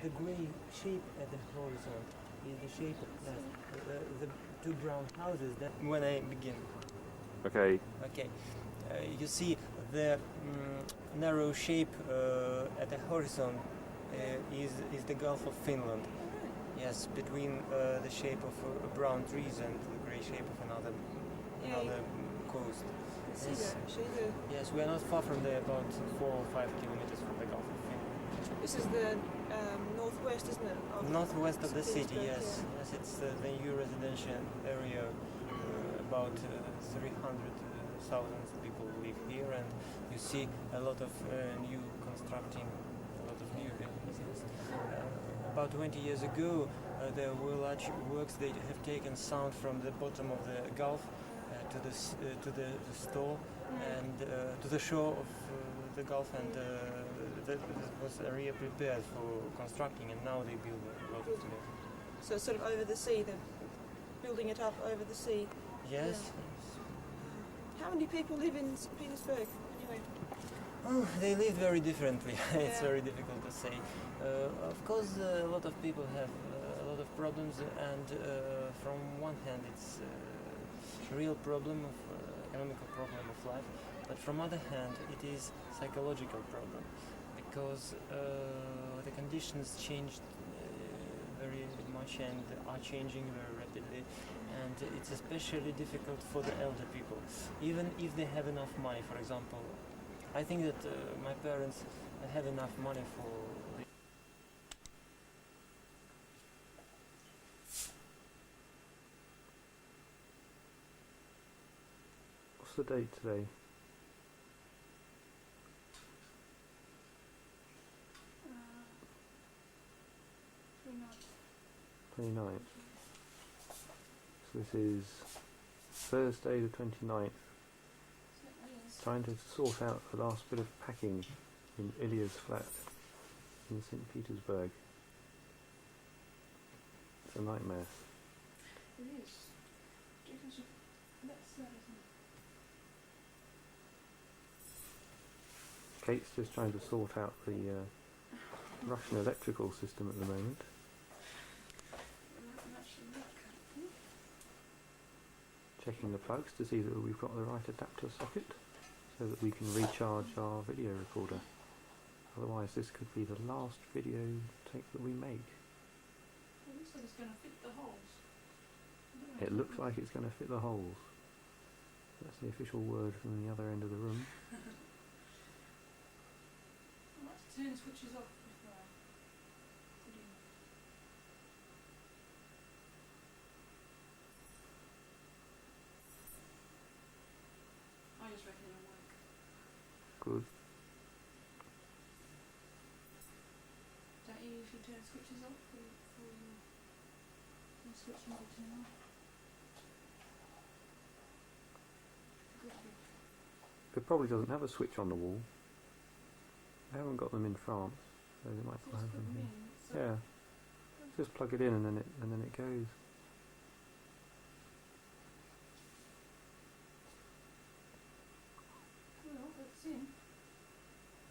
the grey shape at the horizon is the shape of the two brown houses that when I begin. Okay. Okay. You see the narrow shape at the horizon is the Gulf of Finland. Yes, between the shape of brown trees and the grey shape of another coast. Yes. Yes, we are not far from there, about 4 or 5 kilometers from the Gulf of Finland. This is the northwest, isn't it? Northwest of the city, Petersburg, yes. yeah. Yes, it's the new residential area. About 300,000 people live here, and you see a lot of new constructing, a lot of new buildings. About 20 years ago, there were large works. They have taken sound from the bottom of the Gulf to the store and to the shore of the Gulf, and that was area prepared for constructing, and now they build a lot of them. So sort of over the sea, they're building it up over the sea. Yes. How many people live in St. Petersburg anyway? Oh, they live very differently. It's Yeah. very difficult to say. Of course, a lot of people have a lot of problems, and from one hand, it's a real problem of economical problem of life, but from other hand, it is psychological problem because the conditions changed very much and are changing very rapidly, and it's especially difficult for the elder people, even if they have enough money. For example, I think that my parents have enough money for the What's the date today? Uh, 29th. So this is Thursday the 29th. Trying to sort out the last bit of packing in Ilya's flat in St. Petersburg. It's a nightmare. It is. Kate's just trying to sort out the Russian electrical system at the moment. Checking the plugs to see that we've got the right adapter socket so that we can recharge our video recorder. Otherwise this could be the last video tape that we make. It looks like it's going to fit the holes. It looks like it's going to fit the holes. That's the official word from the other end of the room. I'd like to turn the switches off before I put in. I just reckon it'll work. Good. Don't you usually turn switches off before you switch them to turn on? It probably doesn't have a switch on the wall. They haven't got them in France, so they might not have them here. Yeah. Just plug it in and then it goes. Well, it's in.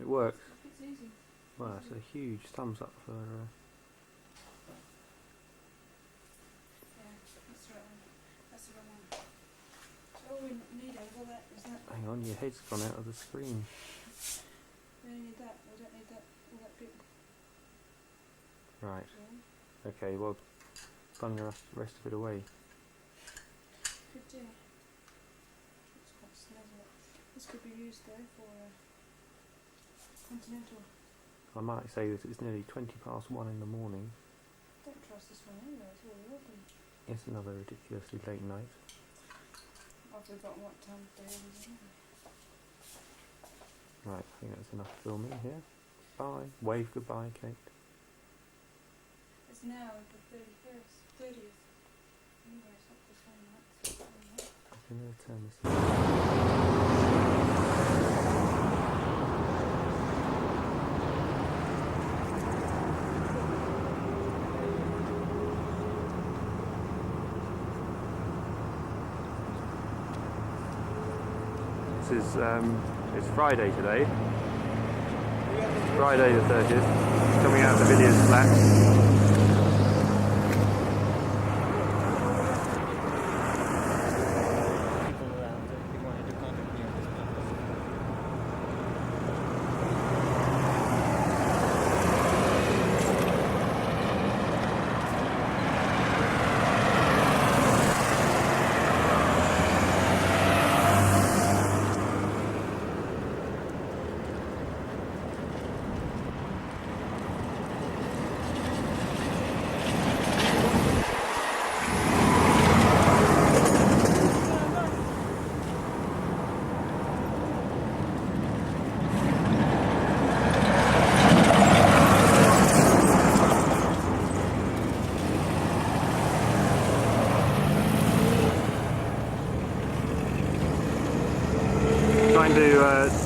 It works. It's easy. Well, it's a huge thumbs up for Yeah, that's right. That's the wrong one. So all we need over that is that. hang on, your head's gone out of the screen. We only need that. We don't need that. All that bit. Right. Yeah. Okay, well, bung the rest of it away. Could do. It's quite snazzy. This could be used though for continental. I might say that it's nearly 1:20 in the morning. Don't trust this one anyway. It's already open. It's another ridiculously late night. I've forgotten what time of day it is anyway. Right, I think that's enough filming here. Bye. Wave goodbye, Kate. It's now the 30th. Anyway, it's not this one, right? I'm going to turn this. This is it's Friday today. Friday the 30th, coming out of Ilia's flat. People around if you wanted to contact me on this purpose.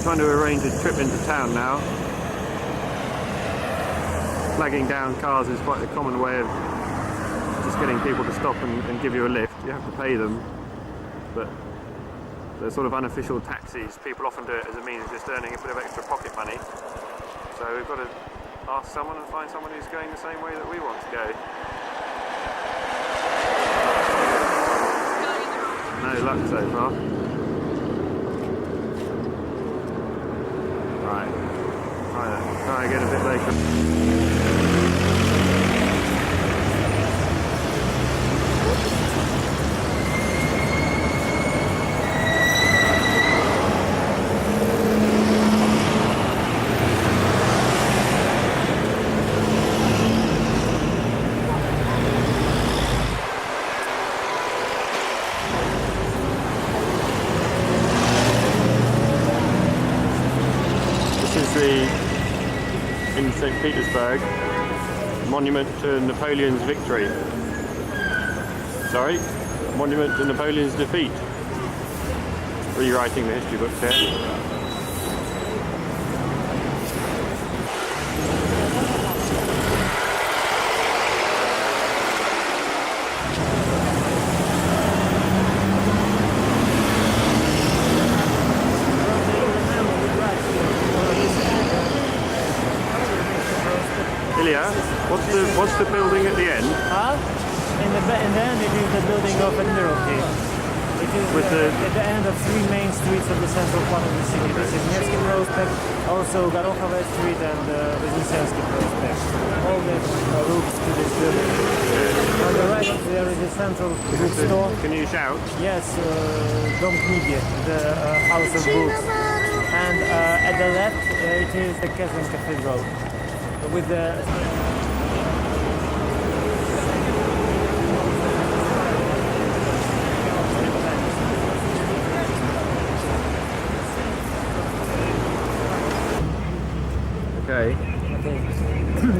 Trying to arrange a trip into town now. Flagging down cars is quite a common way of just getting people to stop and give you a lift. You have to pay them, but they're sort of unofficial taxis. People often do it as a means of just earning a bit of extra pocket money. So we've got to ask someone and find someone who's going the same way that we want to go. No luck so far. Right, try again a bit later. In St. Petersburg, monument to Napoleon's victory. Sorry, monument to Napoleon's defeat. Rewriting the history books here. What's the building at the end? In the end, it is the building of Admiralty. It is at the end of three main streets of the central part of the city. This is Nevsky Prospect, also Gorokhovo Street and Voznesensky Prospect. All the routes to this building. On the right there is a central bookstore. Can you shout? Yes, Dom Knigi, the house of books. And at the left it is the Catherine Cathedral with the Okay.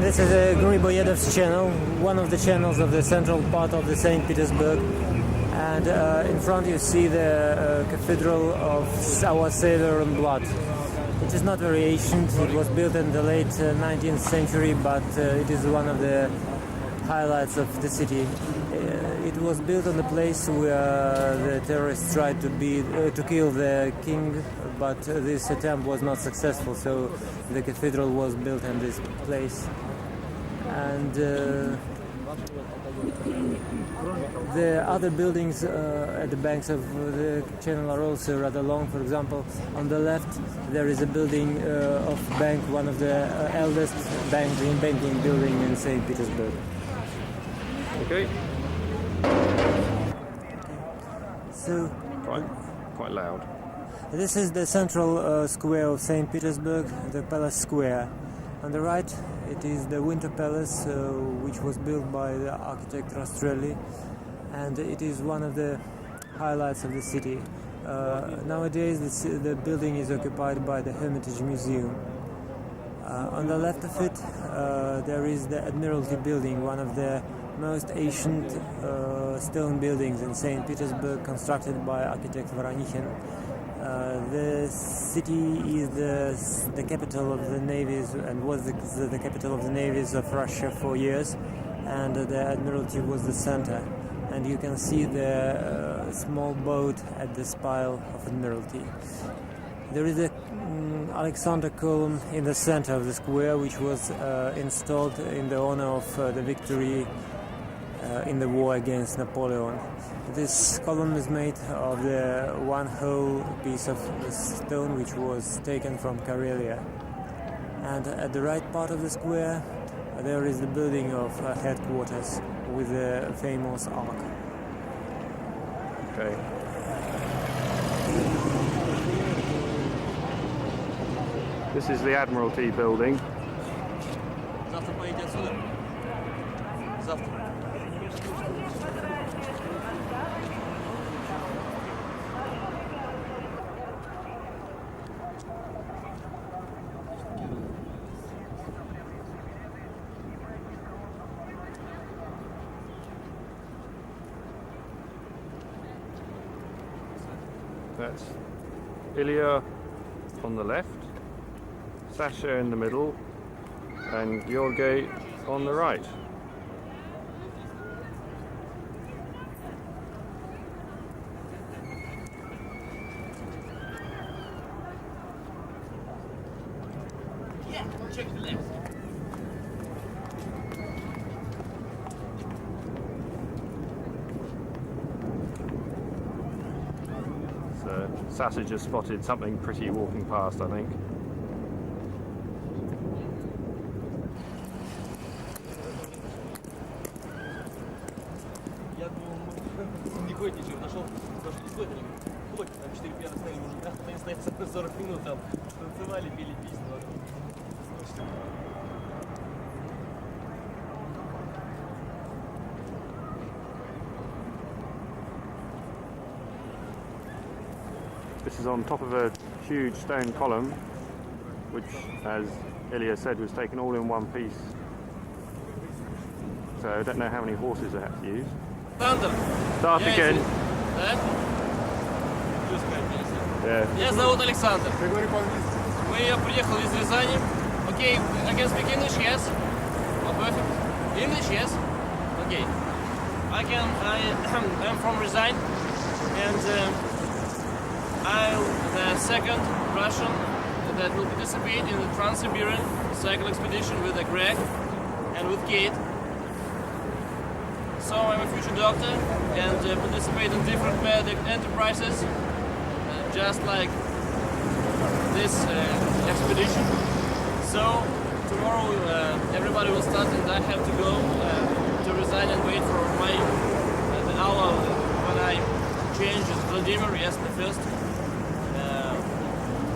This is Griboyedov's channel, one of the channels of the central part of the St. Petersburg. And in front you see the Cathedral of Our Savior in Blood. It is not very ancient, it was built in the late 19th century, but it is one of the highlights of the city. It was built on the place where the terrorists tried to kill the king, but this attempt was not successful, so the cathedral was built in this place. And the other buildings at the banks of the channel are also rather long. For example, on the left there is a building of bank, one of the eldest banking building in St. Petersburg. Okay. So Quite loud. this is the central square of St. Petersburg, the Palace Square. On the right it is the Winter Palace, which was built by the architect Rastrelli, and it is one of the highlights of the city. Nowadays the building is occupied by the Hermitage Museum. On the left of it there is the Admiralty building, one of the most ancient stone buildings in St. Petersburg, constructed by architect Voronichin. The city is the capital of the navies and was the capital of the navies of Russia for years, and the Admiralty was the center. And you can see the small boat at the spile of Admiralty. There is a Alexander column in the center of the square, which was installed in the honor of the victory in the war against Napoleon. This column is made of the one whole piece of stone which was taken from Karelia. And at the right part of the square there is the building of headquarters with the famous ark. Okay. This is the Admiralty building. Завтра поедете отсюда? Завтра. That's Ilya on the left, Sasha in the middle, and Georgi on the right. Check the left. So Sasha just spotted something pretty walking past, I think. Я думал, не ходит ничего, нашел, тоже не стоит, ходит, там 4 пьяных стояли мужика, они стоят 40 минут там, танцевали, пели песни вокруг. This is on top of a huge stone column, which, as Ilya said, was taken all in one piece. So I don't know how many horses I had to use. Thunder. Start again. Да? Yeah. Меня зовут Александр. Я приехал из Рязани. Okay, I can speak English, yes? Oh, perfect. English, yes? Okay. I'm from Ryazan, and I'm the second Russian that will participate in the Trans-Siberian cycle expedition with Greg and with Kate. So I'm a future doctor and participate in different medical enterprises, just like this expedition. So tomorrow everybody will start, and I have to go to Ryazan and wait for my the hour when I change Vladimir, yes, the first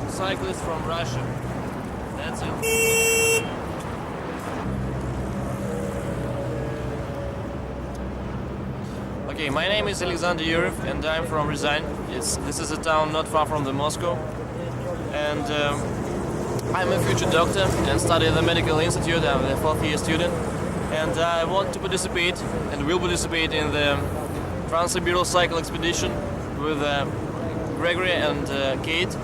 cyclist from Russia. That's it. Okay, my name is Alexander Yurev and I'm from Ryazan. This is a town not far from the Moscow. And I'm a future doctor and study at the medical institute. I'm a 4th year student. And I want to participate and will participate in the Trans-Siberian cycle expedition with Gregory and Kate.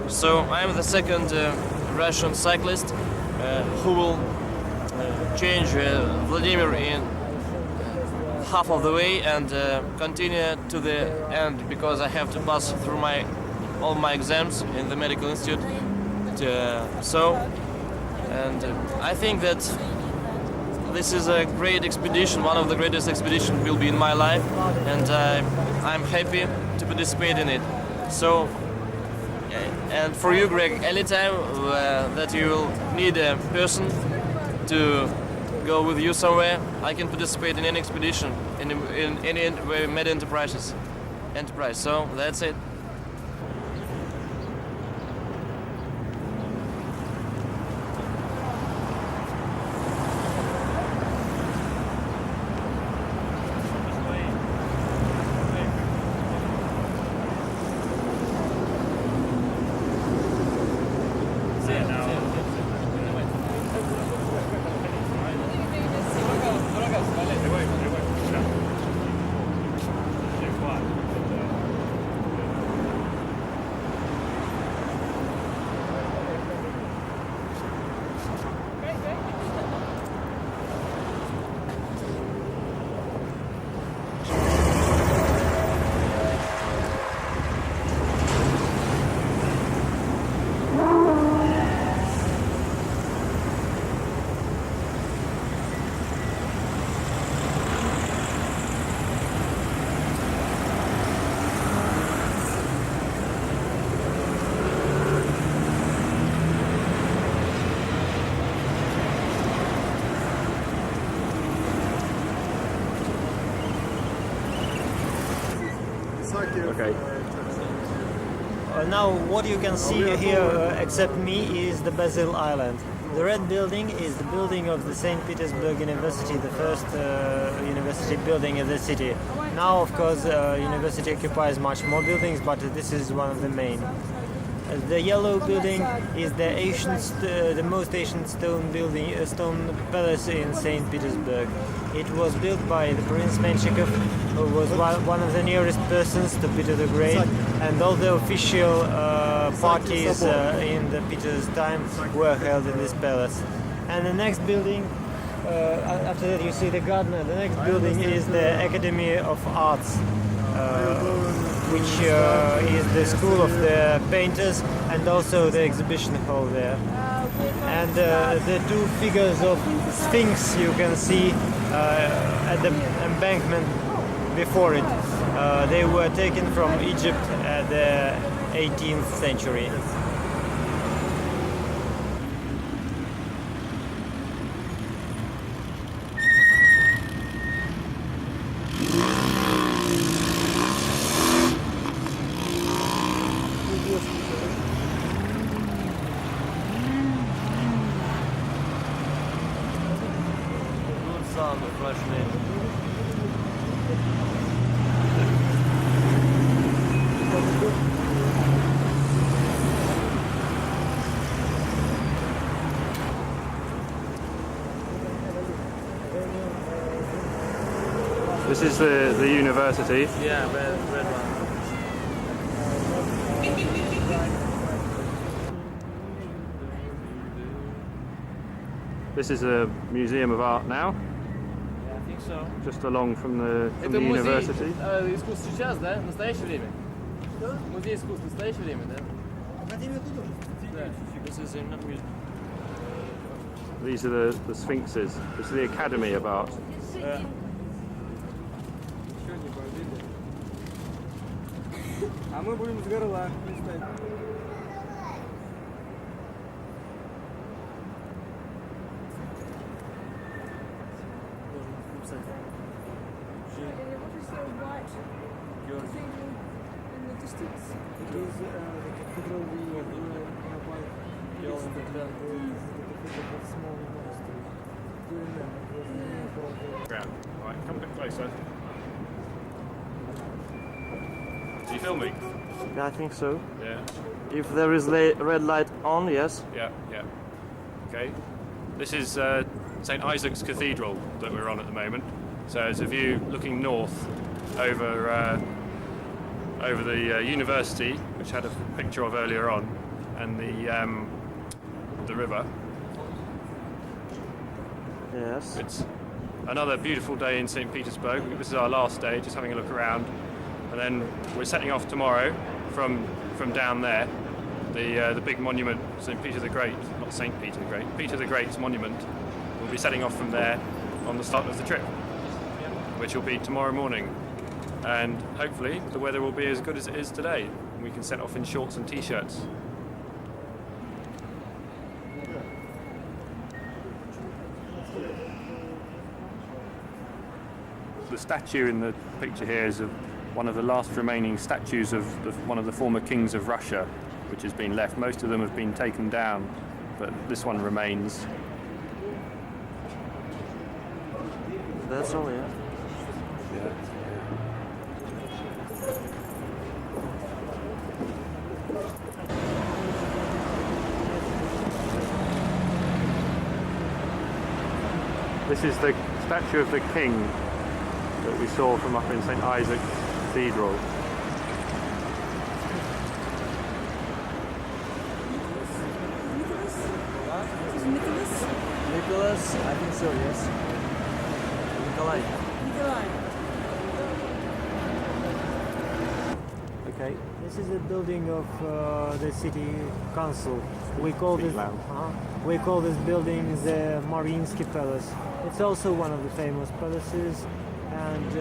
So I'm the second Russian cyclist who will change Vladimir in half of the way and continue to the end, because I have to pass through all my exams in the medical institute. I think that this is a great expedition, one of the greatest expeditions will be in my life, and I'm happy to participate in it. So, and for you, Greg, anytime that you will need a person to go with you somewhere, I can participate in any expedition, in any med enterprise. So that's it. now what you can see here, except me, is the Basil Island. The red building is the building of the St. Petersburg University, the first university building in the city. Now, of course, university occupies much more buildings, but this is one of the main. The yellow building is the most ancient stone palace in St. Petersburg. It was built by the Prince Menshikov, who was one of the nearest persons to Peter the Great, and all the official parties in the Peter's time were held in this palace. And the next building, after that you see the garden. The next building is the Academy of Arts, which is the school of the painters and also the exhibition hall there. And the two figures of Sphinx you can see at the embankment before it. They were taken from Egypt at the 18th century. Sound of fresh name. This is the university. Yeah, red one. This is a museum of art now, Yeah, I think so. just along from the Это музей university. искусств сейчас, да? В настоящее время? Что? Музей искусств в настоящее время, да? Да. This is in not music. These are the sphinxes. This is the Academy of Art. А мы будем с горла листать. What is the white cathedral in the distance? It is the cathedral we about yesterday. The cathedral of small monastery. Do you remember? It was the name for the Ground. Right, come a bit closer. Are you filming? Yeah, I think so. Yeah. If there is red light on, yes. Yeah, yeah. Okay. This is St. Isaac's Cathedral that we're on at the moment. So it's a view looking north over over the university, which I had a picture of earlier on, and the river. Yes. It's another beautiful day in St. Petersburg. This is our last day, just having a look around, and then we're setting off tomorrow from down there. The big monument, St. Peter the Great, not St. Peter the Great, Peter the Great's monument. We'll be setting off from there on the start of the trip, which will be tomorrow morning. And hopefully the weather will be as good as it is today. We can set off in shorts and t-shirts. The statue in the picture here is of one of the last remaining statues of one of the former kings of Russia, which has been left. Most of them have been taken down, but this one remains. That's all, yeah. Yeah. This is the statue of the king that we saw from up in St. Isaac's Cathedral. Nicholas? Nicholas, I think so, yes. Nikolai. Nikolai. Okay. This is a building of the city council. We call this building the Mariinsky Palace. It's also one of the famous palaces, and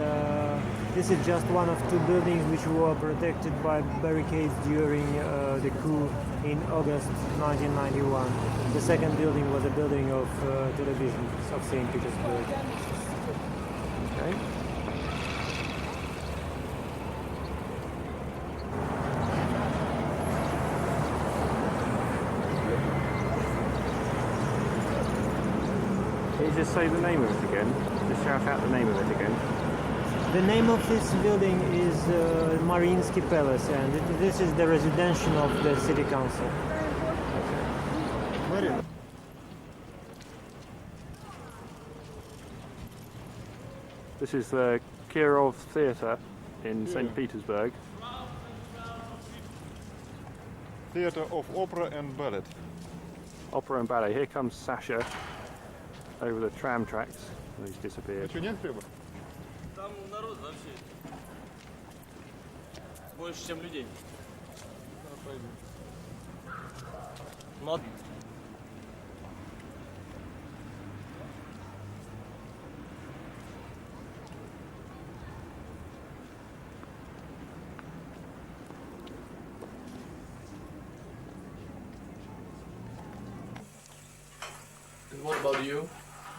this is just one of two buildings which were protected by barricades during the coup in August 1991. The second building was a building of television of St. Petersburg. Okay. you just say the name of it again? Just shout out the name of it again. The name of this building is Mariinsky Palace, and this is the residential of the city council. This is the Kirov Theatre in St. Petersburg. Theatre of Opera and Ballet. Opera and ballet. Here comes Sasha over the tram tracks. Oh, he's disappeared. Что, нет хлеба? Там народ вообще больше, чем людей. Но And what about you?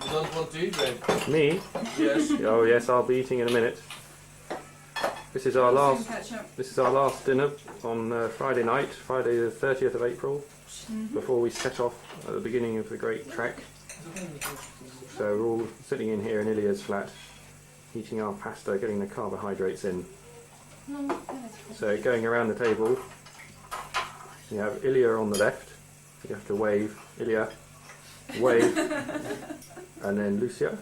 You don't want to eat, right? Me? Yes. Oh yes, I'll be eating in a minute. This is our last. Catch up. This is our last dinner on Friday night, Friday the 30th of April, before we set off at the beginning of the great trek. So we're all sitting in here in Ilya's flat, eating our pasta, getting the carbohydrates in. So going around the table, you have Ilya on the left. You have to wave, Ilya, wave, and then Lucia,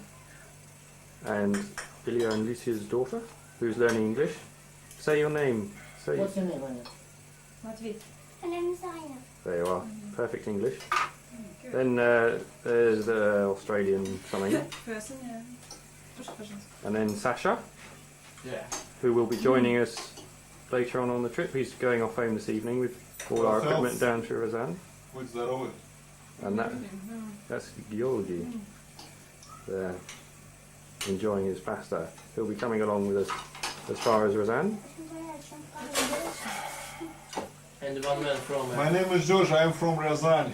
and Ilya and Lucia's daughter, who's learning English. Say your name. Say. What's your name, Anya? Matvey. My name is Aya. There you are. Perfect English. Then there's the Australian something, Person, yeah. Proszę, пожалуйста. and then Sasha, Yeah. who will be joining us later on the trip. He's going off home this evening with all our equipment down to Ryazan. Будь здоровы. And that's Georgi there, enjoying his pasta. He'll be coming along with us as far as Ryazan. And one man from. My name is George, I am from Ryazan.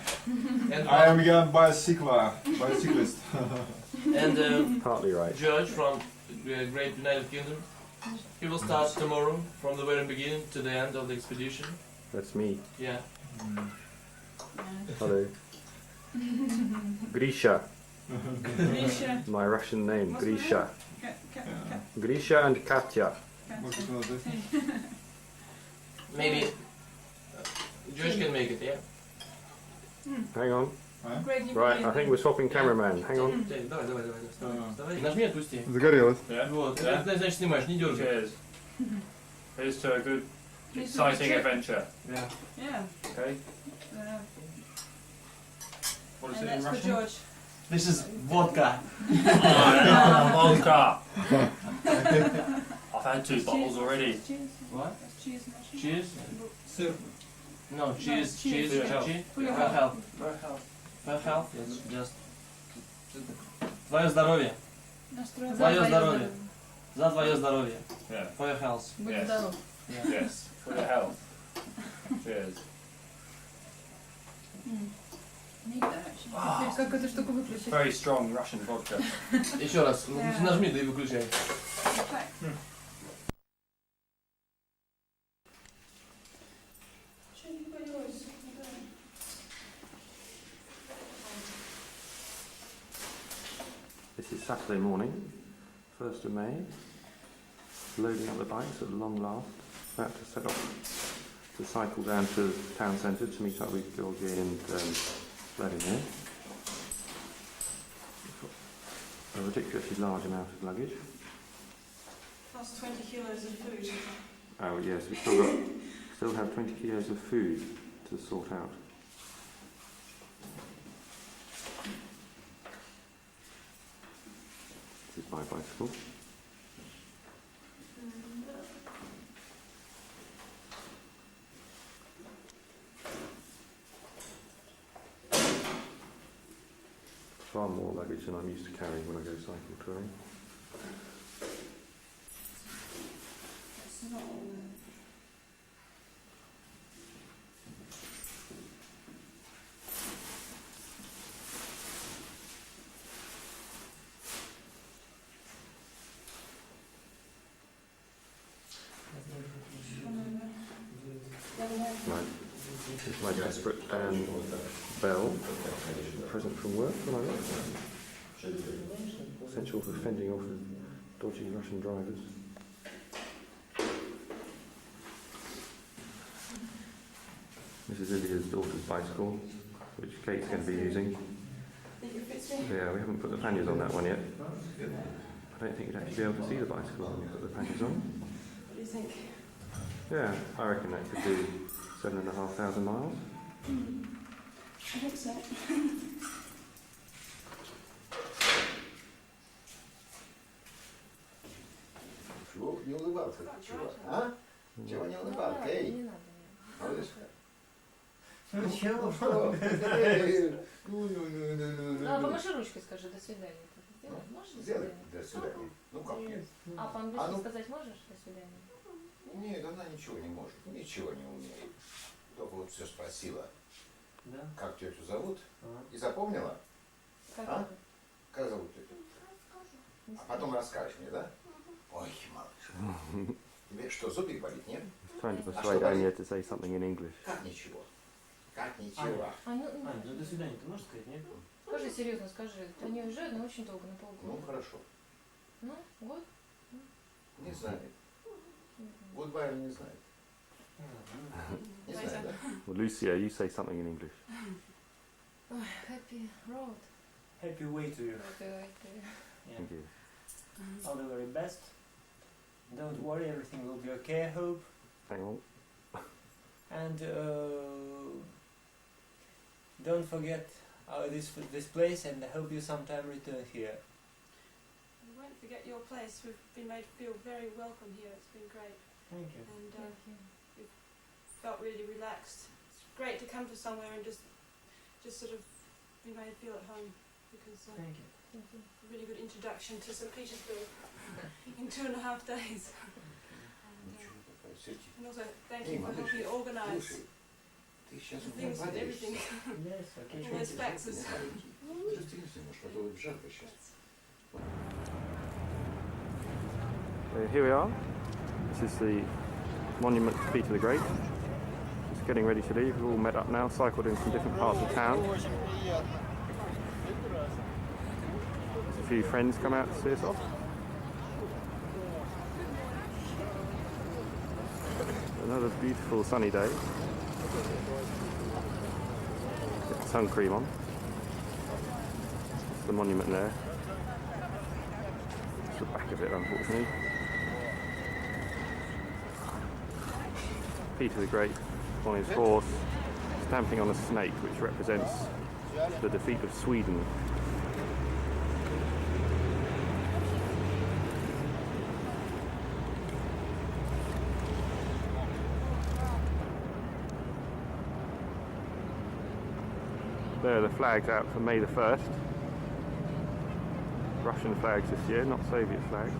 And I am young bicyclist. and Partly right. George from Great United Kingdom. He will start tomorrow from the very beginning to the end of the expedition. That's me. Yeah. Hello. Grisha, Гриша. my Russian name. What's Grisha. Ка- Grisha and Katya. Maybe George can make it, yeah? Hang on. Great Right, I think we're swapping cameraman. Hang on. Давай. Нажми, отпусти. Загорелось. Вот, это значит снимаешь, не дергай. Cheers. Here's to a good, exciting adventure. Yeah. Yeah. Okay. What is And it in that's for Russian? George. This is vodka. Vodka. I've had 2 bottles already. Cheers. What? That's cheers in Russian. Cheers? Sir. No, cheers, cheers. cheers, Yeah. cheers. For your For health. health. For health, it's just... Твое здоровье. Настрой. Твое здоровье. За твое здоровье. Yeah. For your health. Будь Yes. здоров. Yeah. Yes. For your health. Cheers. Need that actually. Как эту штуку выключить? Very strong Russian vodka. Еще раз, Yeah. нажми, да и выключай. Так. Чё не поделаешь? This is Saturday morning, 1st of May. Loading up the bikes at long last. About to set off to cycle down to the town centre to meet up with Georgi and Vladimir. A ridiculously large amount of luggage. Plus 20 kilos of food. Oh yes, we still have 20 kilos of food to sort out. This is my bicycle. Far more luggage than I'm used to carrying when I go cycle touring. It's not all Right. This is my desperate bell. A present from work when I work. Essential for fending off dodgy Russian drivers. This is Ilya's daughter's bicycle, which Kate's going to be using. Yeah, we haven't put the panniers on that one yet. I don't think you'd actually be able to see the bicycle when you put the panniers on. What do you think? Yeah, I reckon that could do 7,500 miles. I hope so. Чего не улыбался? Чего? А? Чего не улыбался? Эй! Не надо. Малыш? Ну чего? Что? А, помаши ручкой, скажи, до свидания. Сделай. Можешь до Сделай. свидания? До свидания. Ну как нет? А А по-английски ну- сказать можешь до свидания? Нет, она ничего не может. Ничего не умеет. Только вот все спросила, Да. как тетю зовут, Ага. и запомнила, Как А? это? как зовут тетю. Не А потом расскажешь мне, да? Ой, малыш. Тебе что, зубик болит, нет? Trying to А persuade что Anya болит? to say something in English. Как ничего? Как ничего? А, ну, Ань, ну до свидания, ты можешь сказать, нет? скажи серьезно, скажи. Они уезжают, но очень долго, на Ну, полгода. хорошо. Ну, год? Не знает. Goodbye не знает. Не знает, да? Well, Lucia, you say something in English. Ой, happy road. Happy way to you. Это- Yeah. Thank you. All the very best. Don't worry, everything will be okay, I hope. Hang on. And don't forget this place, and I hope you sometime return here. We won't forget your place. We've been made to feel very welcome here. It's been great, Thank you. and Thank you. felt really relaxed. It's great to come to somewhere and just sort of be made to feel at home, because Thank you. Thank you. a really good introduction to St. Petersburg in 2.5 days. Ничего такая, сети. And also thank Hey, you for малыш, helping organise Слушай, ты сейчас the у меня things with падаешь. everything. Yes, okay. All those faxes. Растянись немножко, а то жарко сейчас. Here we are. This is the monument to Peter the Great. Just getting ready to leave. We've all met up now, cycled in from different parts of town. There's a few friends come out to see us off. Another beautiful sunny day. Get the sun cream on. That's the monument there. It's the back of it, unfortunately. Peter the Great on his horse, stamping on a snake, which represents the defeat of Sweden. There are the flags out for May the 1st. Russian flags this year, not Soviet flags.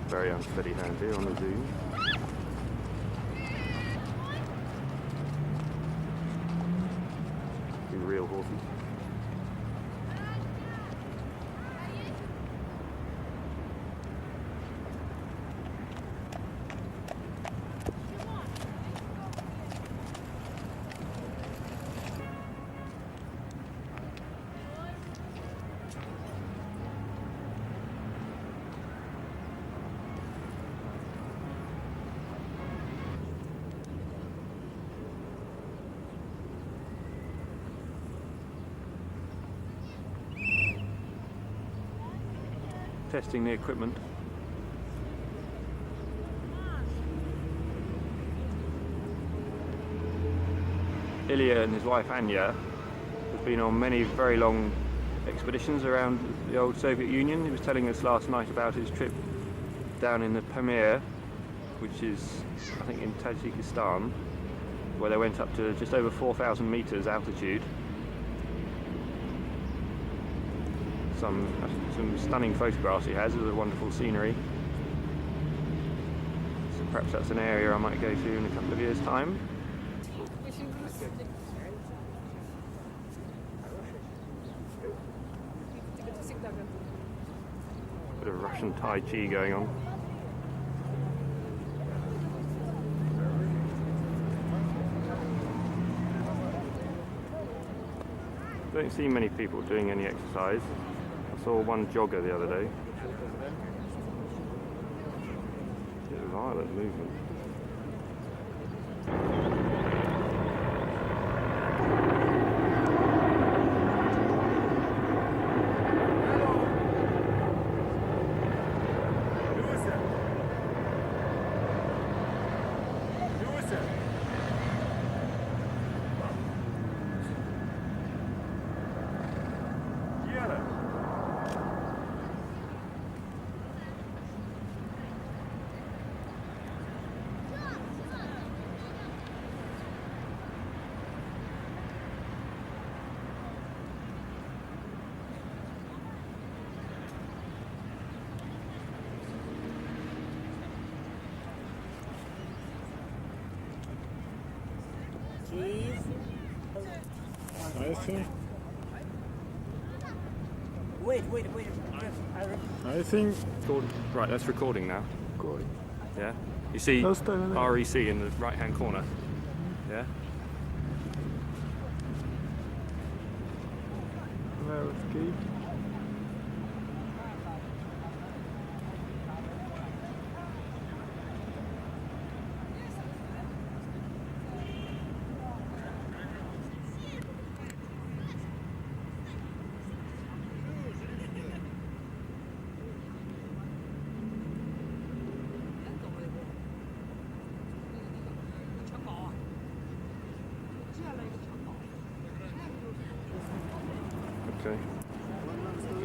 Very unsteady hand here on the zoom. Two real horses. Testing the equipment. Ilya and his wife Anya have been on many very long expeditions around the old Soviet Union. He was telling us last night about his trip down in the Pamir, which is I think in Tajikistan, where they went up to just over 4,000 meters altitude. Some stunning photographs he has of the wonderful scenery. So perhaps that's an area I might go to in a couple of years' time. Bit of Russian Tai Chi going on. don't see many people doing any exercise. I saw one jogger the other day. Bit of violent movement. I think. Wait. I think. Right, that's recording now. Recording. Yeah. You see Let's stay with that. REC in the right hand corner. Yeah. Now escape.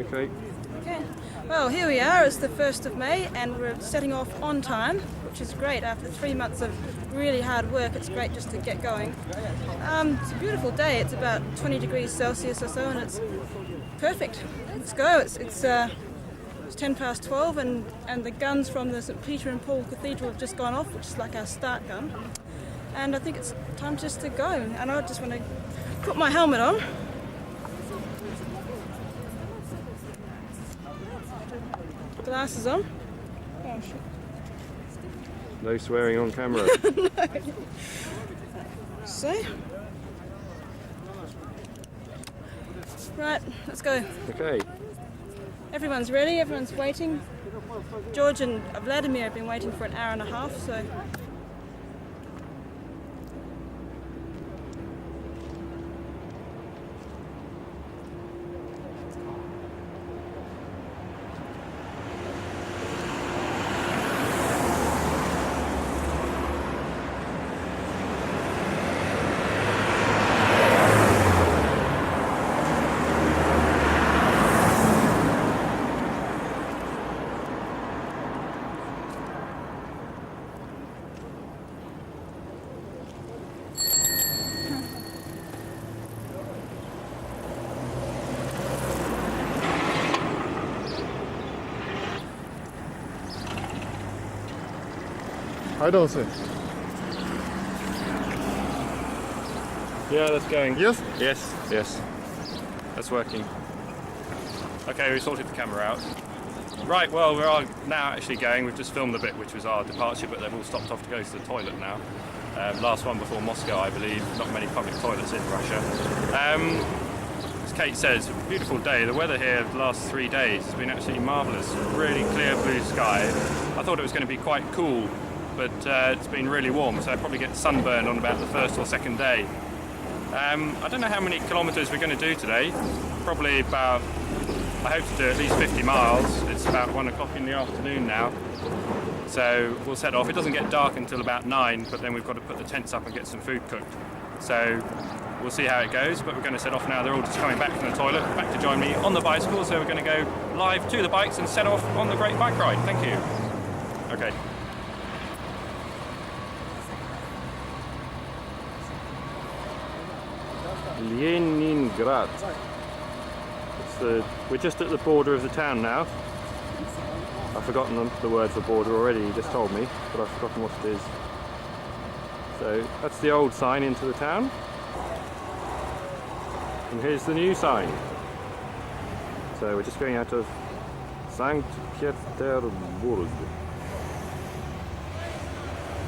Okay. Okay. Well, here we are. It's the 1st of May and we're setting off on time, which is great. After 3 months of really hard work, it's great just to get going. It's a beautiful day. It's about 20 degrees Celsius or so and it's perfect. Let's go. It's 10 past 12 and the guns from the St. Peter and Paul Cathedral have just gone off, which is like our start gun. And I think it's time just to go. And I just want to put my helmet on. Glasses on. Oh shit. No swearing on camera. No. So. Right, let's go. Okay. Everyone's ready, everyone's waiting. George and Vladimir have been waiting for an hour and a half, so. I don't see. Yeah, that's going. Yes? Yes. That's working. Okay, we sorted the camera out. Right, well, we are now actually going. We've just filmed a bit, which was our departure, but they've all stopped off to go to the toilet now. Last one before Moscow, I believe. Not many public toilets in Russia. As Kate says, a beautiful day. The weather here the last 3 days has been absolutely marvellous. Really clear blue sky. I thought it was going to be quite cool, but it's been really warm, so I'll probably get sunburned on about the first or second day. I don't know how many kilometres we're going to do today. Probably about, I hope to do at least 50 miles. It's about 1 o'clock in the afternoon now. So we'll set off. It doesn't get dark until about 9, but then we've got to put the tents up and get some food cooked. So we'll see how it goes, but we're going to set off now. They're all just coming back from the toilet, back to join me on the bicycle, so we're going to go live to the bikes and set off on the great bike ride. Thank you. Okay. Leningrad. We're just at the border of the town now. I've forgotten the word for border already, you just told me, but I've forgotten what it is. So that's the old sign into the town. And here's the new sign. So we're just going out of St. Petersburg.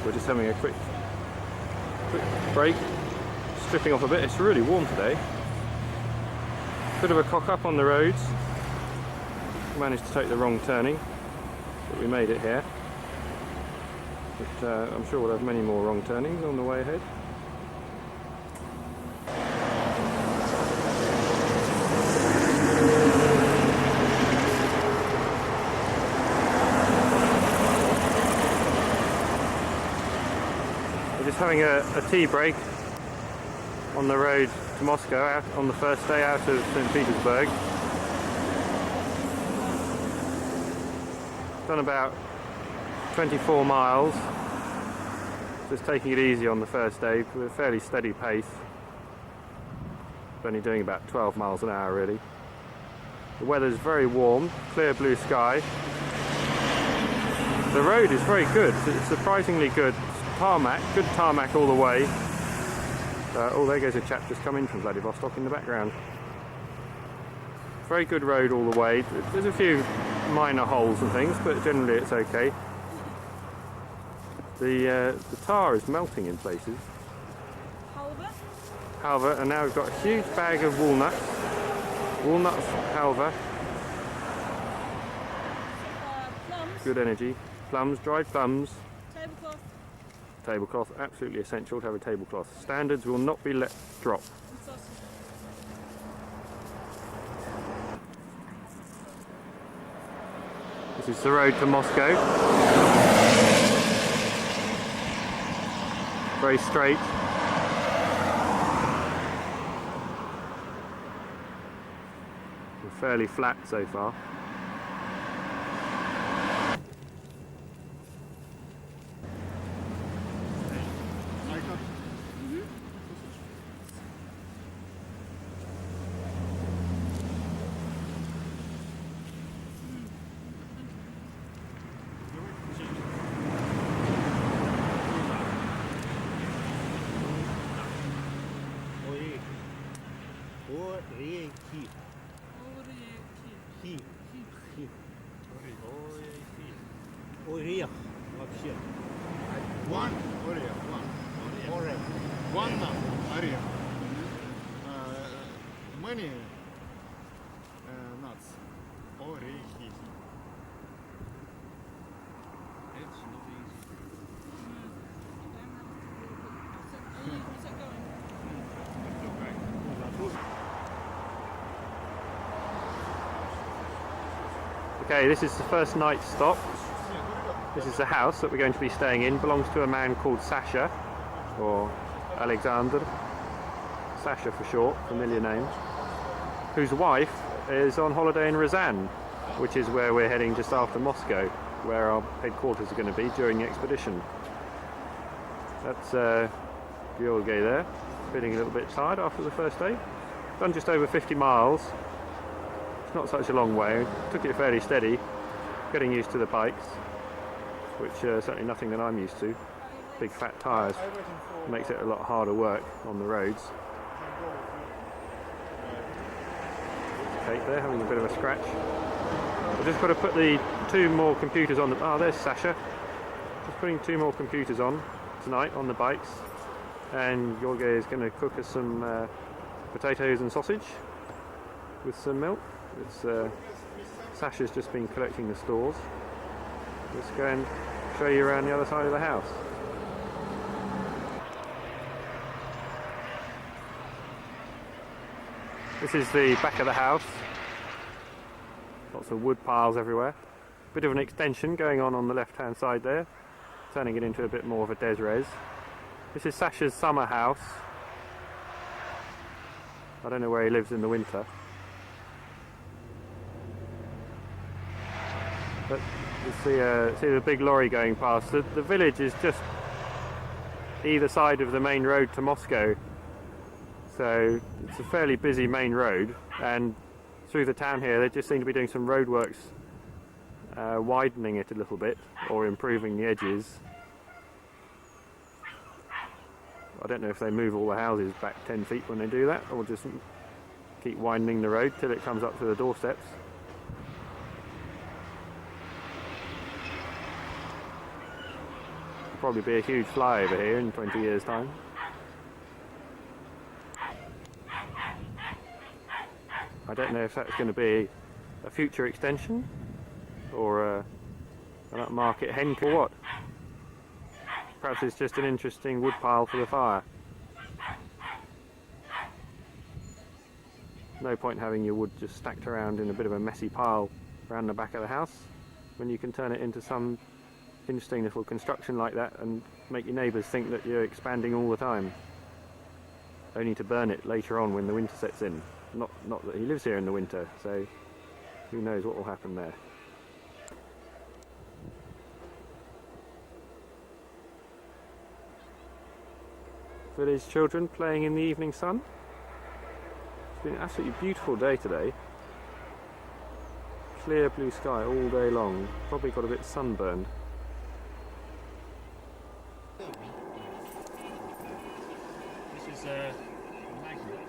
We're just having a quick break, stripping off a bit. It's really warm today. Bit of a cock up on the roads. Managed to take the wrong turning, but we made it here. But I'm sure we'll have many more wrong turnings on the way ahead. We're just having a tea break on the road to Moscow, out on the first day out of St. Petersburg. Done about 24 miles, just taking it easy on the first day with a fairly steady pace. Only doing about 12 miles an hour really. The weather's very warm, clear blue sky. The road is very good, it's surprisingly good. Tarmac, good tarmac all the way. Oh, there goes a chap just come in from Vladivostok in the background. Very good road all the way. There's a few minor holes and things, but generally it's okay. The tar is melting in places. Halva, and now we've got a huge bag of walnuts. Walnuts, halva. Plums. Good energy. Plums, dried plums. Tablecloth. Tablecloth, absolutely essential to have a tablecloth. Standards will not be let drop. And sausage. This is the road to Moscow. Very straight. We're fairly flat so far. Орех вообще. One орех, one орех. One орех. Many nuts. Орехи. It's not easy. Is that going? Okay, this is the first night stop. This is the house that we're going to be staying in. Belongs to a man called Sasha, or Alexander. Sasha for short, familiar name. Whose wife is on holiday in Ryazan, which is where we're heading just after Moscow, where our headquarters are going to be during the expedition. That's Georgi there, feeling a little bit tired after the first day. Done just over 50 miles. It's not such a long way. Took it fairly steady, getting used to the bikes, which certainly nothing that I'm used to. Big fat tyres makes it a lot harder work on the roads. Kate there having a bit of a scratch. I've just got to put the two more computers on the... Oh, there's Sasha. Just putting two more computers on tonight on the bikes. And Georgi is going to cook us some potatoes and sausage with some milk. It's Sasha's just been collecting the stores. Let's go and show you around the other side of the house. This is the back of the house. Lots of wood piles everywhere. Bit of an extension going on the left hand side there, turning it into a bit more of a des res. This is Sasha's summer house. I don't know where he lives in the winter. But you see the big lorry going past. The village is just either side of the main road to Moscow. So it's a fairly busy main road, and through the town here they just seem to be doing some roadworks, widening it a little bit or improving the edges. I don't know if they move all the houses back 10 feet when they do that, or just keep widening the road till it comes up to the doorsteps. There'll probably be a huge flyover here in 20 years' time. I don't know if that's going to be a future extension or a market hen or what. Perhaps it's just an interesting wood pile for the fire. No point having your wood just stacked around in a bit of a messy pile around the back of the house when you can turn it into some interesting little construction like that and make your neighbours think that you're expanding all the time, only to burn it later on when the winter sets in. Not that he lives here in the winter, so who knows what will happen there. Village children playing in the evening sun. It's been an absolutely beautiful day today. Clear blue sky all day long. Probably got a bit sunburned. This is a magnet.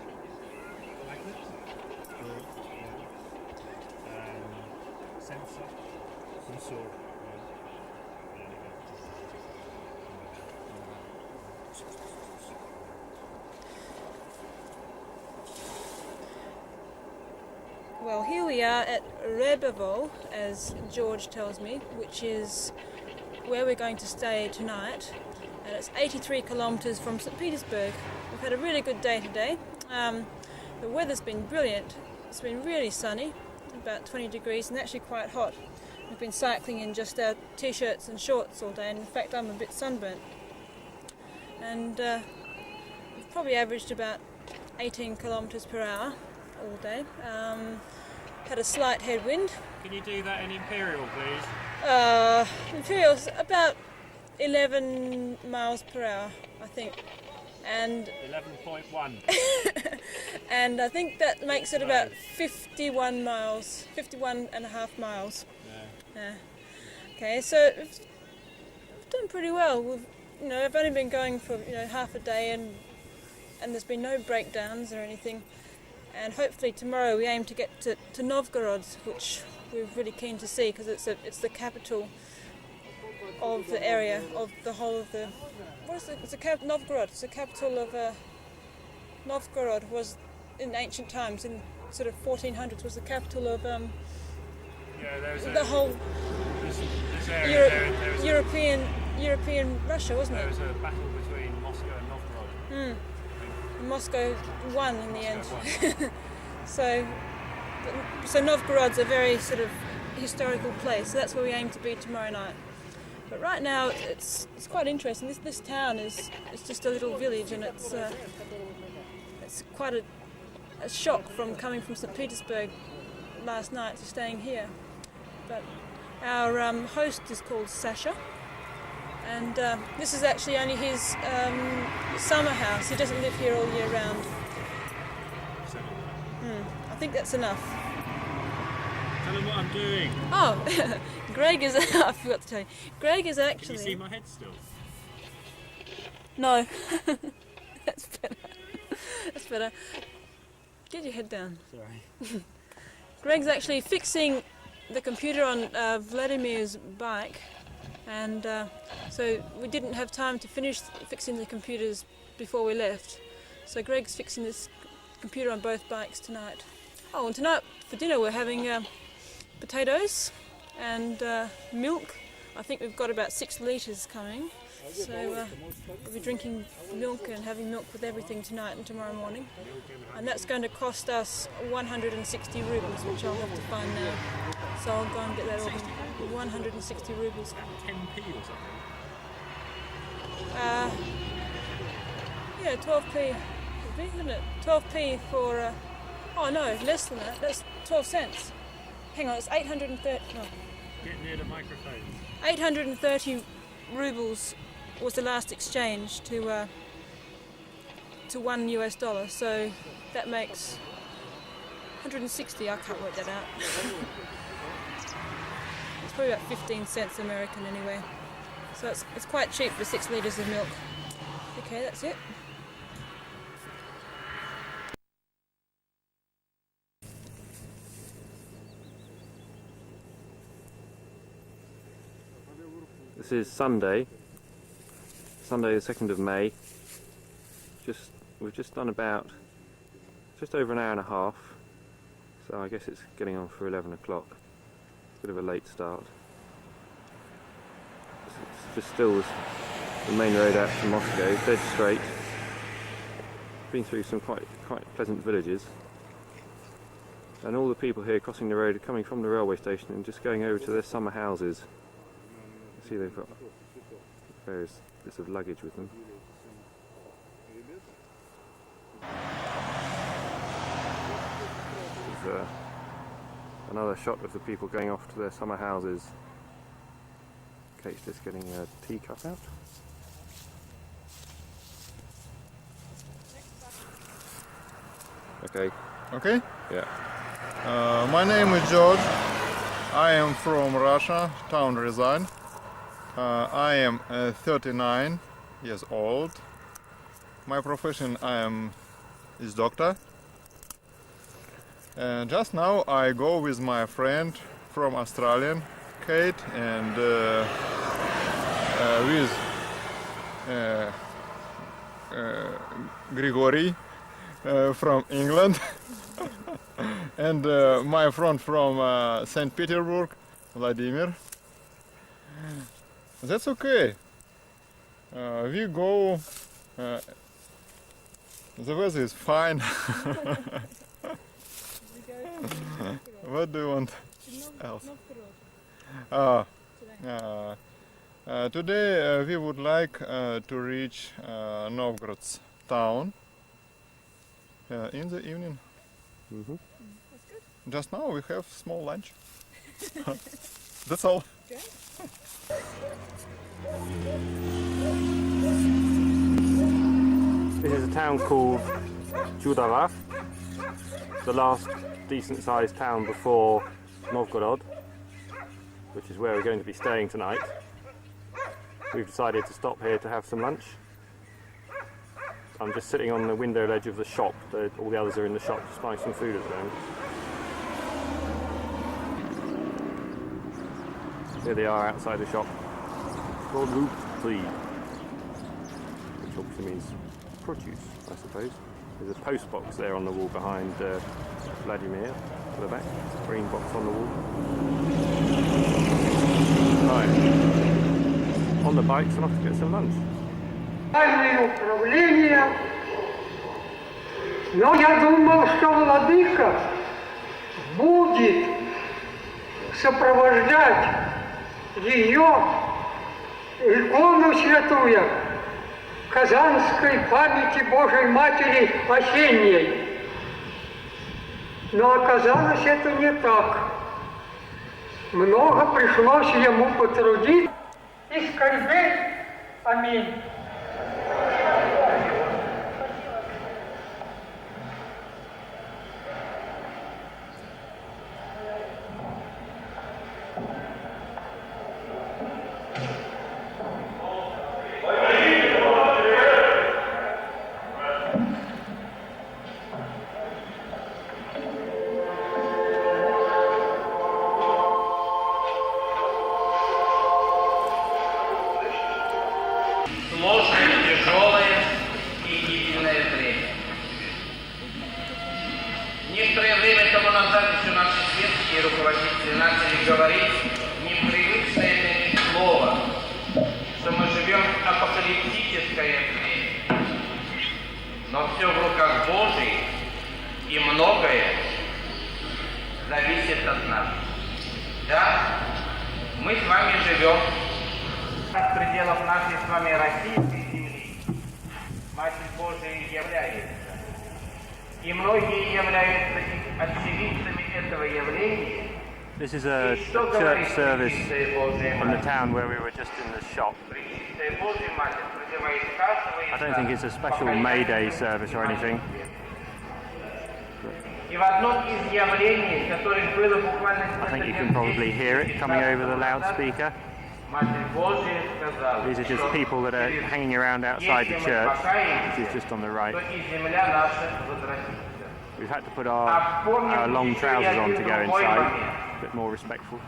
Sensor. Well, here we are at Ryazan, as George tells me, which is where we're going to stay tonight, and it's 83 kilometres from St. Petersburg. We've had a really good day today. The weather's been brilliant. It's been really sunny, about 20 degrees, and actually quite hot. We've been cycling in just our t-shirts and shorts all day, and in fact I'm a bit sunburnt. And we've probably averaged about 18 kilometres per hour all day. Had a slight headwind. Can you do that in Imperial, please? Imperial's about 11 miles per hour, I think. And 11.1. and I think that makes it about 51 miles, 51 and a half miles. Yeah. Okay, so we've done pretty well. I've only been going for half a day, and there's been no breakdowns or anything. And hopefully tomorrow we aim to get to Novgorod, which we're really keen to see because it's the capital of the area, of the whole of the. Novgorod. It's the capital of Novgorod was in ancient times, in sort of 1400s, was the capital of the whole this area, European Russia, wasn't it? There was a battle between Moscow and Novgorod. Moscow won in the end. so Novgorod's a very sort of historical place. So that's where we aim to be tomorrow night. But right now it's quite interesting. This town is just a little village, and it's quite a shock from coming from St. Petersburg last night to staying here. But our host is called Sasha, and this is actually only his summer house. He doesn't live here all year round. I think that's enough. Tell him what I'm doing. Oh, Greg is. I forgot to tell you. Greg is actually. Can you see my head still? No. That's better. That's better. Get your head down. Sorry. Greg's actually fixing the computer on Vladimir's bike, and so we didn't have time to finish fixing the computers before we left. So Greg's fixing this computer on both bikes tonight. Oh, and tonight for dinner we're having potatoes and milk. I think we've got about 6 litres coming. So we'll be drinking milk and having milk with everything tonight and tomorrow morning. And that's going to cost us 160 rubles, which I'll have to find now. So I'll go and get that ordered. 160 rubles. 10p or something? Yeah, 12p would be, wouldn't it? 12p for, oh no, less than that. That's 12 cents. Hang on, it's 830, no. Get near the microphone. 830 rubles was the last exchange to $1 US, so that makes 160. I can't work that out. It's probably about 15 cents American anyway. So it's quite cheap for 6 litres of milk. Okay, that's it. This is Sunday the 2nd of May. We've just done about just over an hour and a half. So I guess it's getting on for 11 o'clock. Bit of a late start. It's just still the main road out to Moscow, dead straight. Been through some quite pleasant villages. And all the people here crossing the road are coming from the railway station and just going over to their summer houses. You see they've got various bits of luggage with them. There's another shot of the people going off to their summer houses. Kate's just getting a teacup out. Okay. Okay? Yeah. My name is George. I am from Russia, town Ryazan. I am 39 years old. My profession is doctor. Just now I go with my friend from Australia, Kate, and with Grigory from England. And my friend from St. Petersburg, Vladimir. That's okay. We go. The weather is fine. What do you want else? Today we would like to reach Novgorod's town in the evening. Mm-hmm. Just now we have small lunch. That's all. This is a town called Judarov, the last decent sized town before Novgorod, which is where we're going to be staying tonight. We've decided to stop here to have some lunch. I'm just sitting on the window ledge of the shop. All the others are in the shop just buying some food at the moment. Here they are outside the shop. Produktli, which obviously means produce, I suppose. There's a post box there on the wall behind Vladimir at the back. There's a green box on the wall. Right. On the bikes and off to get some lunch. Управление, но я думал, что владыка будет сопровождать ее икону святую Казанской памяти Божией Матери осенней. Но оказалось это не так. Много пришлось ему потрудиться и скорбеть. Аминь. Сложное, тяжелое и длительное время. Некоторое время тому назад еще наши светские руководители начали говорить непривычное для них слово, что мы живем в апокалиптическое время. Но все в руках Божьих, и многое зависит от нас. Да, мы с вами живем в пределах нашей с вами российской земли. Матерь Божия является. И многие являются очевидцами этого явления. This is a church service in the town where we were just in the shop. I don't think it's a special May Day service or anything. I think you can probably hear it coming over the loudspeaker. These are just people that are hanging around outside the church, which is just on the right. We've had to put our long trousers on to go inside, a bit more respectful.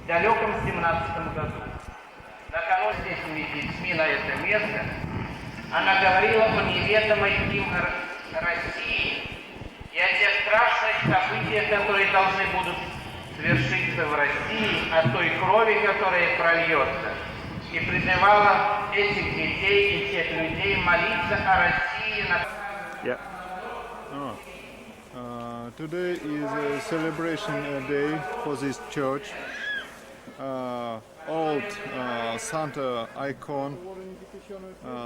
В далеком 17 году, накануне здесь СМИ на это место, она говорила о неведомой им России и о тех страшных события, которые должны будут свершиться в России, о той крови, которая прольется, и призывала этих детей и всех людей молиться о России на... Yeah. Today is a celebration day for this church. Old Santa icon,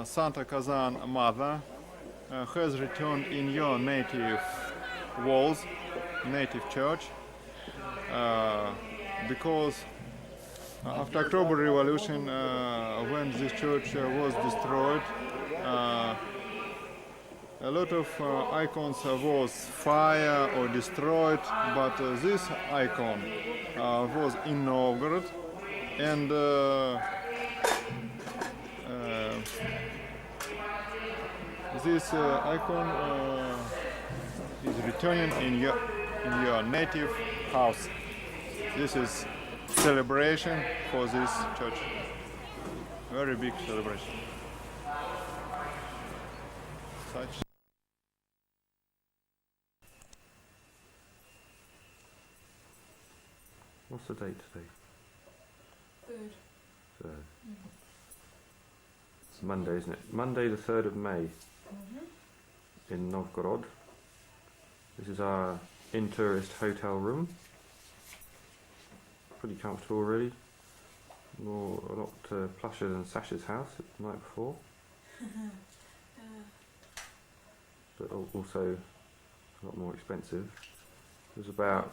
Santa Kazan Mother, has returned in your native walls, native church, because after October Revolution, when this church was destroyed, a lot of icons was fire or destroyed, but this icon was in Novgorod, and this icon is returning in your native house. This is celebration for this church. Very big celebration. Such. What's the date today? 3rd. 3rd. It's Monday, isn't it? Monday the 3rd of May in Novgorod. This is our in-tourist hotel room. Pretty comfortable really. A lot plusher than Sasha's house the night before. But also a lot more expensive. It was about...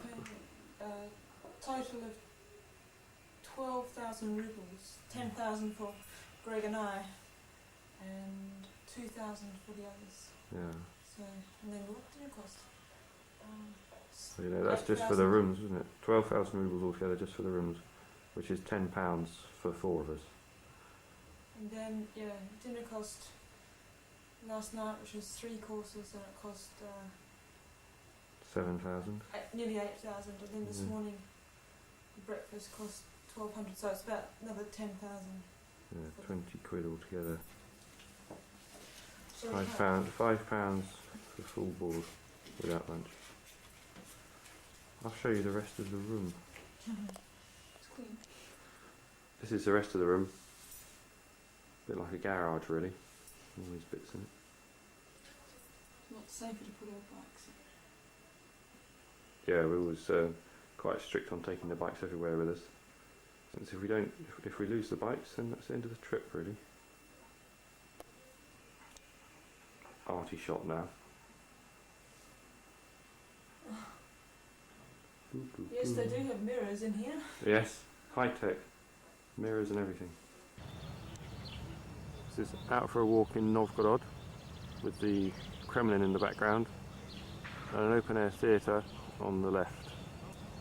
Total of 12,000 rubles, 10,000 for Greg and I, and 2,000 for the others. Yeah. So, and then what did it cost? So, you know, that's just for the rooms, isn't it? 12,000 rubles altogether just for the rooms, which is £10 for 4 of us. And then, yeah, dinner cost last night, which was 3 courses, and it cost 7,000. Nearly 8,000, and then this morning the breakfast cost 1,200, so it's about another 10,000. Yeah, 20 quid altogether. So £5 for full board without lunch. I'll show you the rest of the room. It's clean. This is the rest of the room. A bit like a garage really. All these bits in it. It's not safer to put our bikes in. Yeah, we was quite strict on taking the bikes everywhere with us. Since if we lose the bikes, then that's the end of the trip really. Arty shot now. yes, they do have mirrors in here. Yes, high tech, mirrors and everything. This is out for a walk in Novgorod with the Kremlin in the background and an open air theatre on the left,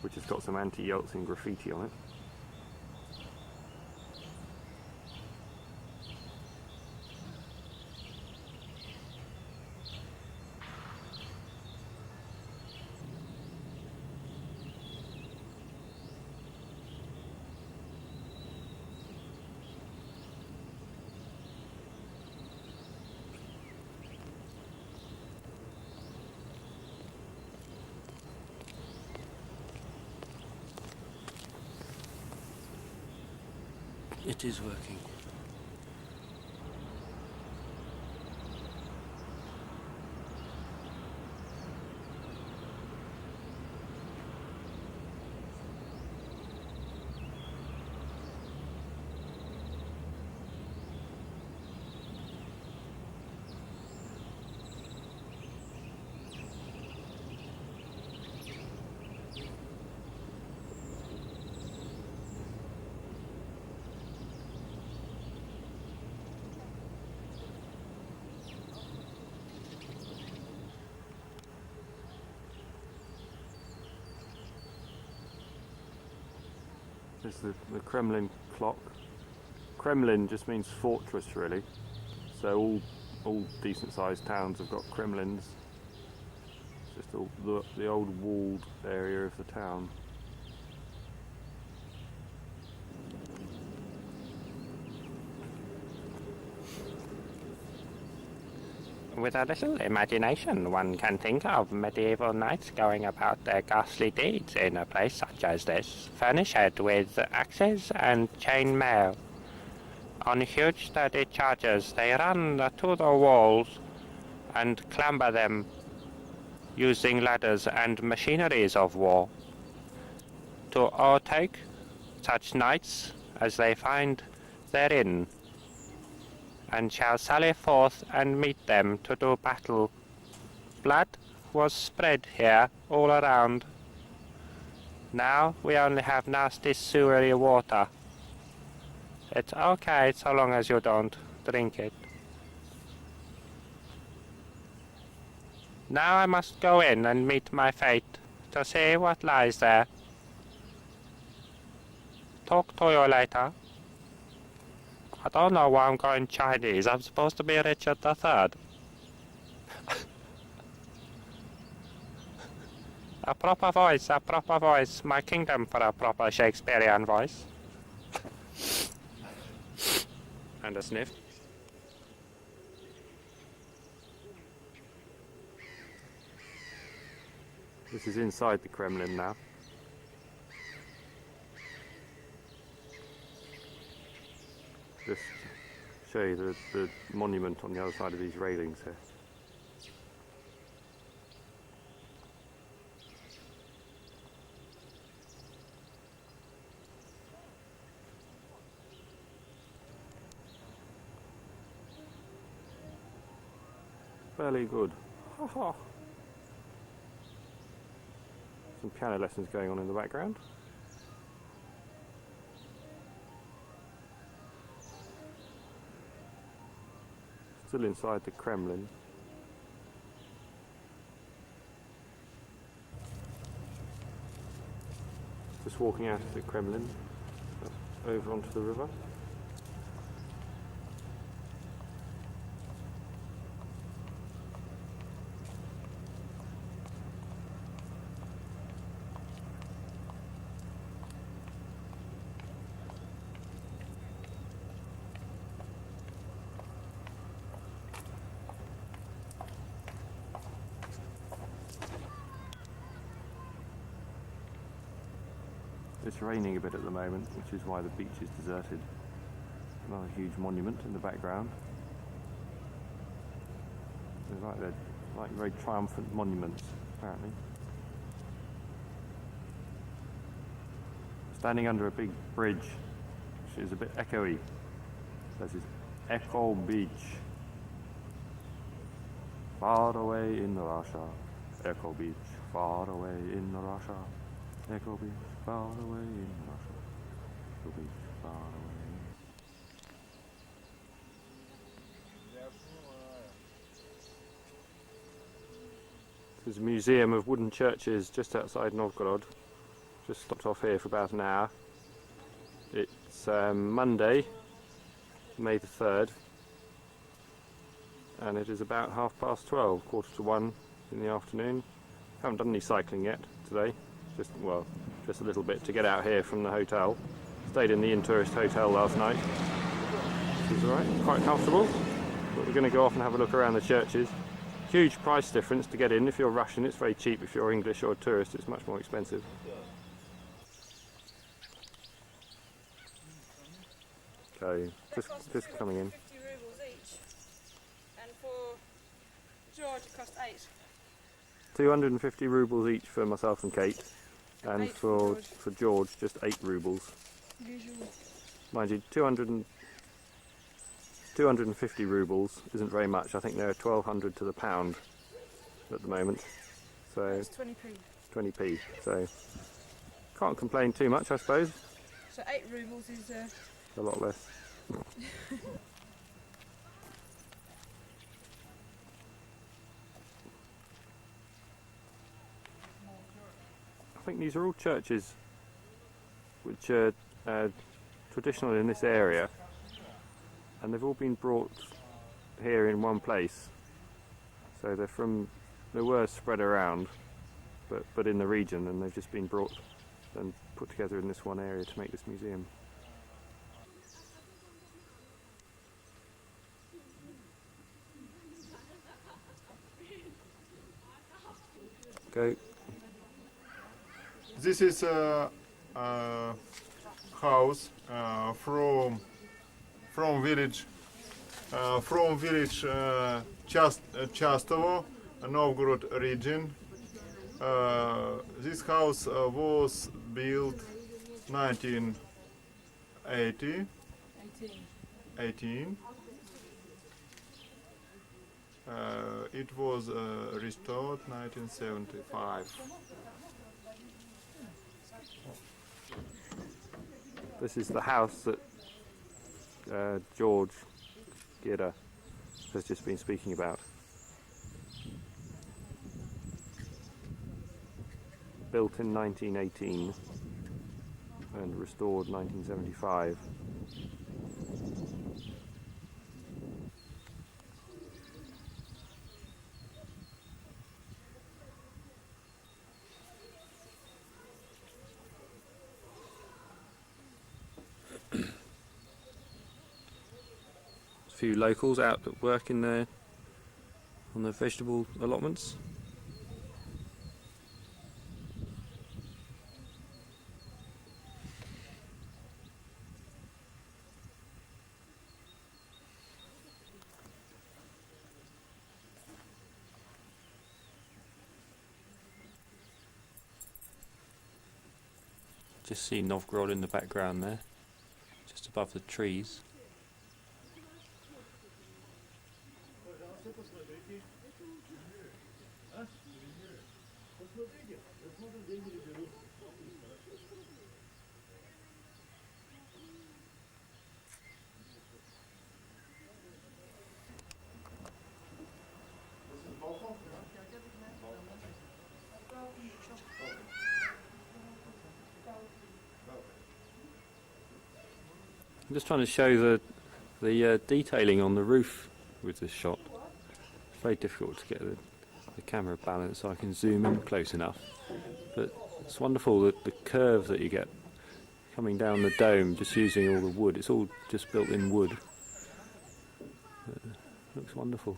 which has got some anti-Yeltsin graffiti on it. It is working. This is the Kremlin clock. Kremlin just means fortress really. So all decent sized towns have got Kremlins. It's just all the old walled area of the town. With a little imagination, one can think of medieval knights going about their ghastly deeds in a place such as this, furnished with axes and chain mail. On huge sturdy chargers they run to the walls and clamber them using ladders and machineries of war. To overtake such knights as they find therein, and shall sally forth and meet them to do battle. Blood was spread here all around. Now we only have nasty sewery water. It's okay so long as you don't drink it. Now I must go in and meet my fate to see what lies there. Talk to you later. I don't know why I'm going Chinese. I'm supposed to be Richard III. A proper voice, a proper voice. My kingdom for a proper Shakespearean voice. And a sniff. This is inside the Kremlin now. Just show you the monument on the other side of these railings here. Fairly good. Some piano lessons going on in the background. Still inside the Kremlin. Just walking out of the Kremlin, over onto the river. It's raining a bit at the moment, which is why the beach is deserted. Another huge monument in the background. They're like very triumphant monuments, apparently. Standing under a big bridge, which is a bit echoey. This is Echo Beach. Far away in Russia, Echo Beach, far away in Russia. Echo Beach, far away in Russia. Echo Beach, far away. There's a museum of wooden churches just outside Novgorod. Just stopped off here for about an hour. It's Monday, May the 3rd, and it is about 12:30, quarter to 1 in the afternoon. Haven't done any cycling yet today. Just a little bit to get out here from the hotel. Stayed in the Inn-Tourist Hotel last night, which was alright, quite comfortable. But we're going to go off and have a look around the churches. Huge price difference to get in. If you're Russian, it's very cheap. If you're English or a tourist, it's much more expensive. Okay, just coming in. 50 rubles each, and for George it cost 8. 250 rubles each for myself and Kate, and 8 for George just 8 rubles. Usual. Mind you, 250 rubles isn't very much. I think they're 1200 to the pound at the moment. So That's 20p. 20p. So can't complain too much, I suppose. So 8 rubles is A lot less. I think these are all churches which are traditional in this area, and they've all been brought here in one place. So they were spread around, but in the region, and they've just been brought and put together in this one area to make this museum. Go. This is a house from village Chastovo, Novgorod region. This house was built 1918. It was restored 1975. This is the house that George Gira has just been speaking about. Built in 1918 and restored 1975. A few locals out at work in there on the vegetable allotments. Just see Novgorod in the background there, just above the trees. I'm just trying to show the detailing on the roof with this shot. It's very difficult to get the camera balanced so I can zoom in close enough. But it's wonderful that the curve that you get coming down the dome just using all the wood. It's all just built in wood. Looks wonderful.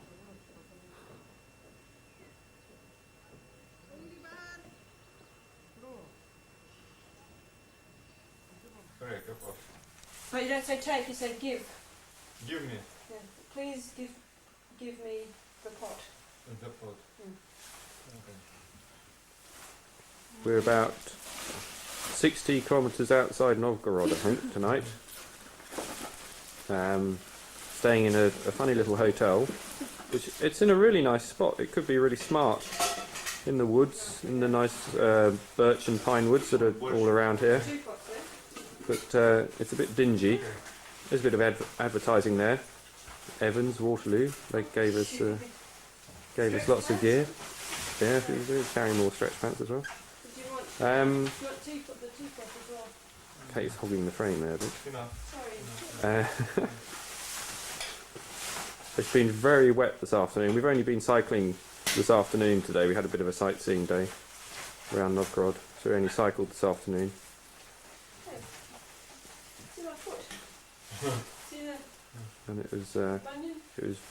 But you don't say take, you say give. Give me. Yeah. Please give me the pot. The pot. Mm. Okay. We're about 60 kilometres outside Novgorod, I think, tonight. Staying in a funny little hotel, which it's in a really nice spot. It could be really smart in the woods, in the nice birch and pine woods that are all around here. But it's a bit dingy. There's a bit of advertising there. Evans, Waterloo, they gave us lots of gear. Yeah, we'll carry more stretch pants as well. Kate's hogging the frame there a bit. It's been very wet this afternoon. We've only been cycling this afternoon today. We had a bit of a sightseeing day around Novgorod, so we only cycled this afternoon. And it was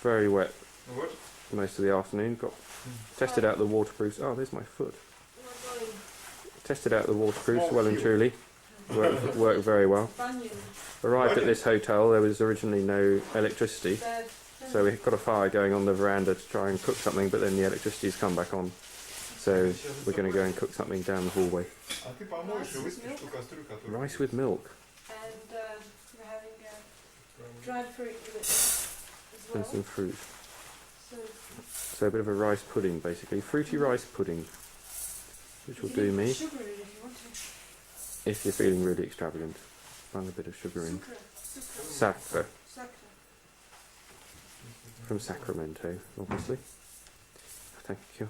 very wet most of the afternoon. Tested out the waterproofs. Oh, there's my foot. Tested out the waterproofs well and truly. Worked very well. Arrived at this hotel. There was originally no electricity, so we got a fire going on the veranda to try and cook something. But then the electricity's come back on, so we're going to go and cook something down the hallway. Rice with milk. Dried fruit with it as well. And some fruit. So a bit of a rice pudding, basically. Fruity rice pudding, which will do me. Sugar in if you want to. If you're feeling really extravagant, bung a bit of sugar in. Sacre. From Sacramento, obviously. Thank you.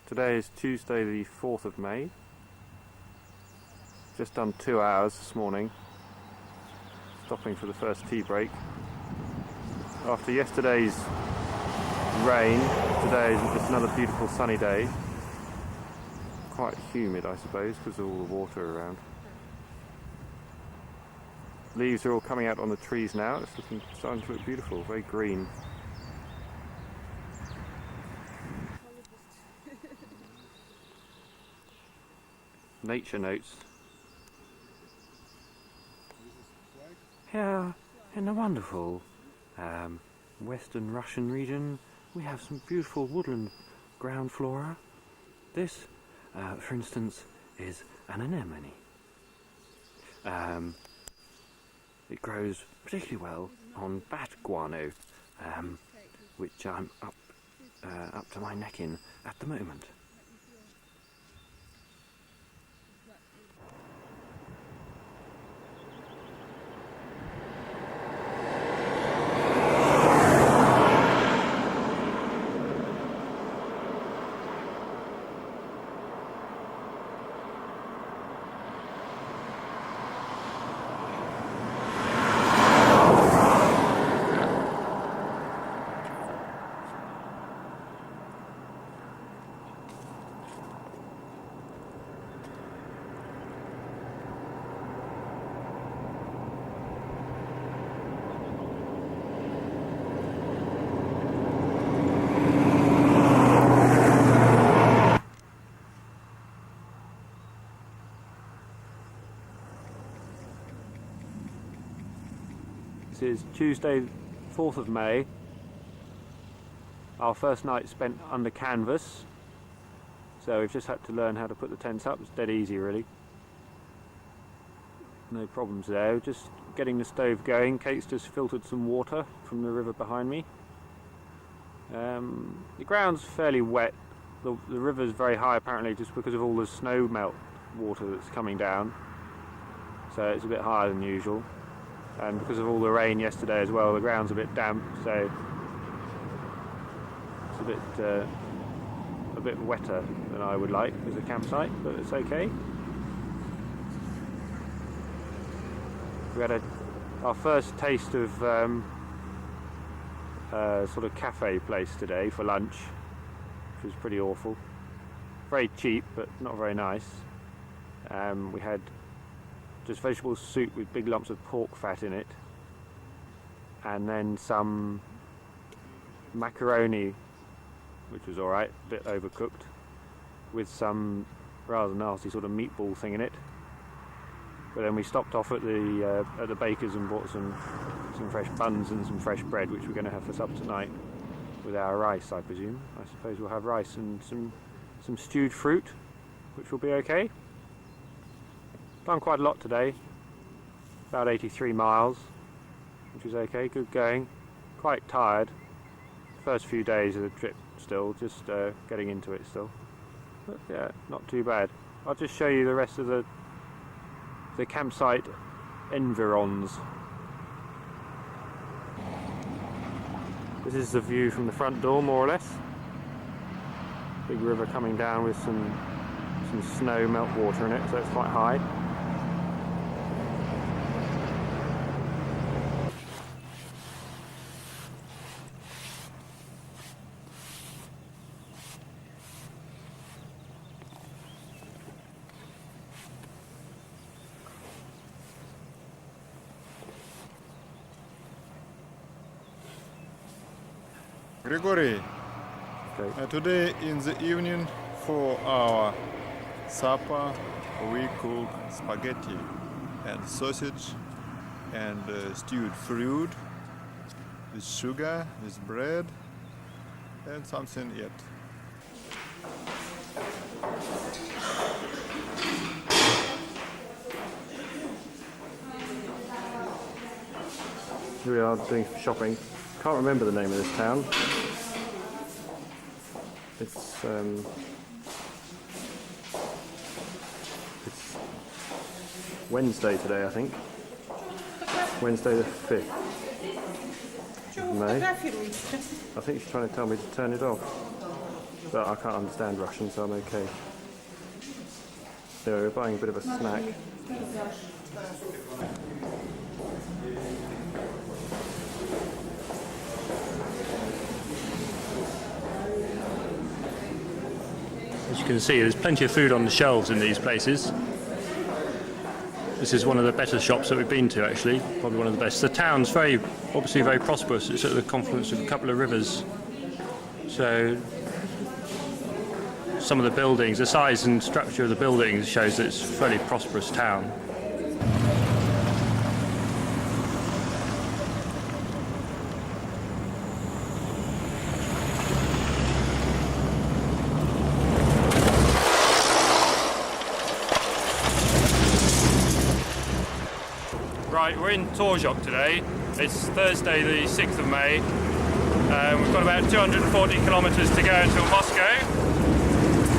Today is Tuesday the 4th of May. Just done 2 hours this morning, stopping for the first tea break. After yesterday's rain, today is just another beautiful sunny day. Quite humid, I suppose, because of all the water around. Leaves are all coming out on the trees now. It's starting to look beautiful, very green. Nature notes. Here in the wonderful western Russian region, we have some beautiful woodland ground flora. This, for instance, is an anemone. It grows particularly well on bat guano, which I'm up to my neck in at the moment. This is Tuesday, 4th of May. Our first night spent under canvas, so we've just had to learn how to put the tents up. It's dead easy really. No problems there, just getting the stove going. Kate's just filtered some water from the river behind me. The ground's fairly wet. The river's very high apparently just because of all the snow melt water that's coming down, so it's a bit higher than usual. And because of all the rain yesterday as well, the ground's a bit damp, so it's a bit wetter than I would like as a campsite, but it's okay. We had our first taste of sort of cafe place today for lunch, which was pretty awful. Very cheap, but not very nice. We had just vegetable soup with big lumps of pork fat in it, and then some macaroni, which was alright, a bit overcooked, with some rather nasty sort of meatball thing in it. But then we stopped off at the baker's and bought some fresh buns and some fresh bread, which we're going to have for supper tonight with our rice, I presume. I suppose we'll have rice and some stewed fruit, which will be okay. Done quite a lot today, about 83 miles, which is okay, good going. Quite tired, first few days of the trip still, just getting into it still. But yeah, not too bad. I'll just show you the rest of the campsite environs. This is the view from the front door, more or less. Big river coming down with some snow melt water in it, so it's quite high. Grigory, today in the evening for our supper we cook spaghetti and sausage and stewed fruit with sugar, with bread and something yet. Here we are doing some shopping. Can't remember the name of this town. It's Wednesday today, I think. Wednesday the 5th of May. I think she's trying to tell me to turn it off, but I can't understand Russian, so I'm okay. So we're buying a bit of a snack. As you can see, there's plenty of food on the shelves in these places. The This is one of the better shops that we've been to, actually. Probably one of the best. The town's obviously very prosperous. It's at the confluence of a couple of rivers. So some of the buildings, the size and structure of the buildings shows that it's a fairly prosperous town. Right, we're in Torzhok today. It's Thursday the 6th of May. We've got about 240 kilometres to go until Moscow.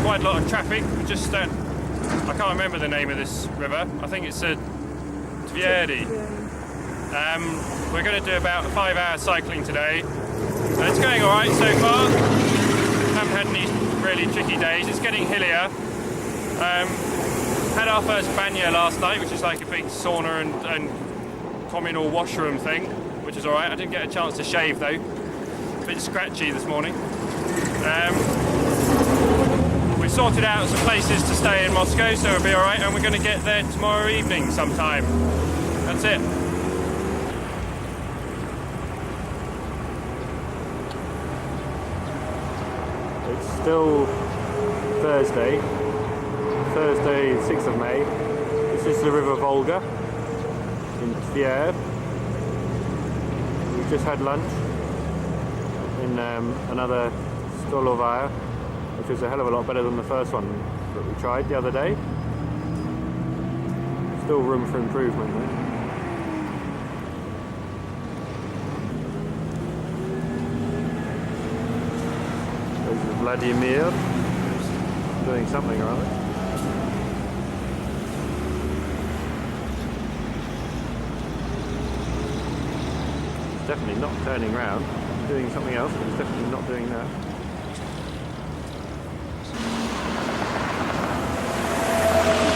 Quite a lot of traffic. Just I can't remember the name of this river. I think it's Tverdi. We're going to do about 5 hours cycling today. And it's going alright so far. Haven't had any really tricky days. It's getting hillier. Had our first banya last night, which is like a big sauna and communal washroom thing, which is alright. I didn't get a chance to shave though. A bit scratchy this morning. We sorted out some places to stay in Moscow, so it'll be alright, and we're going to get there tomorrow evening sometime. That's it. It's still Thursday, 6th of May. This is the River Volga in Tver. We've just had lunch in another Stolovaya, which was a hell of a lot better than the first one that we tried the other day. Still room for improvement though. There's Vladimir doing something or other. Definitely not turning round, doing something else, but it's definitely not doing that.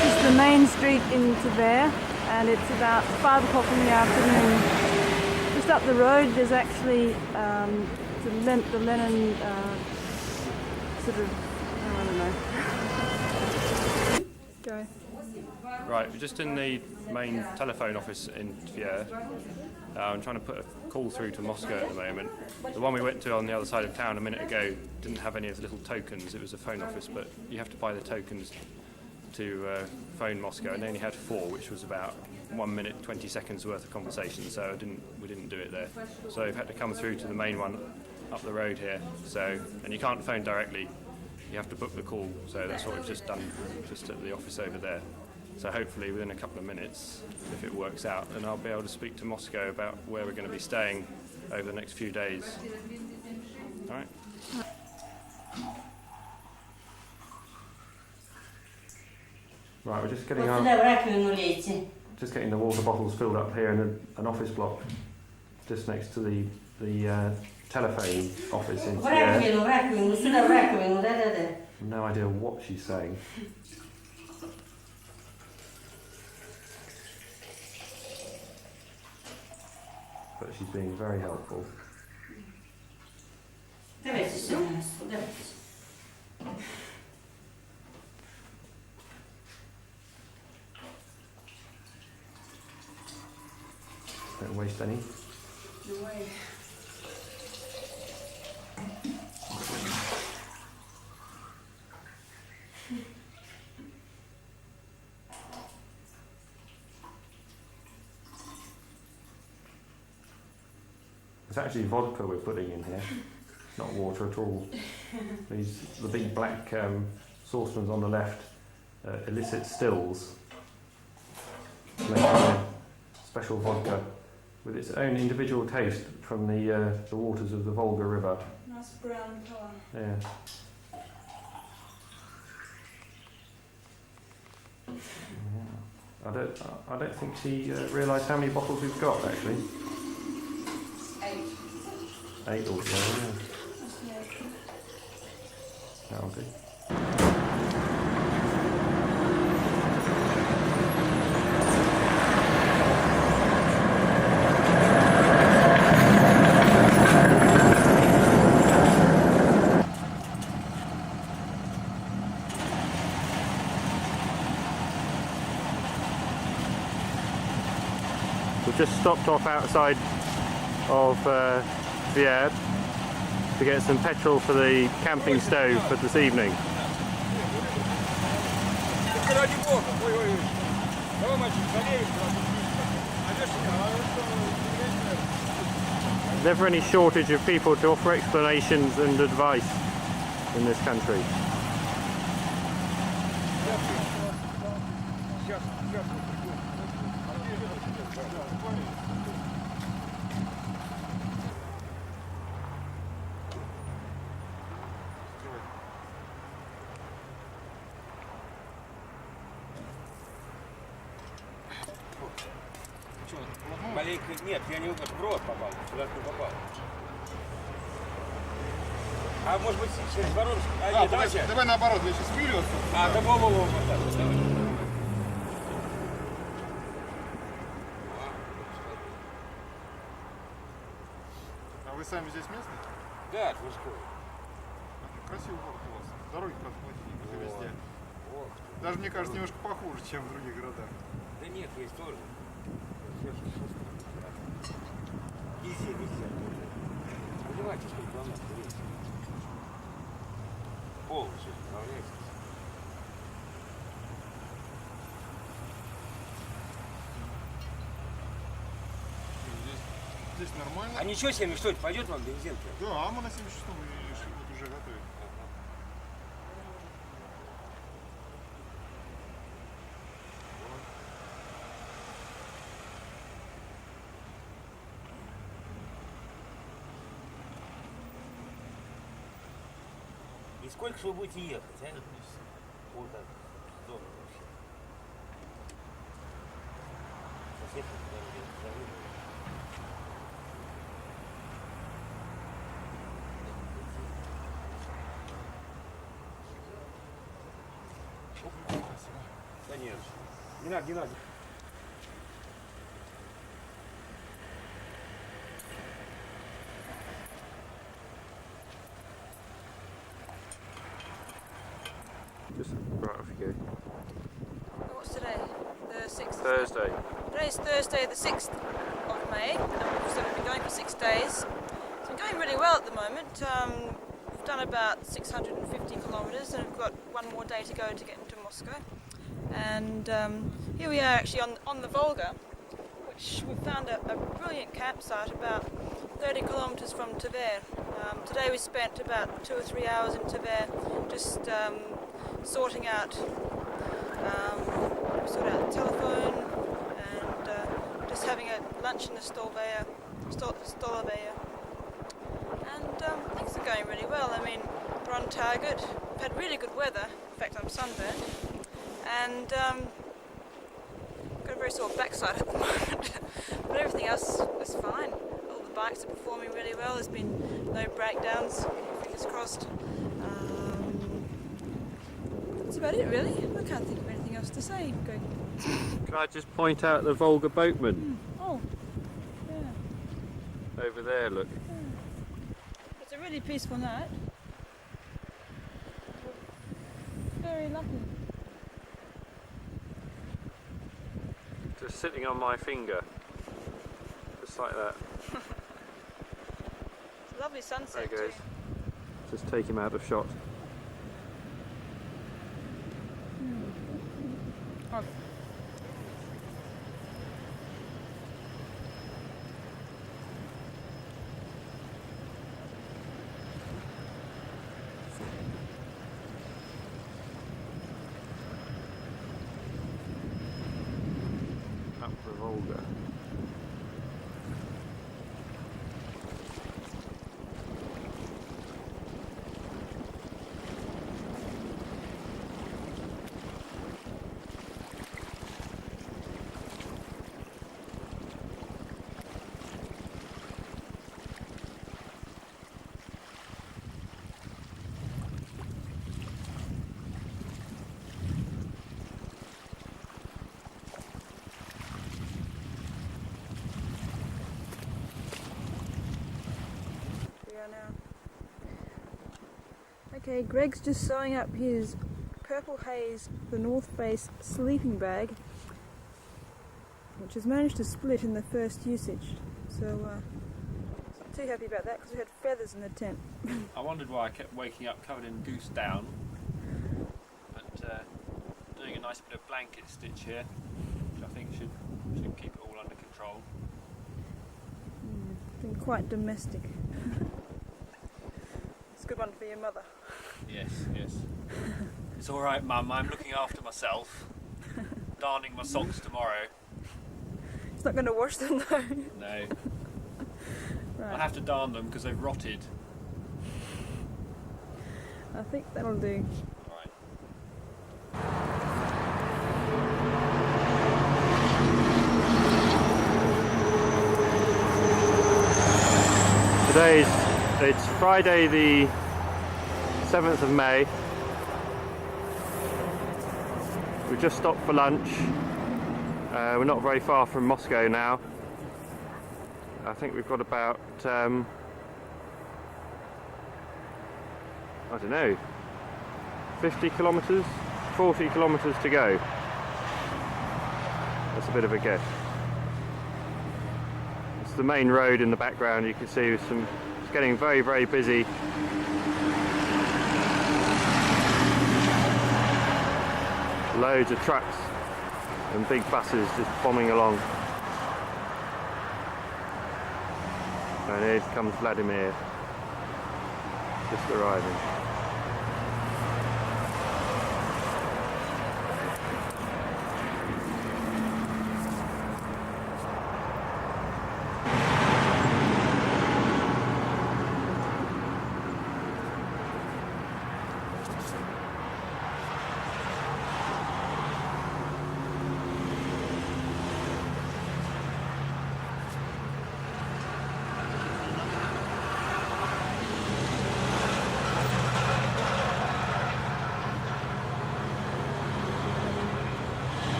This is the main street in Tver, and it's about 5 o'clock in the afternoon. Just up the road there's actually the Lenin sort of, I don't know. Go. Right, we're just in the main telephone office in Tver. I'm trying to put a call through to Moscow at the moment. The one we went to on the other side of town a minute ago didn't have any of the little tokens. It was a phone office, but you have to buy the tokens to phone Moscow, and they only had 4, which was about 1 minute 20 seconds worth of conversation. So we didn't do it there. So we've had to come through to the main one up the road here. And you can't phone directly. You have to book the call. So that's what we've just done, just at the office over there. So hopefully within a couple of minutes, if it works out, then I'll be able to speak to Moscow about where we're going to be staying over the next few days. All right. Right, we're just getting the water bottles filled up here in an office block, just next to the telephone office in Siberian. No idea what she's saying. But she's being very helpful. Don't waste any. No way. It's actually vodka we're putting in here, not water at all. The big black saucepans on the left elicit stills, making a special vodka with its own individual taste from the waters of the Volga River. Nice brown colour. Yeah. I don't think she realised how many bottles we've got actually. 8 altogether, yeah. That'll do. We've just stopped off outside of Tver to get some petrol for the camping stove for this evening. Never any shortage of people to offer explanations and advice in this country. Маленько нет, я не в рот попал, сюда не попал. А может быть через ворот? Нет, давай наоборот, я сейчас вылью. Да во-во-во, давай. А вы сами здесь местные? Да, от Мужской. Красивый город у вас. Дороги, правда, плохие, как и везде. Даже, мне кажется, немножко похуже, чем в других городах. Да нет, есть тоже. Везде. Понимаете, сколько вам надо есть? Полностью справляйтесь. Здесь нормально. А ничего себе, что это, пойдет вам бензин? Да, мы на 76-м вот уже готовим. И сколько же вы будете ехать, а? Вот так, здорово вообще. Совсем Конечно. Не надо. Just right off you go. What's today? The 6th? Thursday. Today's Thursday the 6th of May, so we've been going for 6 days. It's been going really well at the moment. We've done about 650 kilometres and we've got one more day to go to get into Moscow. And here we are actually on the Volga, which we found a brilliant campsite about 30 kilometres from Tver. Today we spent about 2 or 3 hours in Tver just sorting out the telephone and just having a lunch in the Stolovaya. And things are going really well. I mean, we're on target. We've had really good weather. In fact, I'm sunburned. And got a very sore backside at the moment. But everything else is fine. All the bikes are performing really well. There's been no breakdowns. Fingers crossed. That's about it, really. I can't think of anything else to say. Go. Can I just point out the Volga boatman? Oh, yeah. Over there, look. It's a really peaceful night. Very lucky. Just sitting on my finger. Just like that. It's a lovely sunset There goes. too. Just take him out of shot. Oh. Up the Volga. Okay, Greg's just sewing up his Purple Haze, the North Face sleeping bag, which which has managed to split in the first usage. So not too happy about that because we had feathers in the tent. I wondered why I kept waking up covered in goose down, but doing a nice bit of blanket stitch here, which I think should keep it all under control. Been quite domestic. It's a good one for your mother. Yes, yes. It's all right, Mum. I'm looking after myself. Darning my socks tomorrow. It's not going to wash them though. No. Right. I have to darn them because they've rotted. I think that'll do. It's Friday the 7th of May. We just stopped for lunch. We're not very far from Moscow now. I think we've got about, I don't know, 50 kilometres, 40 kilometres to go. That's a bit of a guess. It's the main road in the background. You can see it's getting very, very busy. Loads of trucks and big buses just bombing along. And here comes Vladimir, just arriving.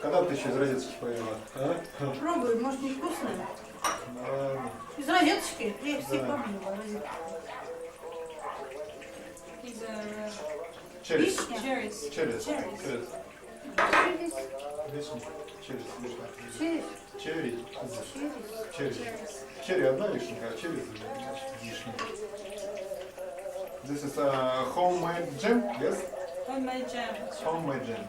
Когда ты еще из розетки поела? А? Пробуй, может не вкусная. Ладно. Из розеточки? Я все пробовала розетку. These are Cherries. cherries. Cherries. Cherries. Cherries. Вишня. Cherries. Вишня. Черри. Черри. Черри. Черри. Черри одна вишенка, а черри вишня. This is a homemade jam, yes? Homemade jam. Homemade jam.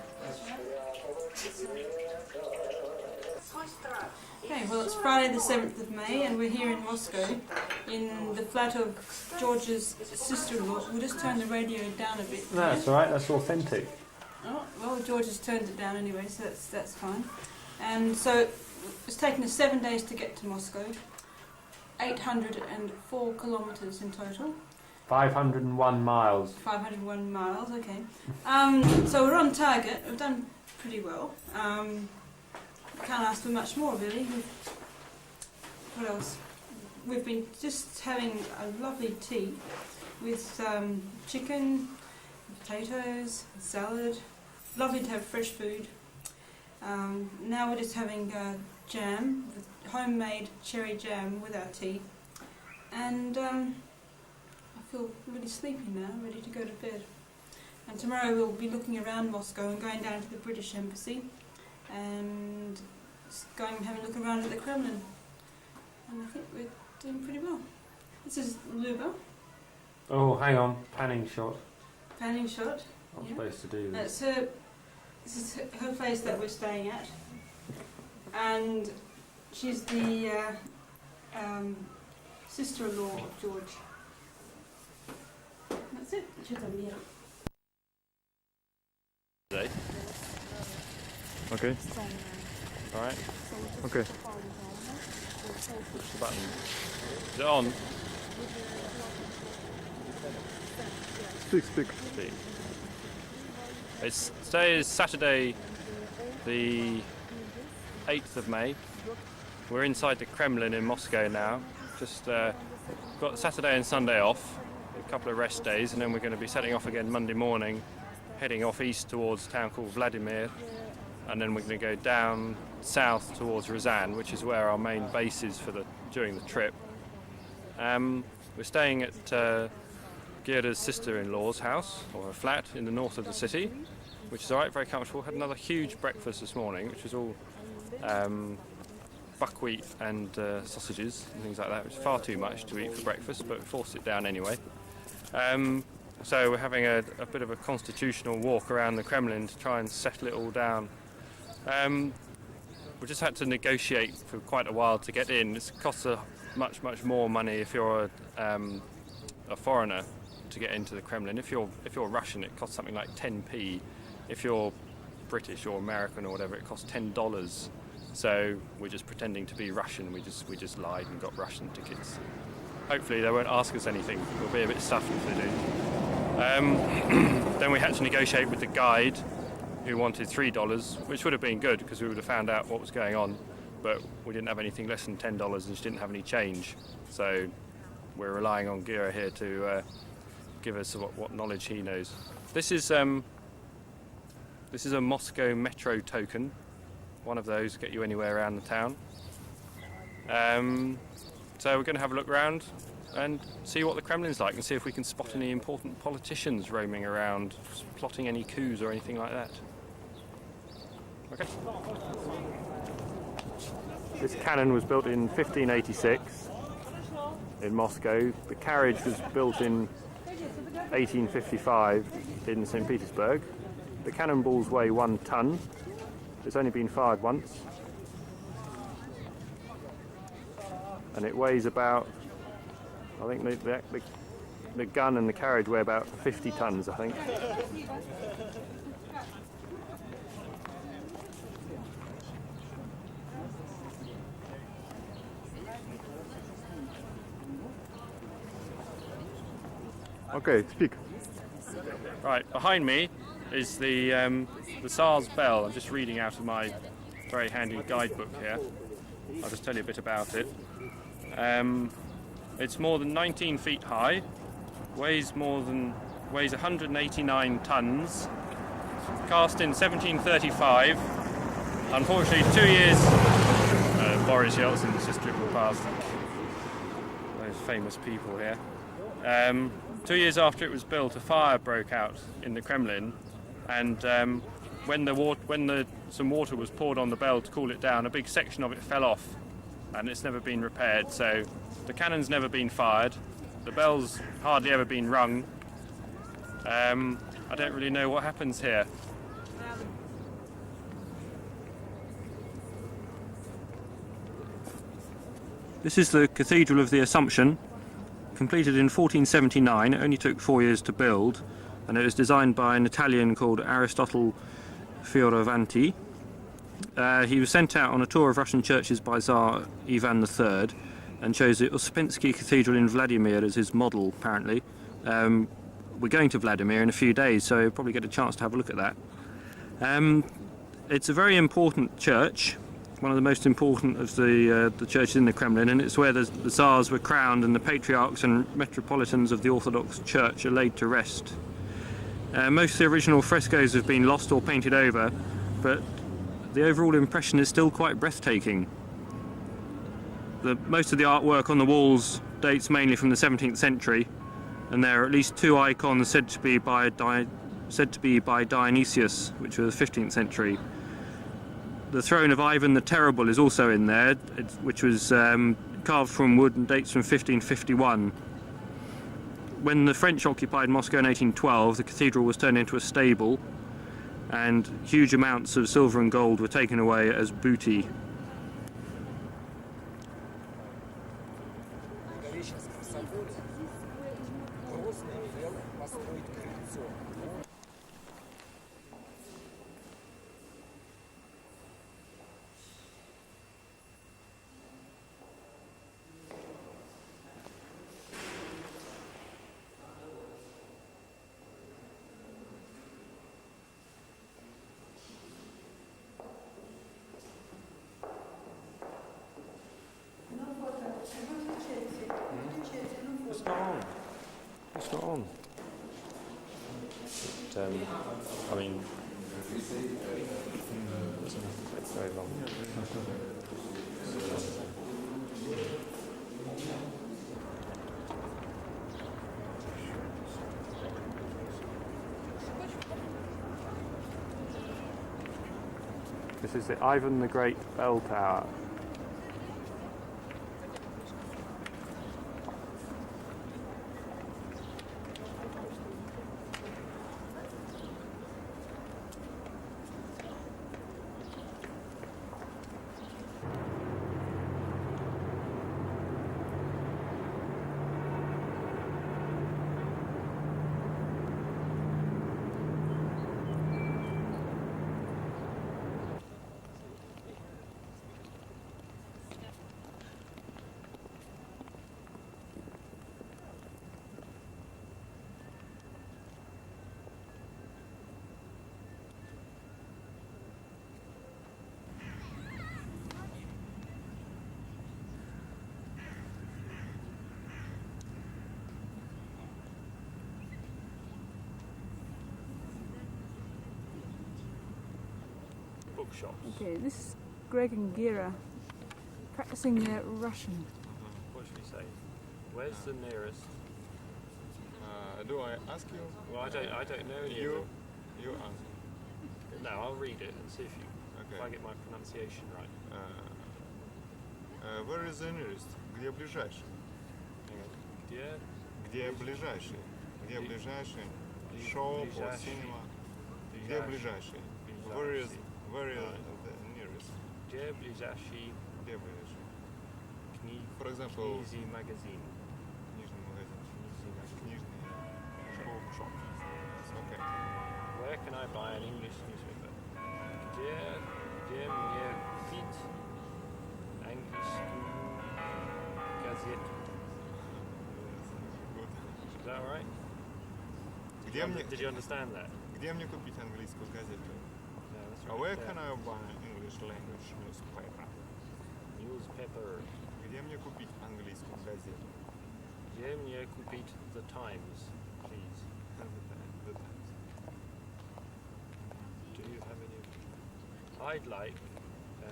Okay, well it's Friday the 7th of May and we're here in Moscow in the flat of George's sister-in-law. We'll just turn the radio down a bit. No, that's alright, that's authentic. Oh, well George has turned it down anyway, so that's fine. And so it's taken us 7 days to get to Moscow. 804 kilometres in total. 501 miles. 501 miles, okay. So we're on target. We've done pretty well. Can't ask for much more, really. What else? We've been just having a lovely tea with chicken, potatoes, salad. Lovely to have fresh food. Now we're just having jam, homemade cherry jam with our tea. And I feel really sleepy now, ready to go to bed. And tomorrow we'll be looking around Moscow and going down to the British Embassy and just going and having a look around at the Kremlin. And I think we're doing pretty well. This is Luba. Oh, hang on, panning shot. Panning shot. I'm supposed to do this. This is her place that we're staying at. And she's the sister-in-law of George. That's it. Okay. Alright. Okay. Push the button. Is it on? Speak. Speak. Today is Saturday, the 8th of May. We're inside the Kremlin in Moscow now. Just got Saturday and Sunday off, a couple of rest days, and then we're going to be setting off again Monday morning, heading off east towards a town called Vladimir, and then we're going to go down south towards Ryazan, which is where our main base is during the trip. We're staying at Gera's sister-in-law's house, or her flat, in the north of the city, which is alright, very comfortable. Had another huge breakfast this morning, which was all buckwheat and sausages and things like that, which is far too much to eat for breakfast, but we forced it down anyway. So we're having a bit of a constitutional walk around the Kremlin to try and settle it all down. We just had to negotiate for quite a while to get in. It costs much more money if you're a foreigner to get into the Kremlin. If you're Russian, it costs something like 10p. If you're British or American or whatever, it costs $10. So we're just pretending to be Russian. We just lied and got Russian tickets. Hopefully they won't ask us anything. We'll be a bit stuffed if they do. Then we had to negotiate with the guide, who wanted $3, which would have been good because we would have found out what was going on. But we didn't have anything less than $10, and she didn't have any change. So we're relying on Gera here to give us what knowledge he knows. This is a Moscow metro token. One of those get you anywhere around the town. So we're going to have a look around and see what the Kremlin's like and see if we can spot any important politicians roaming around, plotting any coups or anything like that. Okay. This cannon was built in 1586 in Moscow. The carriage was built in 1855 in St. Petersburg. The cannonballs weigh 1 ton. It's only been fired once. And it weighs about, I think the gun and the carriage weigh about 50 tons, I think. Okay, speak. Right, behind me is the Tsar's bell. I'm just reading out of my very handy guidebook here. I'll just tell you a bit about it. It's more than 19 feet high, weighs 189 tons, cast in 1735. Unfortunately, 2 years. Boris Yeltsin's just driven past. Those famous people here. 2 years after it was built, a fire broke out in the Kremlin, and when some water was poured on the bell to cool it down, a big section of it fell off, and it's never been repaired. So the cannon's never been fired, the bell's hardly ever been rung. I don't really know what happens here. This is the Cathedral of the Assumption, completed in 1479. It only took 4 years to build, and it was designed by an Italian called Aristotle Fioravanti. He was sent out on a tour of Russian churches by Tsar Ivan III and chose the Uspensky Cathedral in Vladimir as his model, apparently. We're going to Vladimir in a few days, so we'll probably get a chance to have a look at that. It's a very important church, one of the most important of the churches in the Kremlin, and it's where the Tsars were crowned and the patriarchs and metropolitans of the Orthodox Church are laid to rest. Most of the original frescoes have been lost or painted over, but the overall impression is still quite breathtaking. Most of the artwork on the walls dates mainly from the 17th century, and there are at least 2 icons said to be by Dionysius, which was the 15th century. The throne of Ivan the Terrible is also in there, which was carved from wood and dates from 1551. When the French occupied Moscow in 1812, the cathedral was turned into a stable, and huge amounts of silver and gold were taken away as booty. It's not on. But, I mean, it doesn't take very long. This is the Ivan the Great Bell Tower. Bookshops. Okay, this is Greg and Gira practicing their Russian. What should we say? Where's the nearest? Do I ask you? Well, I don't know any of them. You answer. No, I'll read it and see if Okay. I get my pronunciation right. Where is the nearest? Где ближайший? Где? Где ближайший? Где ближайший? Shop or cinema? Где ближайший? Where is the nearest? Где ближайший? Где ближайший? For example, Книжный магазин. Книжный магазин. Книжный shop. Okay. Where can I buy an English newspaper? Где мне купить английскую газету? Is that right? Did you understand that? Где мне купить английскую газету? Yeah, that's right. Where can I buy English language newspaper? Newspaper. Где мне купить английскую газету? Где мне купить The Times, please? The Times. Do you have any? I'd like a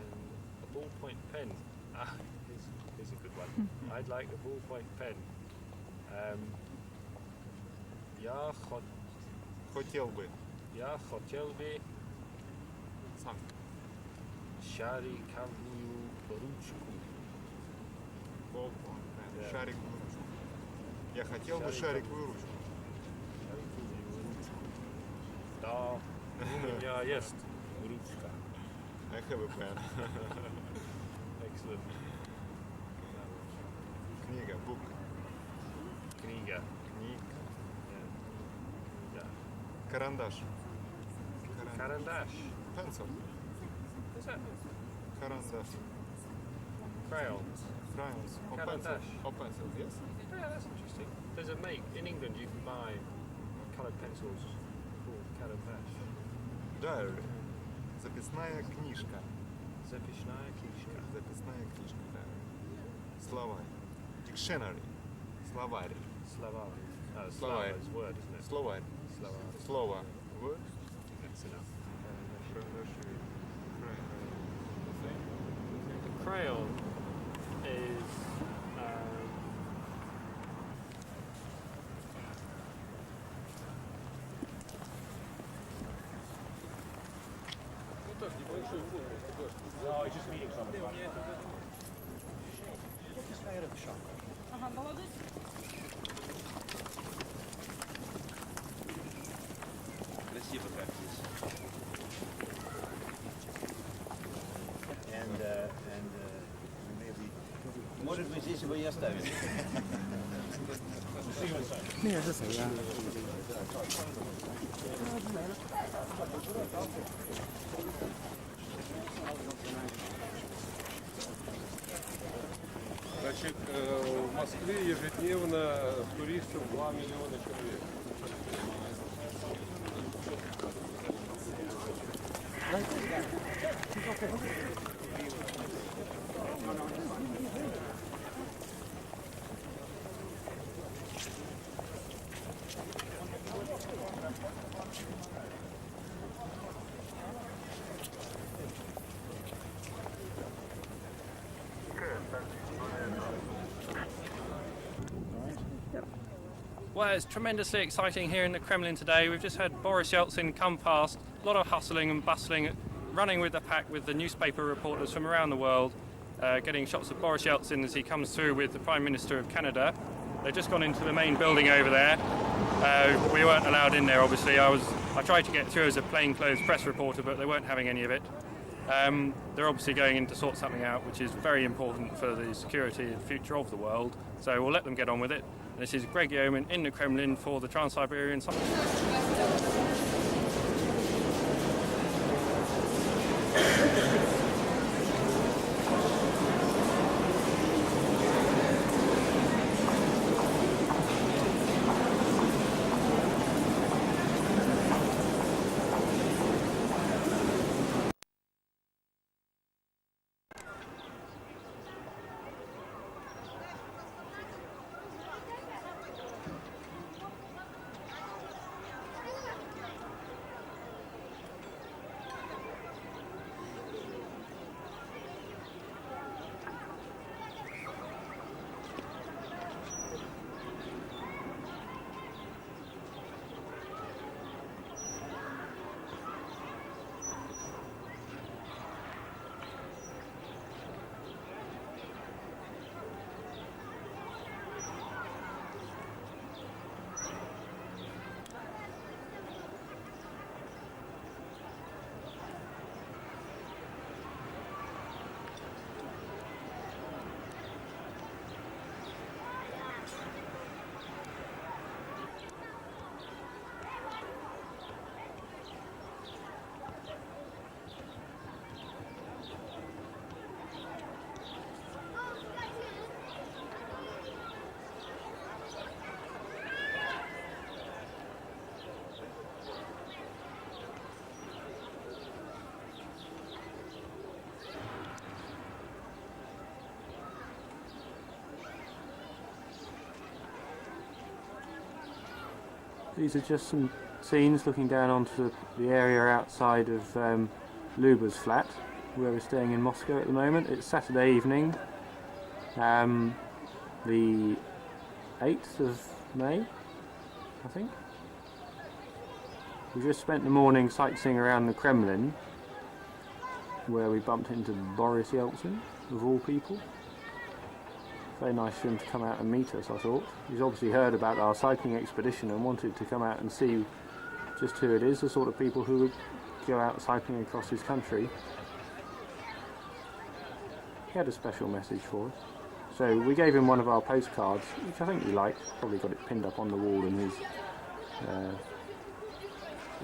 ballpoint pen. Here's a good one. I'd like a ballpoint pen. Я хотел бы сам шариковую ручку. Шариковую ручку. Я хотел бы шариковую ручку. Да, у меня есть ручка. I have a pen. Excellent. Книга, book. Книга. Карандаш. Карандаш. Pencil. Is that Карандаш. crayons? Crayons. Or pencil. Карандаш. Or pencil, yes? Yeah, that's interesting. There's a make in England. You can buy coloured pencils called Карандаш. Diary. Записная книжка. Записная книжка. Записная книжка, да. Словарь. Dictionary. Словарь. Словарь. Словарь. Is word, isn't it? Словарь. Словарь. Слово. Word. That's enough. The crayon is Красиво как здесь. Может быть, здесь его и оставили. Нет, это я. Значит, в Москве ежедневно туристов 2 миллиона человек. Well, it's tremendously exciting here in the Kremlin today. We've just had Boris Yeltsin come past, a lot of hustling and bustling, running with the pack with the newspaper reporters from around the world, getting shots of Boris Yeltsin as he comes through with the Prime Minister of Canada. They've just gone into the main building over there. We weren't allowed in there, obviously. I tried to get through as a plainclothes press reporter, but they weren't having any of it. They're obviously going in to sort something out, which is very important for the security and future of the world. So we'll let them get on with it. This is Greg Yeoman in the Kremlin for the Trans-Siberian Summit. These are just some scenes looking down onto the area outside of Luba's flat, where we're staying in Moscow at the moment. It's Saturday evening, the 8th of May, I think. We just spent the morning sightseeing around the Kremlin, where we bumped into Boris Yeltsin, of all people. Very nice for him to come out and meet us, I thought. He's obviously heard about our cycling expedition and wanted to come out and see just who it is, the sort of people who would go out cycling across his country. He had a special message for us. So we gave him one of our postcards, which I think he liked. Probably got it pinned up on the wall in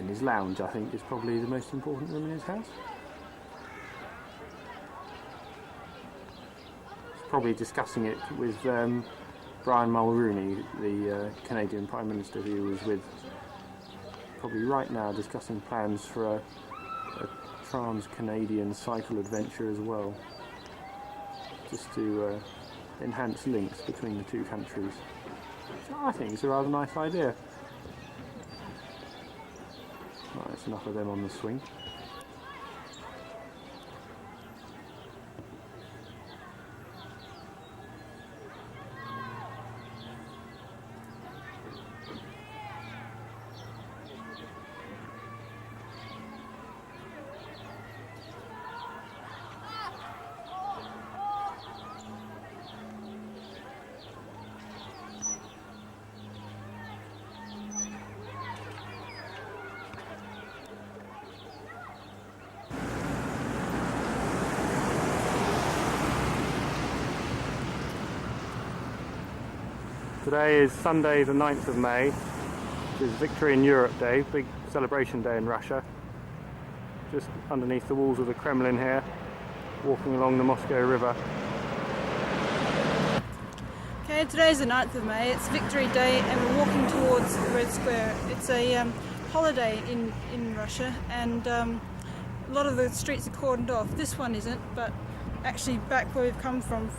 his lounge, I think, is probably the most important room in his house. Probably discussing it with Brian Mulroney, the Canadian Prime Minister, who was with, probably right now discussing plans for a trans-Canadian cycle adventure as well, just to enhance links between the two countries. So I think it's a rather nice idea. Right, that's enough of them on the swing. Today is Sunday the 9th of May, which is Victory in Europe Day, big celebration day in Russia. Just underneath the walls of the Kremlin here, walking along the Moscow River. Okay, today's the 9th of May, it's Victory Day and we're walking towards the Red Square. It's a holiday in Russia and a lot of the streets are cordoned off. This one isn't, but actually back where we've come from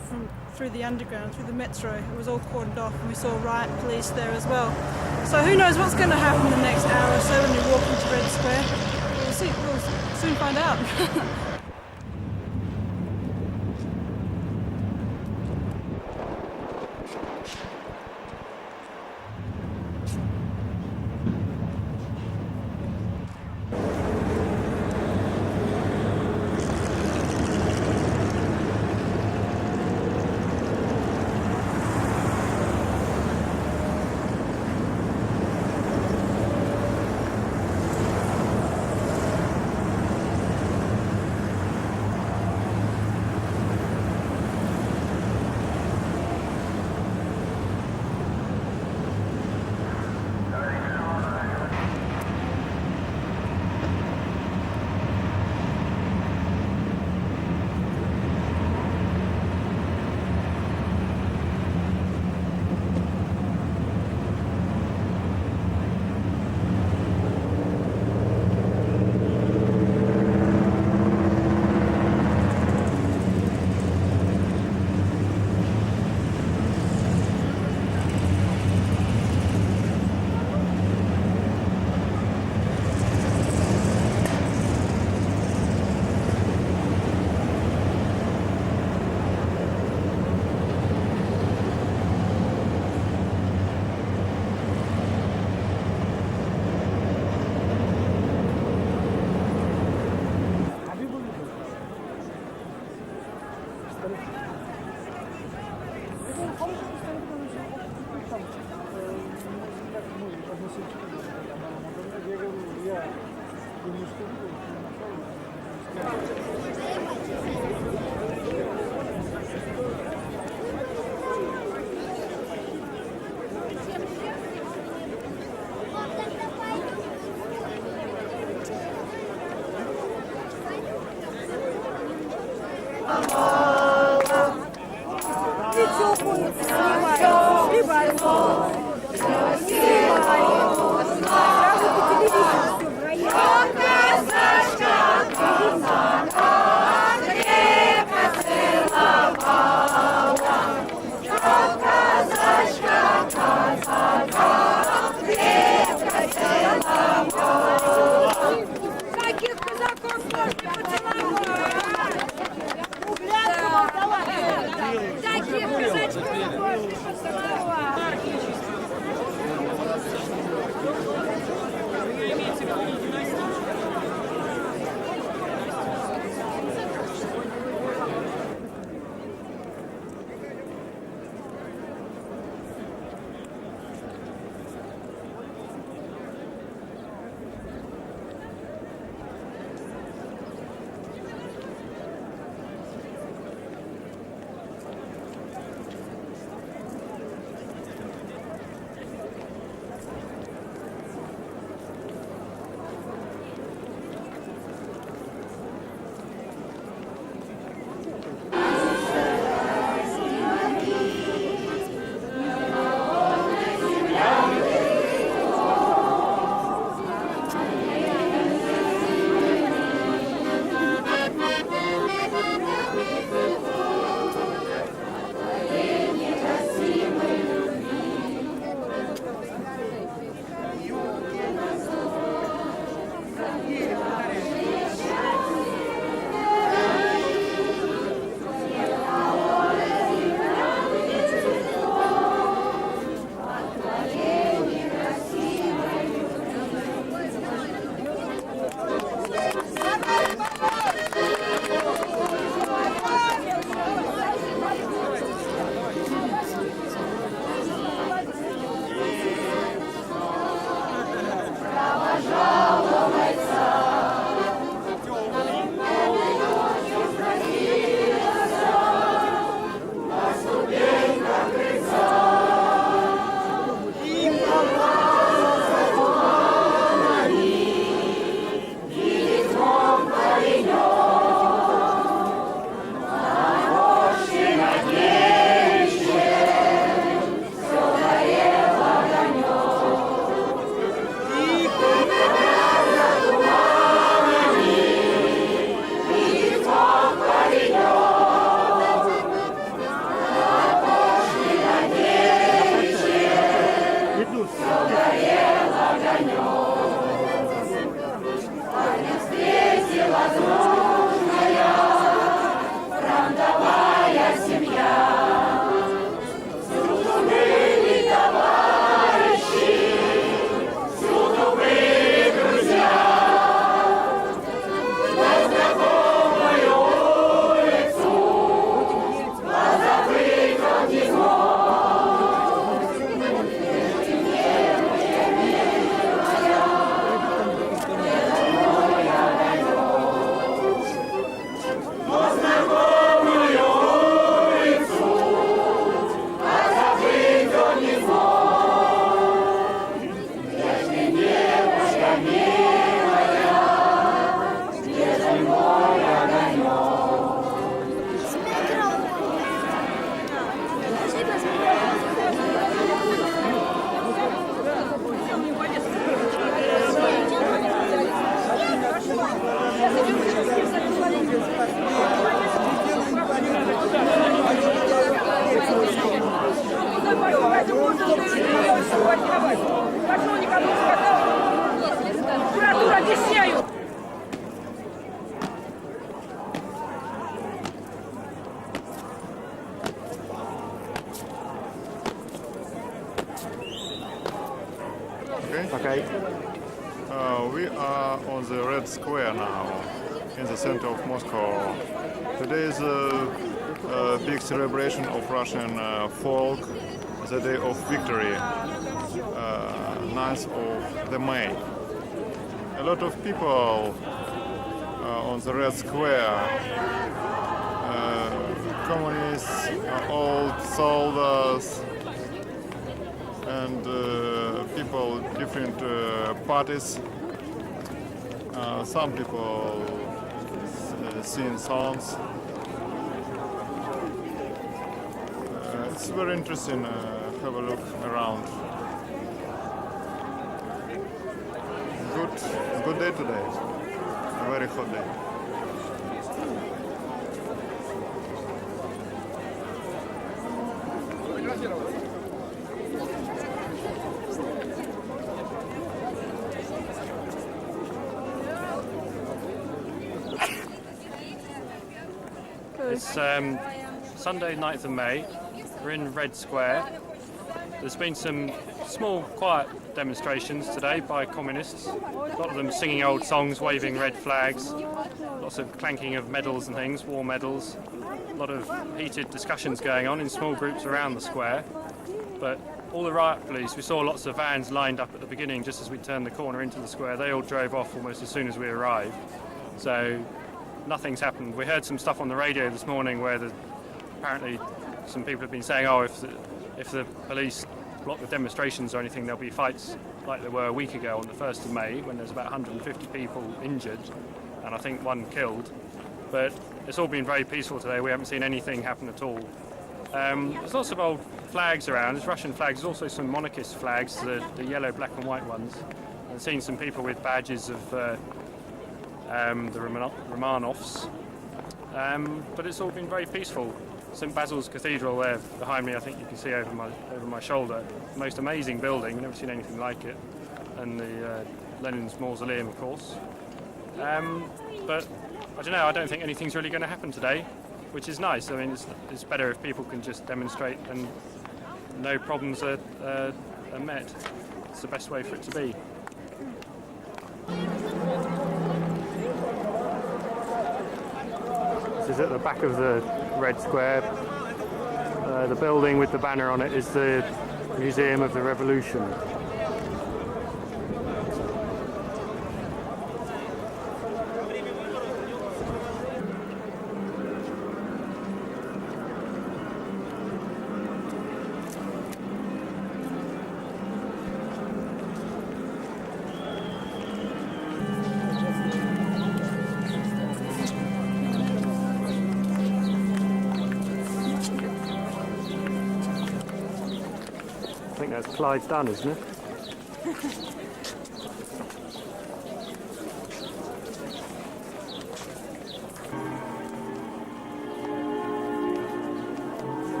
through the underground, through the metro, it was all cordoned off and we saw riot police there as well. So who knows what's going to happen in the next hour or so when we walk into Red Square. We'll soon find out. Okay. We are on the Red Square now, in the center of Moscow. Today is a big celebration of Russian folk, the day of victory, 9th of May. a lot of people on the Red Square. Communists, old soldiers, and people different parties. Some people sing songs. It's very interesting. Have a look around. Good day today. A very hot day. It's Sunday, 9th of May. We're in Red Square. There's been some small, quiet demonstrations today by communists. A lot of them singing old songs, waving red flags. Lots of clanking of medals and things, war medals. A lot of heated discussions going on in small groups around the square. But all the riot police, we saw lots of vans lined up at the beginning just as we turned the corner into the square. They all drove off almost as soon as we arrived. So nothing's happened. We heard some stuff on the radio this morning where apparently some people have been saying, oh, if the police block the demonstrations or anything, there'll be fights like there were a week ago on the 1st of May when there's about 150 people injured and I think one killed. But it's all been very peaceful today. We haven't seen anything happen at all. There's lots of old flags around. There's Russian flags. There's also some monarchist flags, the yellow, black and white ones. I've seen some people with badges of the Romanovs. But it's all been very peaceful. St Basil's Cathedral there behind me, I think you can see over my shoulder. The most amazing building, never seen anything like it. And the Lenin's Mausoleum, of course. But I don't know, I don't think anything's really going to happen today, which is nice. I mean, it's better if people can just demonstrate and no problems are met. It's the best way for it to be. This is at the back of the Red Square. The building with the banner on it is the Museum of the Revolution. I think that's Clyde Dunn, isn't it?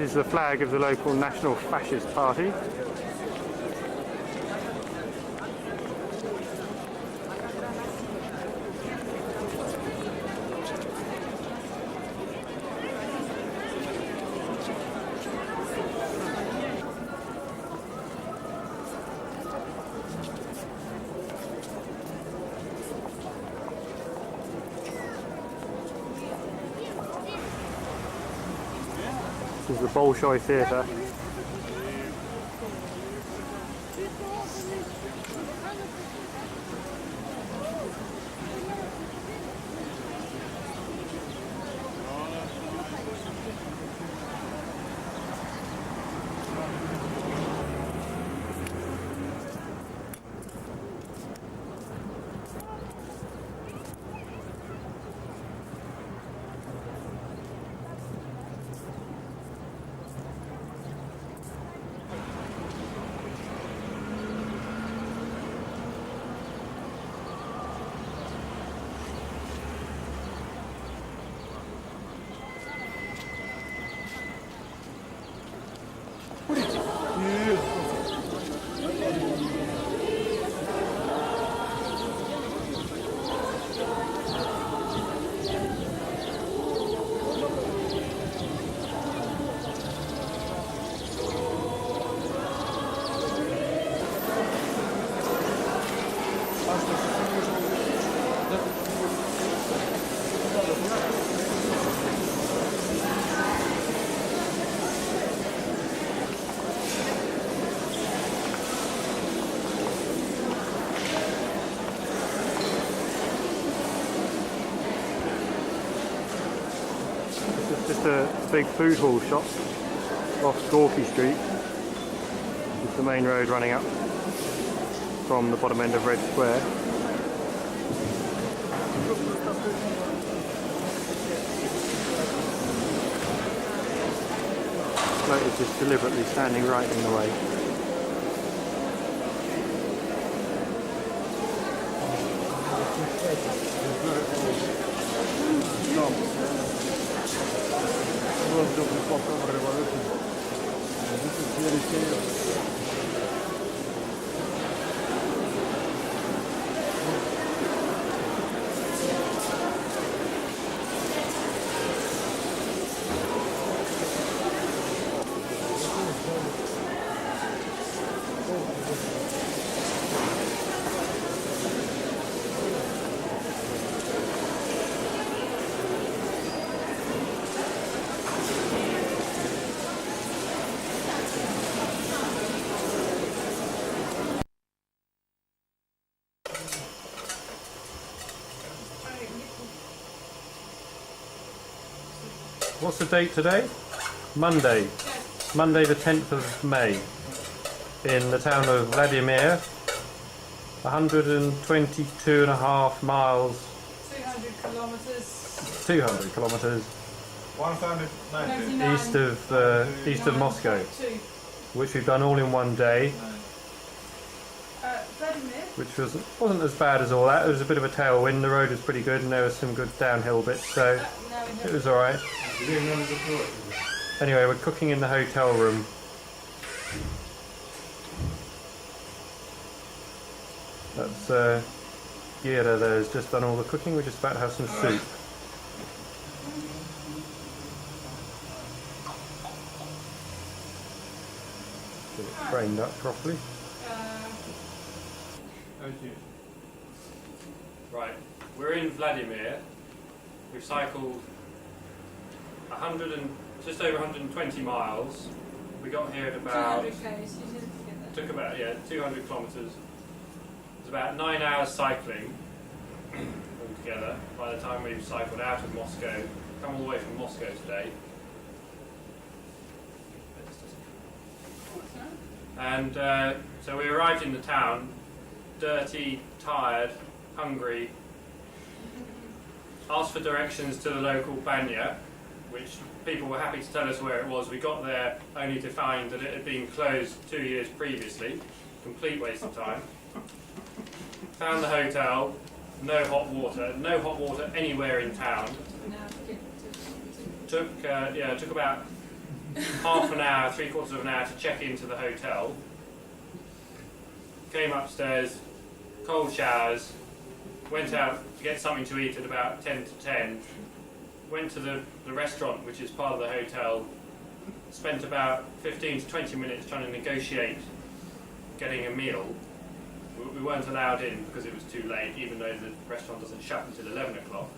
is the flag of the local National Fascist Party. This is the Bolshoi Theatre. Just a big food hall shop off Gorky Street. It's the main road running up from the bottom end of Red Square. This bloke is just deliberately standing right in the way. What's the date today? Monday. Monday the 10th of May. In the town of Vladimir. 122.5 miles. 200 kilometres. 200 kilometres. 190. East of Moscow. Which we've done all in one day. Vladimir. Which wasn't as bad as all that. There was a bit of a tailwind. The road was pretty good, and there was some good downhill bits, so it was all right. Anyway, we're cooking in the hotel room. That's Gira there has just done all the cooking. We're just about to have some soup. Get it framed up properly. Right, we're in Vladimir. We've cycled just over 120 miles. We got here at about 200 k's. took about 200 kilometres. It's about 9 hours cycling altogether. By the time we've cycled out of Moscow, come all the way from Moscow today. And so we arrived in the town, dirty, tired, hungry. Asked for directions to the local banya, which people were happy to tell us where it was. We got there only to find that it had been closed 2 years previously. Complete waste of time. Found the hotel, no hot water anywhere in town. Took about half an hour, 3/4 of an hour to check into the hotel. Came upstairs, cold showers, went out to get something to eat at about 10 to 10, went to the restaurant, which is part of the hotel, spent about 15 to 20 minutes trying to negotiate getting a meal. We weren't allowed in because it was too late, even though the restaurant doesn't shut until 11 o'clock.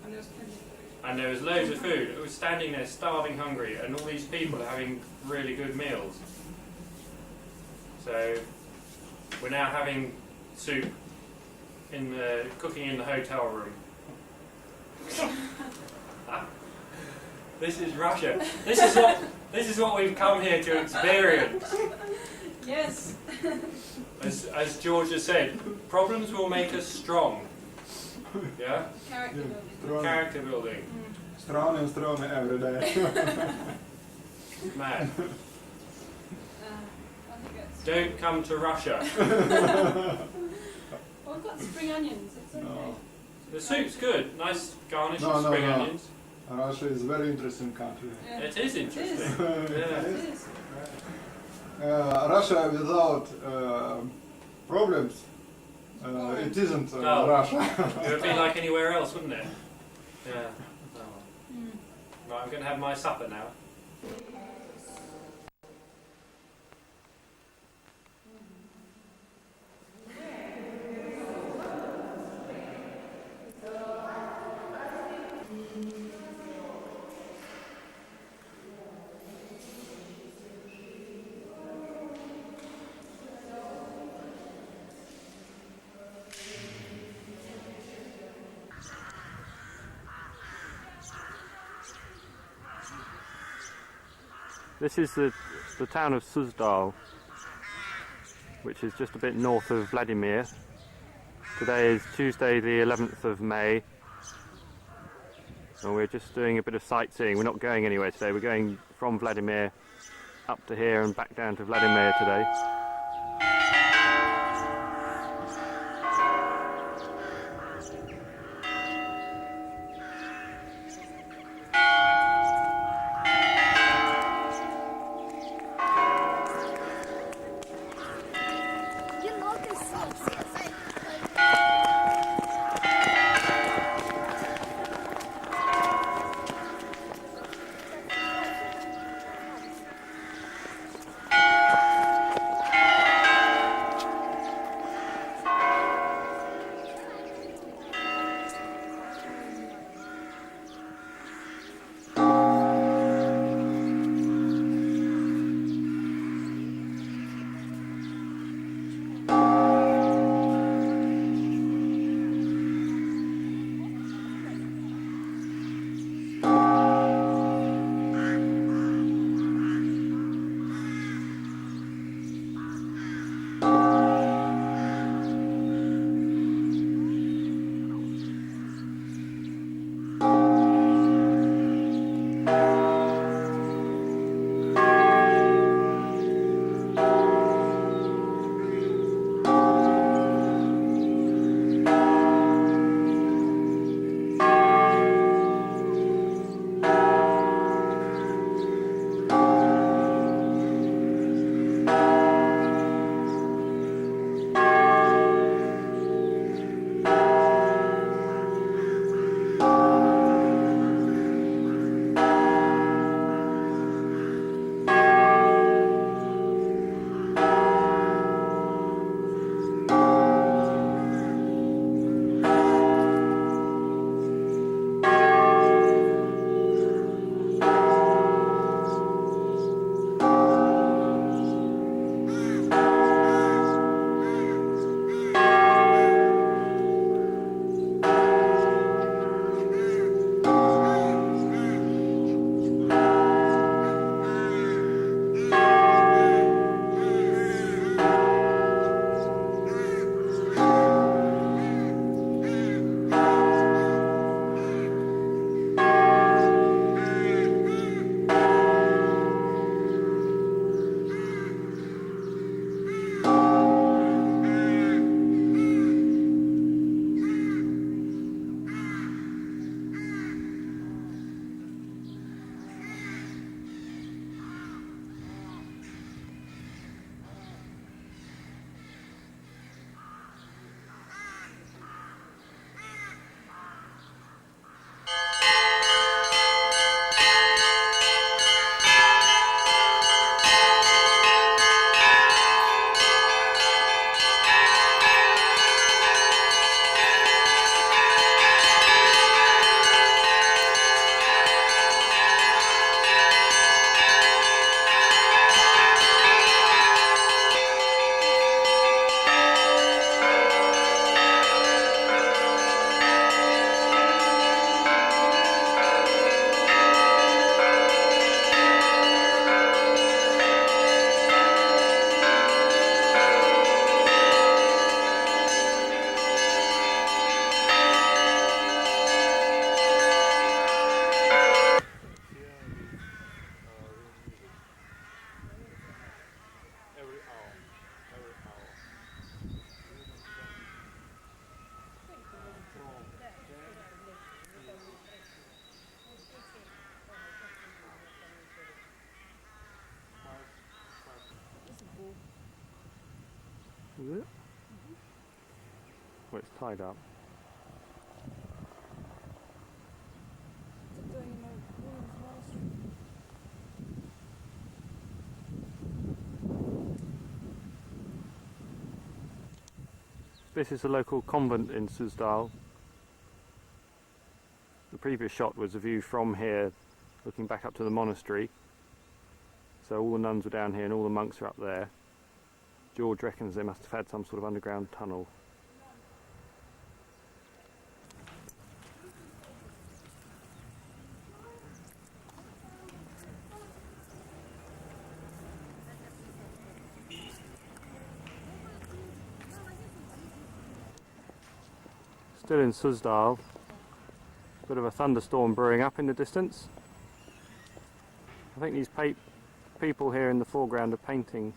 And there was plenty of food. And there was loads of food. It was standing there starving hungry, and all these people are having really good meals. So we're now having soup cooking in the hotel room. This is Russia. This is what we've come here to experience. Yes. As George has said, problems will make us strong. Yeah? Character building. Character building. Strong and strong every day. Mad. I think that's... Don't come to Russia. Well, I've got spring onions. It's okay. No. The soup's good. Nice garnish No, of no, spring no. onions. Russia is a very interesting country. Yeah. It is interesting. It is. Russia without problems, it isn't No. Russia. It would be like anywhere else, wouldn't it? Yeah. Oh. Mm. Right, I'm going to have my supper now. This is the town of Suzdal, which is just a bit north of Vladimir. Today is Tuesday the 11th of May, and we're just doing a bit of sightseeing. We're not going anywhere today. We're going from Vladimir up to here and back down to Vladimir today. Is it? Well, it's tied up. This is a local convent in Suzdal. The previous shot was a view from here looking back up to the monastery. So all the nuns were down here and all the monks are up there. George reckons they must have had some sort of underground tunnel. Still in Suzdal, bit of a thunderstorm brewing up in the distance. I think these people here in the foreground are painting.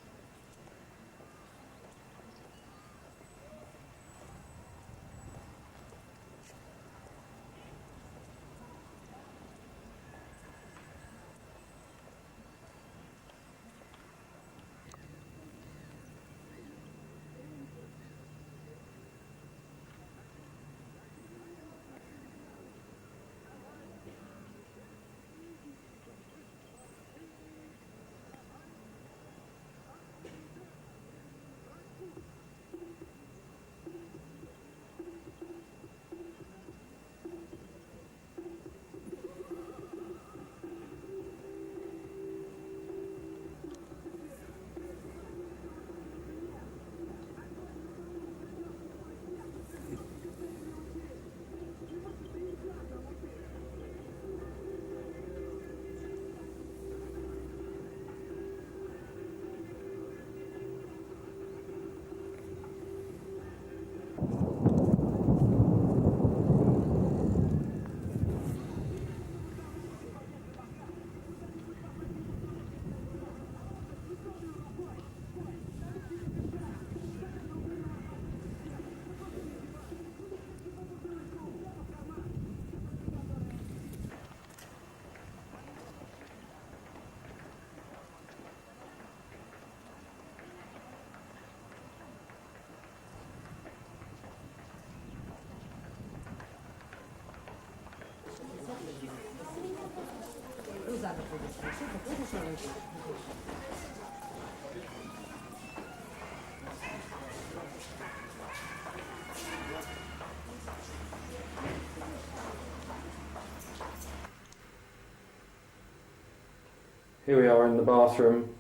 Here we are in the bathroom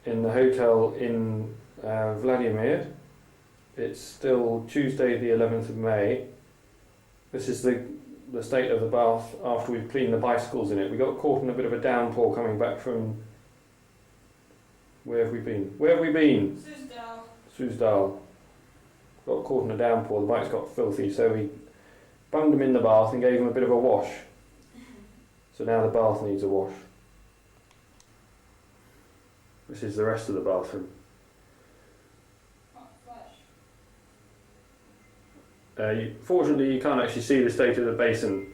in the hotel in Vladimir. It's still Tuesday the 11th of May. This is the state of the bath after we've cleaned the bicycles in it. We got caught in a bit of a downpour coming back from... Where have we been? Where have we been? Suzdal. Suzdal. Got caught in a downpour, the bikes got filthy, so we bunged them in the bath and gave them a bit of a wash. So now the bath needs a wash. This is the rest of the bathroom. Fortunately, you can't actually see the state of the basin.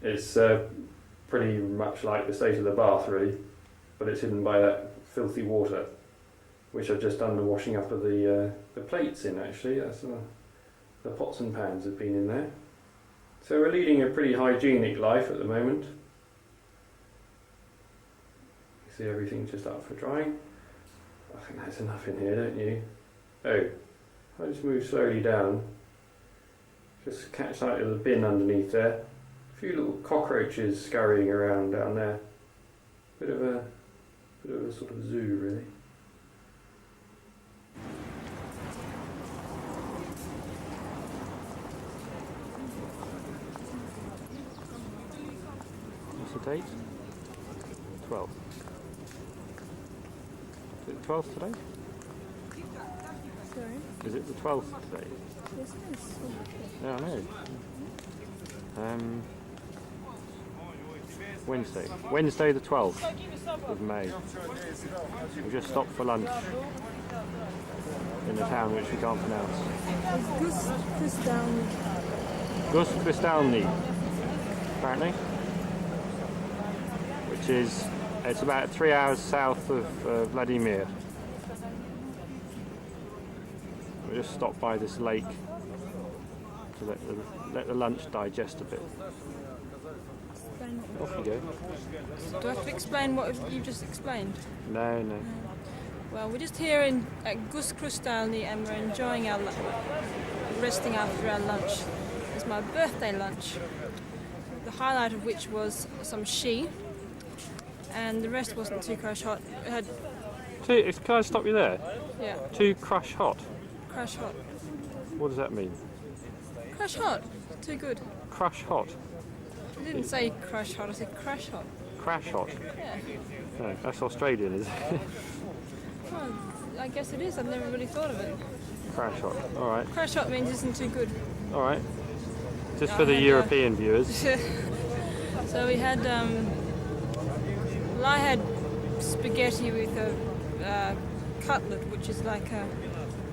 It's pretty much like the state of the bath, really, but it's hidden by that filthy water, which I've just done the washing up of the plates in. Actually, that's the pots and pans have been in there. So we're leading a pretty hygienic life at the moment. See everything just up for drying. I think that's enough in here, don't you? Oh, I just move slowly down. Just catch sight of the bin underneath there. A few little cockroaches scurrying around down there. Bit of a sort of zoo, really. What's the date? 12th. Is it the 12th today? Sorry? Is it the 12th today? Yes, it is. Yeah, I know. Wednesday the 12th of May. We just stopped for lunch in a town which we can't pronounce. Gus Kristalny, apparently. Which is, it's about 3 hours south of Vladimir. We just stopped by this lake to let the lunch digest a bit. Off you go. Do I have to explain what you just explained? No, no. Well, we're just here at Guskrustalny and we're enjoying our resting after our lunch. It's my birthday lunch, the highlight of which was some schi, and the rest wasn't too crush hot. It had Can I stop you there? Yeah. Too crush hot. Crush hot. What does that mean? Crush hot. Too good. Crush hot. I didn't say crush hot. I said crush hot. Crash hot. Yeah. No, that's Australian, is it? Well, I guess it is. I've never really thought of it. Crash hot. All right. Crush hot means isn't too good. All right. Just for the European viewers. So we had. Well, I had spaghetti with a cutlet, which is like a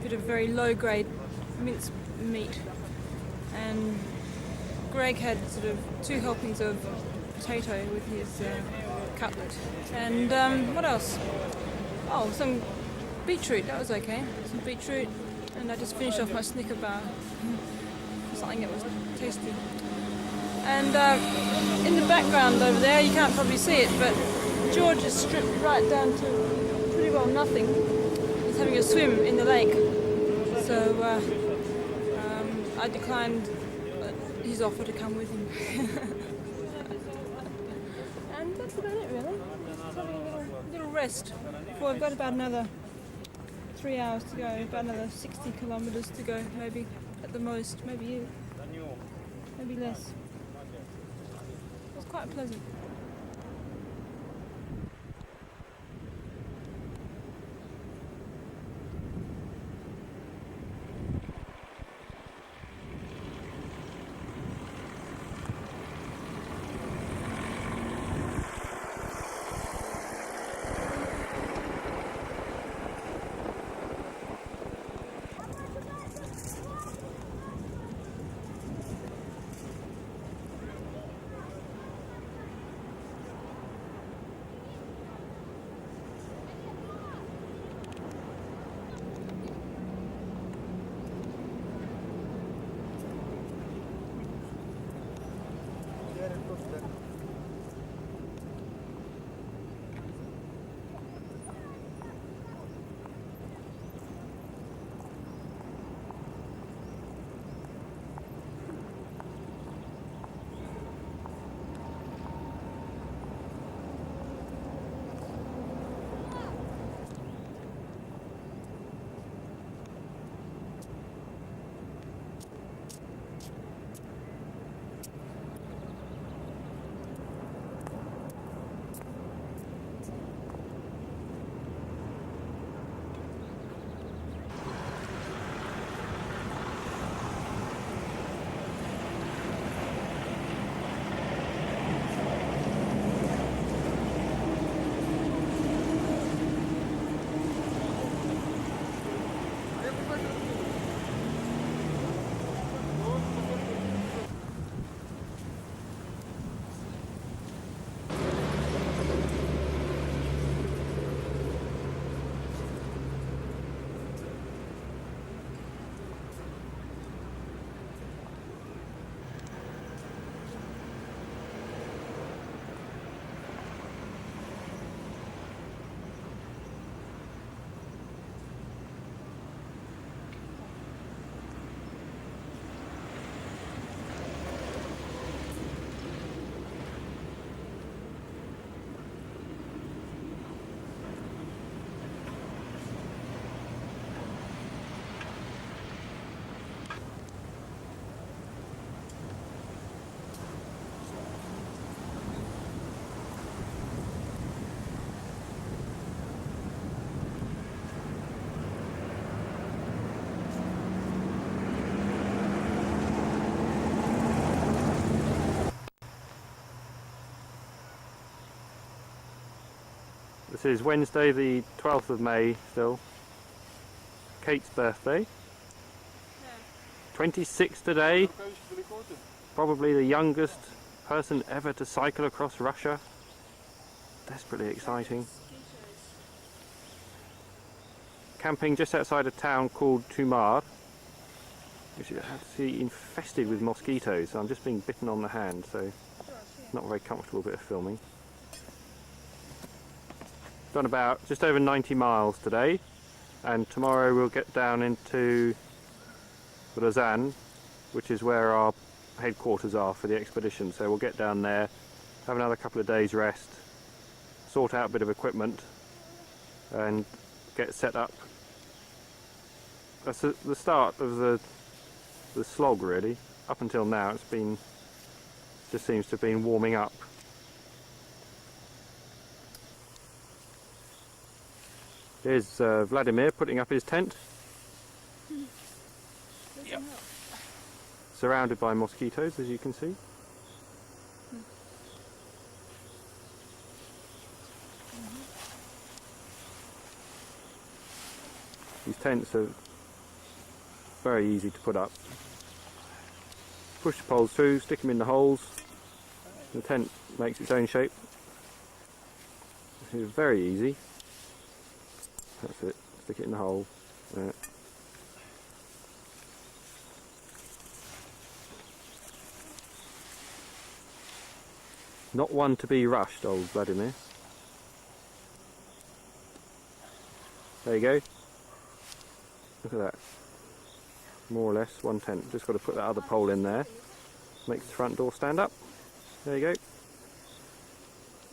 bit of very low-grade minced meat, and Greg had sort of 2 helpings of potato with his cutlet. And what else? Oh, some beetroot. That was okay. Some beetroot, and I just finished off my Snicker bar. Something that was tasty. And in the background over there, you can't probably see it, but George is stripped right down to pretty well nothing. He's having a swim in the lake. So I declined his offer to come with him. And that's about it, really. Just having a little rest. Before I've got about another 3 hours to go, about another 60 kilometres to go, maybe at the most, maybe less. It was quite pleasant. This is Wednesday the 12th of May still. Kate's birthday. 26 today. Probably the youngest person ever to cycle across Russia. Desperately exciting. camping just outside a town called Tumar, which is actually infested with mosquitoes. So I'm just being bitten on the hand, so not a very comfortable bit of filming. Done about just over 90 miles today, and tomorrow we'll get down into Ryazan, which is where our headquarters are for the expedition. So we'll get down there, have another couple of days rest, sort out a bit of equipment and get set up. That's the start of the slog really. Up until now it's been, just seems to have been warming up. Here's Vladimir putting up his tent. Yep. Surrounded by mosquitoes, as you can see. These tents are very easy to put up. Push the poles through, stick them in the holes. The tent makes its own shape. It's very easy. That's it. Stick it in the hole. There. Not one to be rushed, old Vladimir. There you go. Look at that. More or less one tent. Just got to put that other pole in there. Makes the front door stand up. There you go.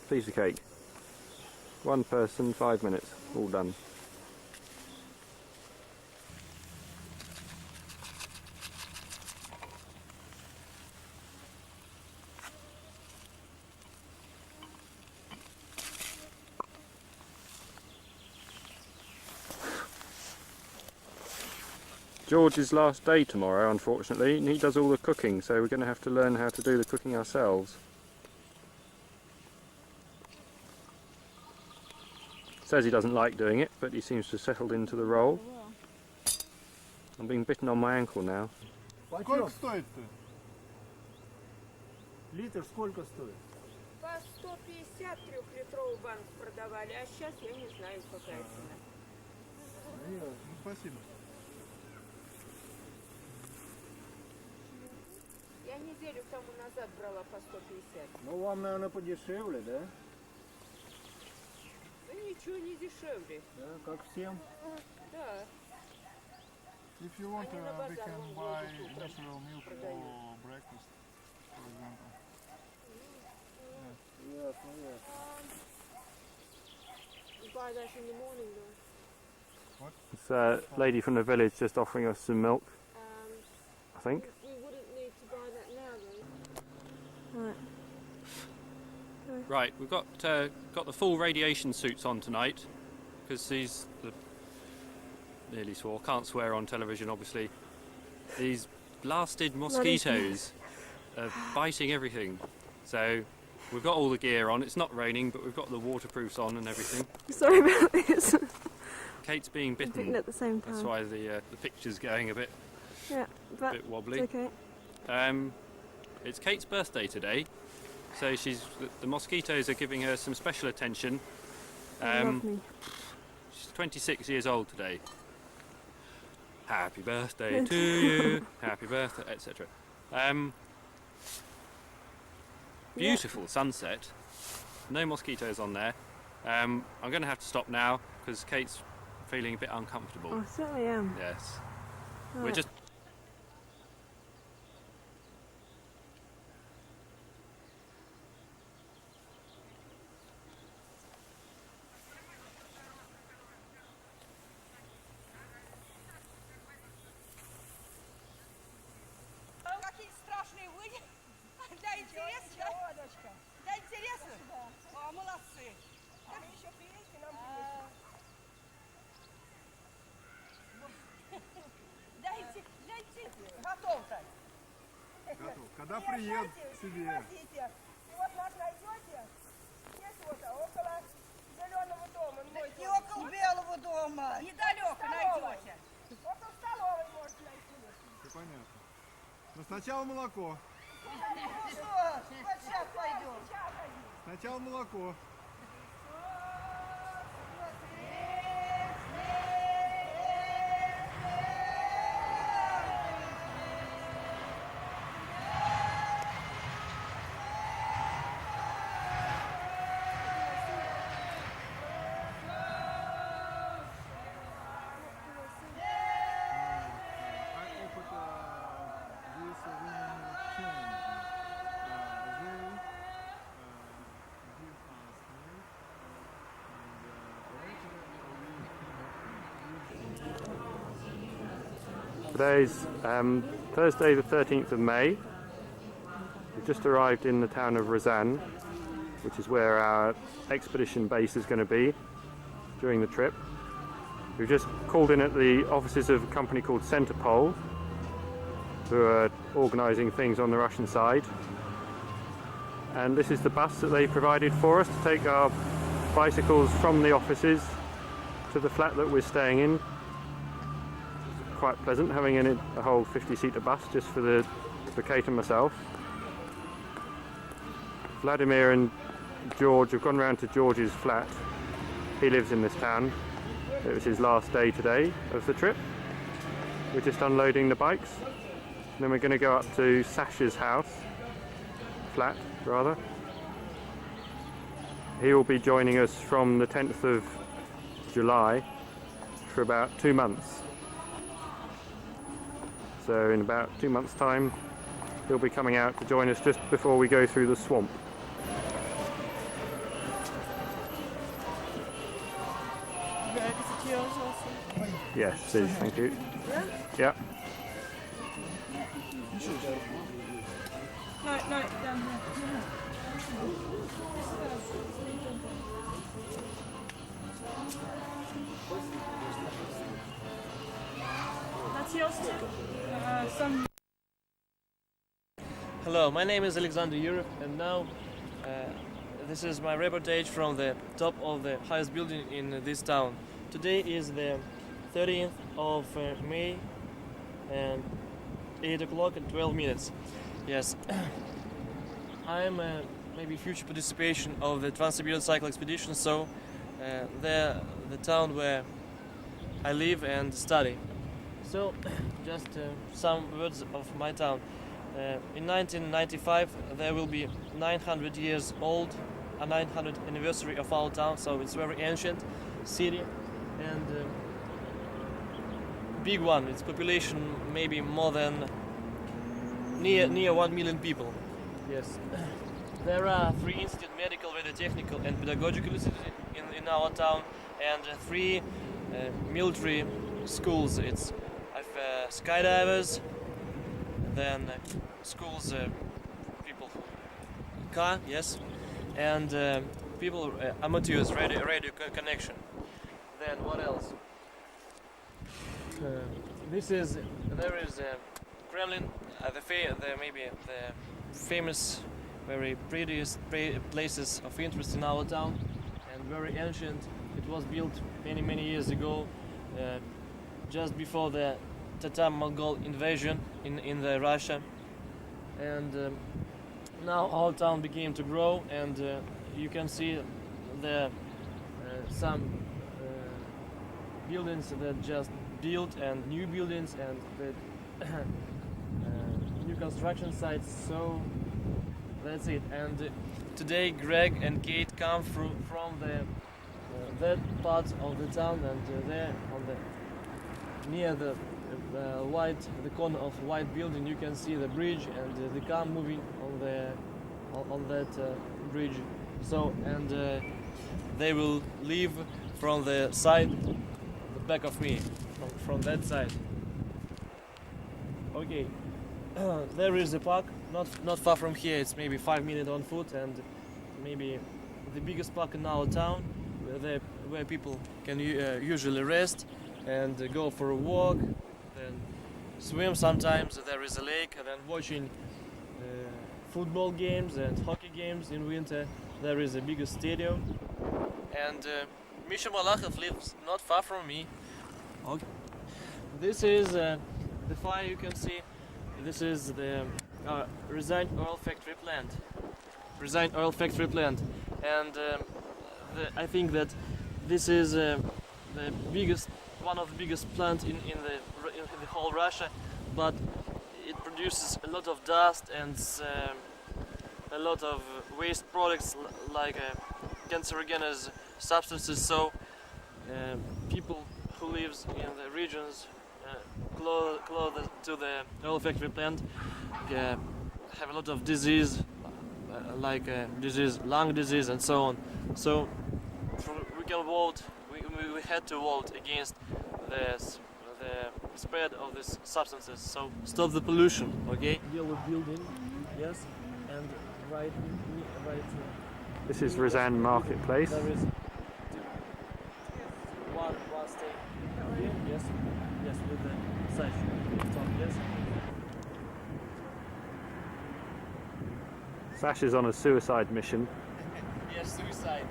Piece of cake. One person, 5 minutes. All done. George's last day tomorrow, unfortunately, and he does all the cooking, so we're going to have to learn how to do the cooking ourselves. Says he doesn't like doing it, but he seems to have settled into the role. I'm being bitten on my ankle now. Сколько стоит-то? Литр сколько стоит? По 150 трехлитровую банку продавали, а сейчас я не знаю, какая цена. Ну, спасибо. Я неделю тому назад брала по 150. Ну, вам, наверное, подешевле, да? Ну, ничего не дешевле. Да, как всем. Да. If you want, we can buy natural milk for breakfast, for example. Ясно, ясно. You buy that in the morning, though. What? It's a lady from the village just offering us some milk, I think. We wouldn't need to buy that now, though. Right. Right, we've got the full radiation suits on tonight because these nearly swore, can't swear on television obviously. These blasted mosquitoes are biting everything. So we've got all the gear on. It's not raining, but we've got the waterproofs on and everything. Sorry about this. Kate's being bitten. Bitten at the same time. That's why the picture's going a bit wobbly. It's okay. It's Kate's birthday today, so the mosquitoes are giving her some special attention. Love me. She's 26 years old today. Happy birthday to you, happy birthday, etc. Beautiful sunset. No mosquitoes on there. I'm going to have to stop now because Kate's feeling a bit uncomfortable. I certainly am. Yes. Right. We're just. Какие страшные вы. Да, интересно. Да, интересно. О, молодцы. А мы еще приедете, нам принесите. Дайте. Готов-то. Готов. Когда приеду к себе. И вот нас найдете. Здесь вот, около зеленого дома. Не около белого дома. Недалеко найдете. Около столовой можете найти. Все понятно. Но сначала молоко. Что? Вот сейчас пойдем. Сначала молоко. Today's Thursday the 13th of May. We've just arrived in the town of Ryazan, which is where our expedition base is going to be during the trip. We've just called in at the offices of a company called Centerpole, who are organising things on the Russian side. And this is the bus that they provided for us to take our bicycles from the offices to the flat that we're staying in. It's quite pleasant having a whole 50-seater bus just for Kate and myself. Vladimir and George have gone round to George's flat. He lives in this town. It was his last day today of the trip. We're just unloading the bikes. And then we're going to go up to Sasha's house, flat rather. He will be joining us from the 10th of July for about 2 months. So in about 2 months' time, he'll be coming out to join us just before we go through the swamp. Yes, please, thank you. Yeah? No, down here. That's yours too? Some... Hello, my name is Alexander Yurov, and now this is my reportage from the top of the highest building in this town. Today is the 30th of May and 8 o'clock and 12 minutes. Yes, I'm maybe future participation of the Trans-Siberian cycle expedition, so the town where I live and study. So just some words of my town. In 1995 there will be 900 years old, a 900th anniversary of our town, so it's very ancient city and big one. Its population maybe more than near 1 million people. Yes. There are 3 institutes, medical, radiotechnical and pedagogical institutes in our town, and 3 military schools. It's skydivers, then schools people car, yes, and people amateurs, radio connection. Then what else? There is Kremlin, maybe the famous, very prettiest places of interest in our town, and very ancient. It was built many years ago, just before the Tatar-Mongol invasion in the Russia, and now our town began to grow, and you can see some buildings that just built and new buildings and the new construction sites. So that's it. And today Greg and Kate come from that part of the town, and there on the near the corner of white building you can see the bridge and the car moving on that bridge. So and they will leave from the side, the back of me, from that side. Okay, there is a park not far from here. It's maybe 5 minutes on foot, and maybe the biggest park in our town, where people can usually rest and go for a walk, then swim sometimes. There is a lake, and then watching football games and hockey games in winter. There is a bigger stadium, and Misha Malakhov lives not far from me. Okay. This is the fire you can see. This is the Ryazan oil factory plant. Ryazan oil factory plant, and I think that this is the biggest, one of the biggest plants in the whole Russia, but it produces a lot of dust and a lot of waste products like cancerogenic substances. So people who lives in the regions close to the oil factory plant have a lot of disease, like lung disease and so on. So we can vote. We had to vote against the spread of these substances. So stop the pollution, okay? Yellow building, yes, and right. This is Ryazan marketplace. There is one stay here, yes, with the side top, yes. Sash is on a suicide mission. Yes, suicide.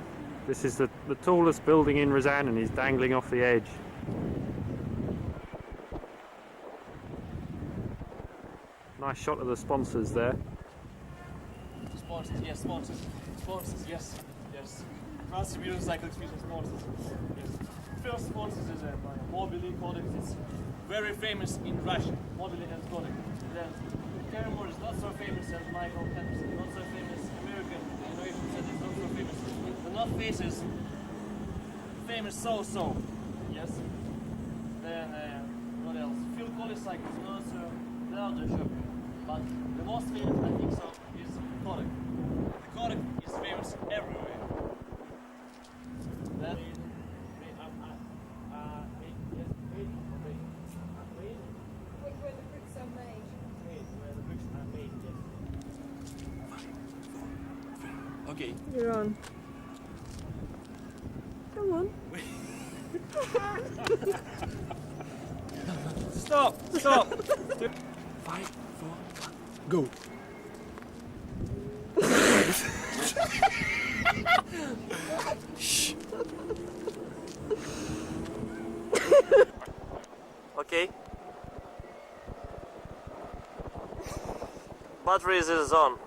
This is the tallest building in Ryazan and he's dangling off the edge. Nice shot of the sponsors there. Sponsors, yes, sponsors. Sponsors, yes, yes. Siberian Cycle Expedition sponsors, yes. First sponsors is Mobile Kodak. It's very famous in Russia, Mobile and Kodak. Then Kermor is not so famous as Michael Henderson, not so famous American Innovation Center is not so famous. The North Face is famous so-so, yes. Then what else? Phil Collins Cycles is not so larger shop, but the most famous I think so is Kodak. The Kodak is famous everywhere. Then Where the bricks are made. where the bricks are made, yes. Okay. You're on. Come on. Stop! 5, 4, 1, go! Shh. Okay. Battery is on.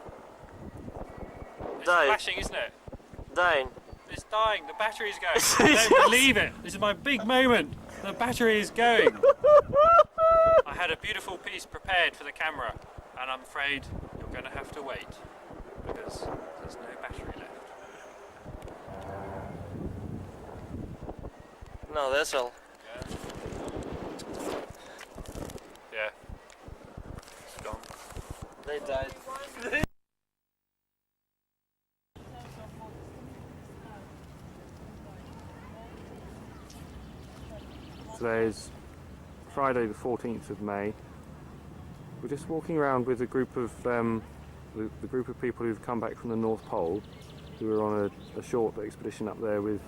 It's Dying. flashing, isn't it? Dying. It's dying. The battery's going. I don't believe it. This is my big moment. The battery is going. I had a beautiful piece prepared for the camera, and I'm afraid you're going to have to wait because there's no battery left. No, that's all. Yeah. It's gone. They died. Today is Friday the 14th of May. We're just walking around with a group of the group of people who've come back from the North Pole, who were on a short expedition up there with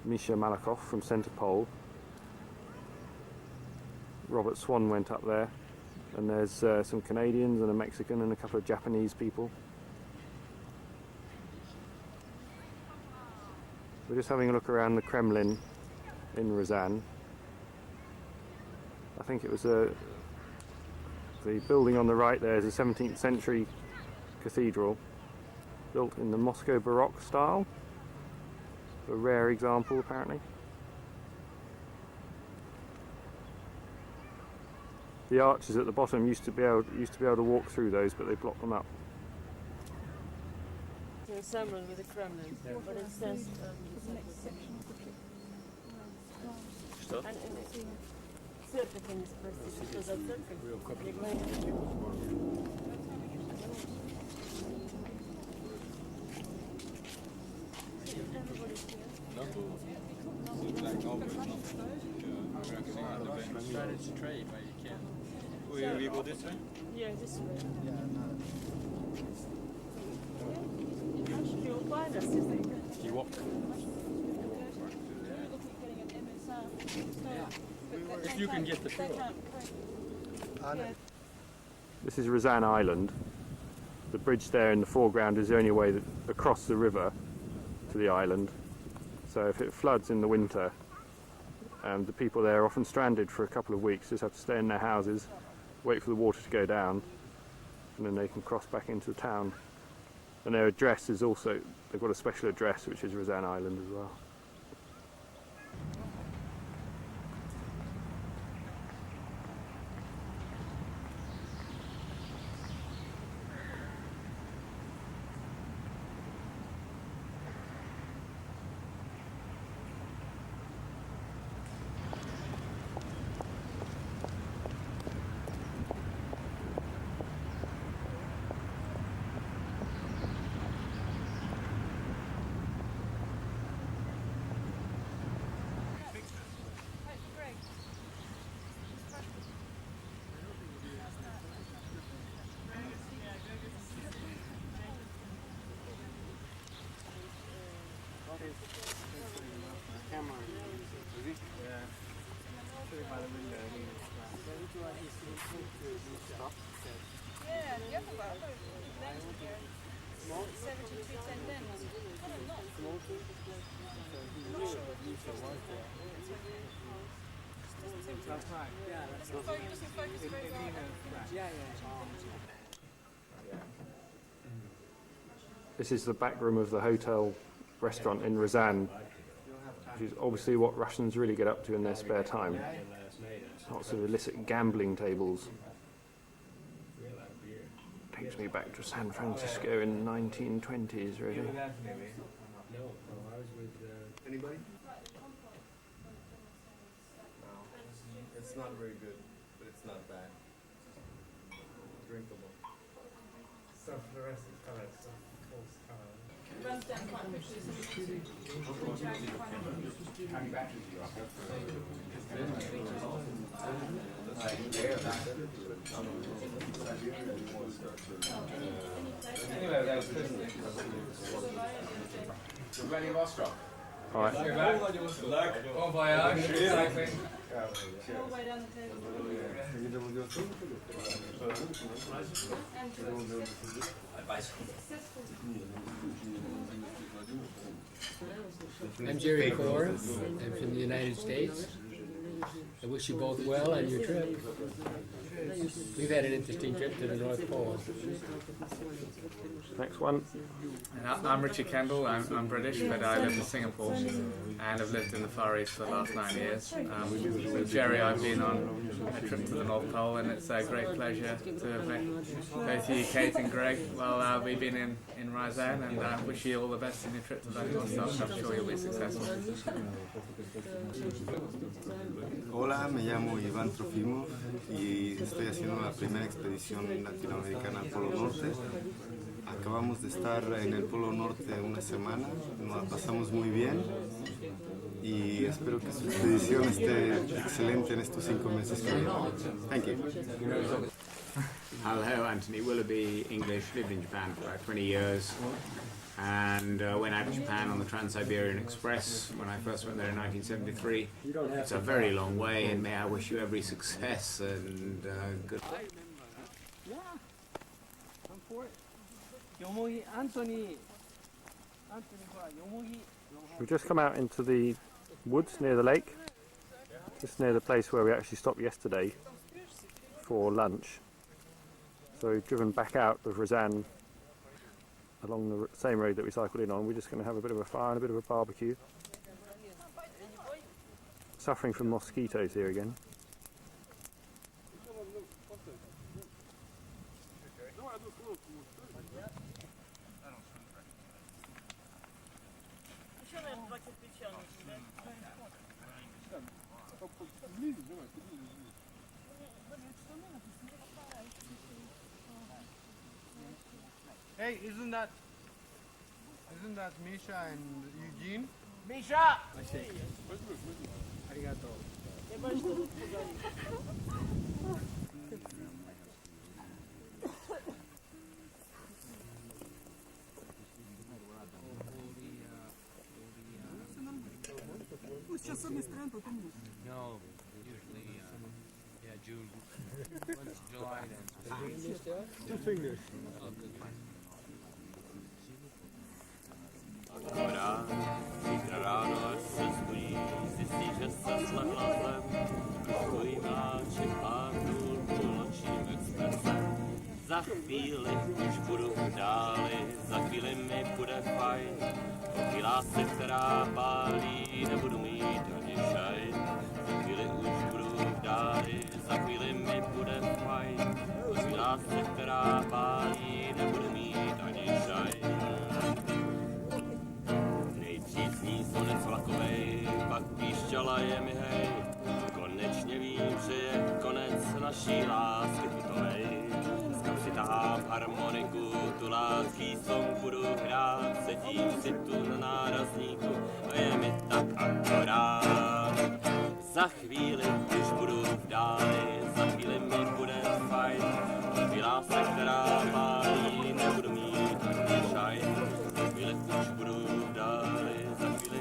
Misha Malakoff from Centre Pole. Robert Swan went up there, and there's some Canadians and a Mexican and a couple of Japanese people. We're just having a look around the Kremlin in Ryazan. I think it was the building on the right there is a 17th century cathedral built in the Moscow Baroque style. A rare example apparently. The arches at the bottom used to be able to walk through those, but they blocked them up. It's ensemble with the Kremlin, but it says the next section of the trip. Что? Церковь они спросили, что за церковь? We go this way? Yeah, this way. You'll find us, you think? You walk. If you can get the show. This is Ryazan Island. The bridge there in the foreground is the only way across the river to the island. So if it floods in the winter, the people there are often stranded for a couple of weeks, just have to stay in their houses, wait for the water to go down, and then they can cross back into the town. And their address is also, they've got a special address which is Ryazan Island as well. Yeah, the other one. Next year. 7210 lens. Kind of not. I'm not sure if it's That's right. Yeah, that's right. It doesn't focus very well. Yeah. This is the back room of the hotel restaurant in Ryazan, which is obviously what Russians really get up to in their spare time. Lots of illicit gambling tables. Takes me back to San Francisco in the 1920s, really. No, I was with anybody? No, it's not very good, but it's not bad. Drinkable. So for the rest of the time, it's false time. Runs down quite quickly. Anyway, that was good. Vladivostok. All right. Good luck. Bon voyage. Cycling. All the way down the I'm Jerry Core. I'm from the United States. I wish you both well on your trip. We've had an interesting trip to the North Pole. Next one. I'm Richard Kendall. I'm British, but I live in Singapore and I've lived in the Far East for the last 9 years. With Jerry, I've been on a trip to the North Pole, and it's a great pleasure to have met both you, Kate and Greg, while we've been in Ryazan, and I wish you all the best in your trip to Vladivostok. I'm sure you'll be successful. Hola, me llamo Iván Trofimov y estoy haciendo la primera expedición latinoamericana al Polo Norte. Acabamos de estar en el Polo Norte una semana, nos la pasamos muy bien y espero que su expedición esté excelente en estos 5 meses que vienen. Thank you. Hello, Anthony Willoughby, English, lived in Japan for about 20 years and went out to Japan on the Trans-Siberian Express when I first went there in 1973. It's a very long way, and may I wish you every success and good luck. Yeah, I'm for it. Yomogi, Anthony, Yomogi. We've just come out into the woods near the lake, just near the place where we actually stopped yesterday for lunch. So we've driven back out of Ryazan along the same road that we cycled in on. We're just going to have a bit of a fire and a bit of a barbecue. Suffering from mosquitoes here again. Hey, isn't that Misha and Eugene? Misha! Arigato. Сейчас с одной стороны, потом No, usually, June. Once July then. 2 fingers. Dobrá, zítra ráno, až se zbudí, zjistí, že se slehla zem. Stojí vláček pláknul půlnočním expresem. Za chvíli už budu v dáli, za chvíli mi bude fajn. Od lásce, která pálí, nebudu mít ani šajn. Za chvíli už budu v dáli, za chvíli mi bude fajn. Od lásce, která pálí, nebudu mít ani šajn. Nejdřív slunec vlakovej, pak píšťala je mi hej. Konečně vím, že je konec naší lásky putovej. Z kapsy tahám harmoniku, tu lásky song budu hrát. Sedím si tu na nárazníku a je mi tak akorát. Za chvíli už budu v dáli, za chvíli mi bude fajn. Od lásce, která pálí, nebudu mít ani šajn. Za chvíli už budu v dáli, za chvíli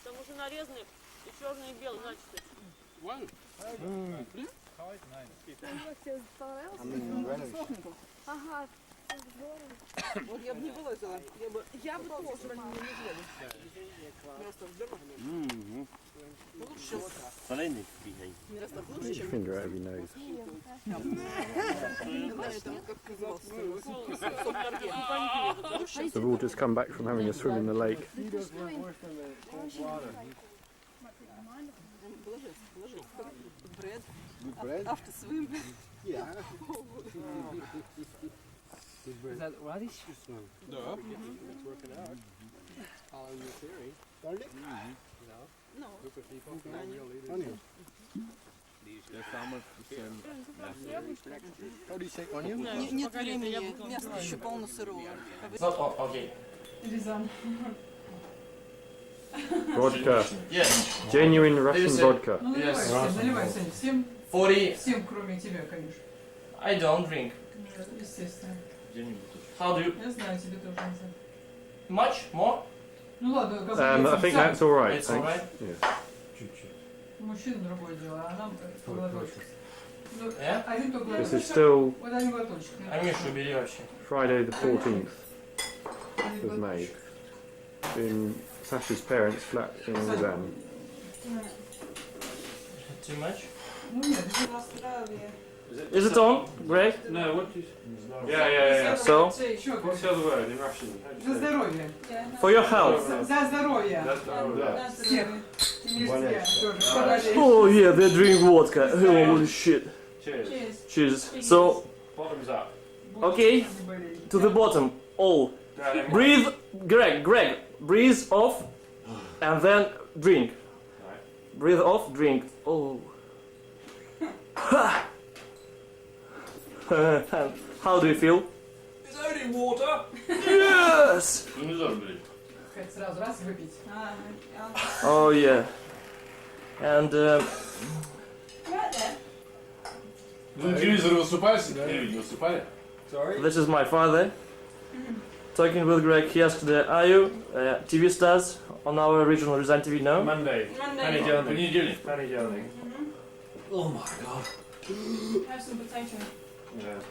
Там уже нарезаны и черный, и белый, значит. Ага. Вот я бы не вылазила. Я бы тоже, чтобы они меня не взяли. Просто здорово. Лучше. Мирослав, лучше, чем... Finger out of your nose. They've all just come back from having a swim in the lake. Bread? After swim. Yeah. Is that radish? No. It's working out. Following your theory. Garlic? No. Group of people, Onion. How do you say onion? Нет времени, место еще полно сырого. Okay. Ryazan. Vodka. Yes. Genuine Russian There's a- vodka. Ну наливай, всем, наливай, Саня, всем, 40. всем, кроме тебя, конечно. I don't drink. Естественно. How do you? Я знаю, тебе тоже нельзя. Much more? Ну ладно, как I think that's all right. It's thanks. all right? Yeah. мужчин другое дело, а нам по глоточку. Ну, Yeah? один только This is глоточек, still вот один глоточек. А Мишу бери вообще. Friday the 14th of May in Sasha's parents' flat in Ryazan. Too much? Ну нет, это в Австралии. Is it on, Greg? No, what do you... Yeah. So? What's the other word in Russian? За здоровье. For your health. За здоровье. Всех. Oh yeah, they drink vodka. Holy shit. Cheers. Cheers. So, Bottoms up. okay, to the bottom. All. Breathe, Greg, breathe off, and then drink. Breathe off, drink. Oh. How do you feel? It's only water. Yes! Хоть сразу раз выпить. Oh yeah. And this is my father. Talking with Greg, he asked, are you TV stars on our regional Ryazan TV now? Monday. Понедельник. Oh my god. Have some potato.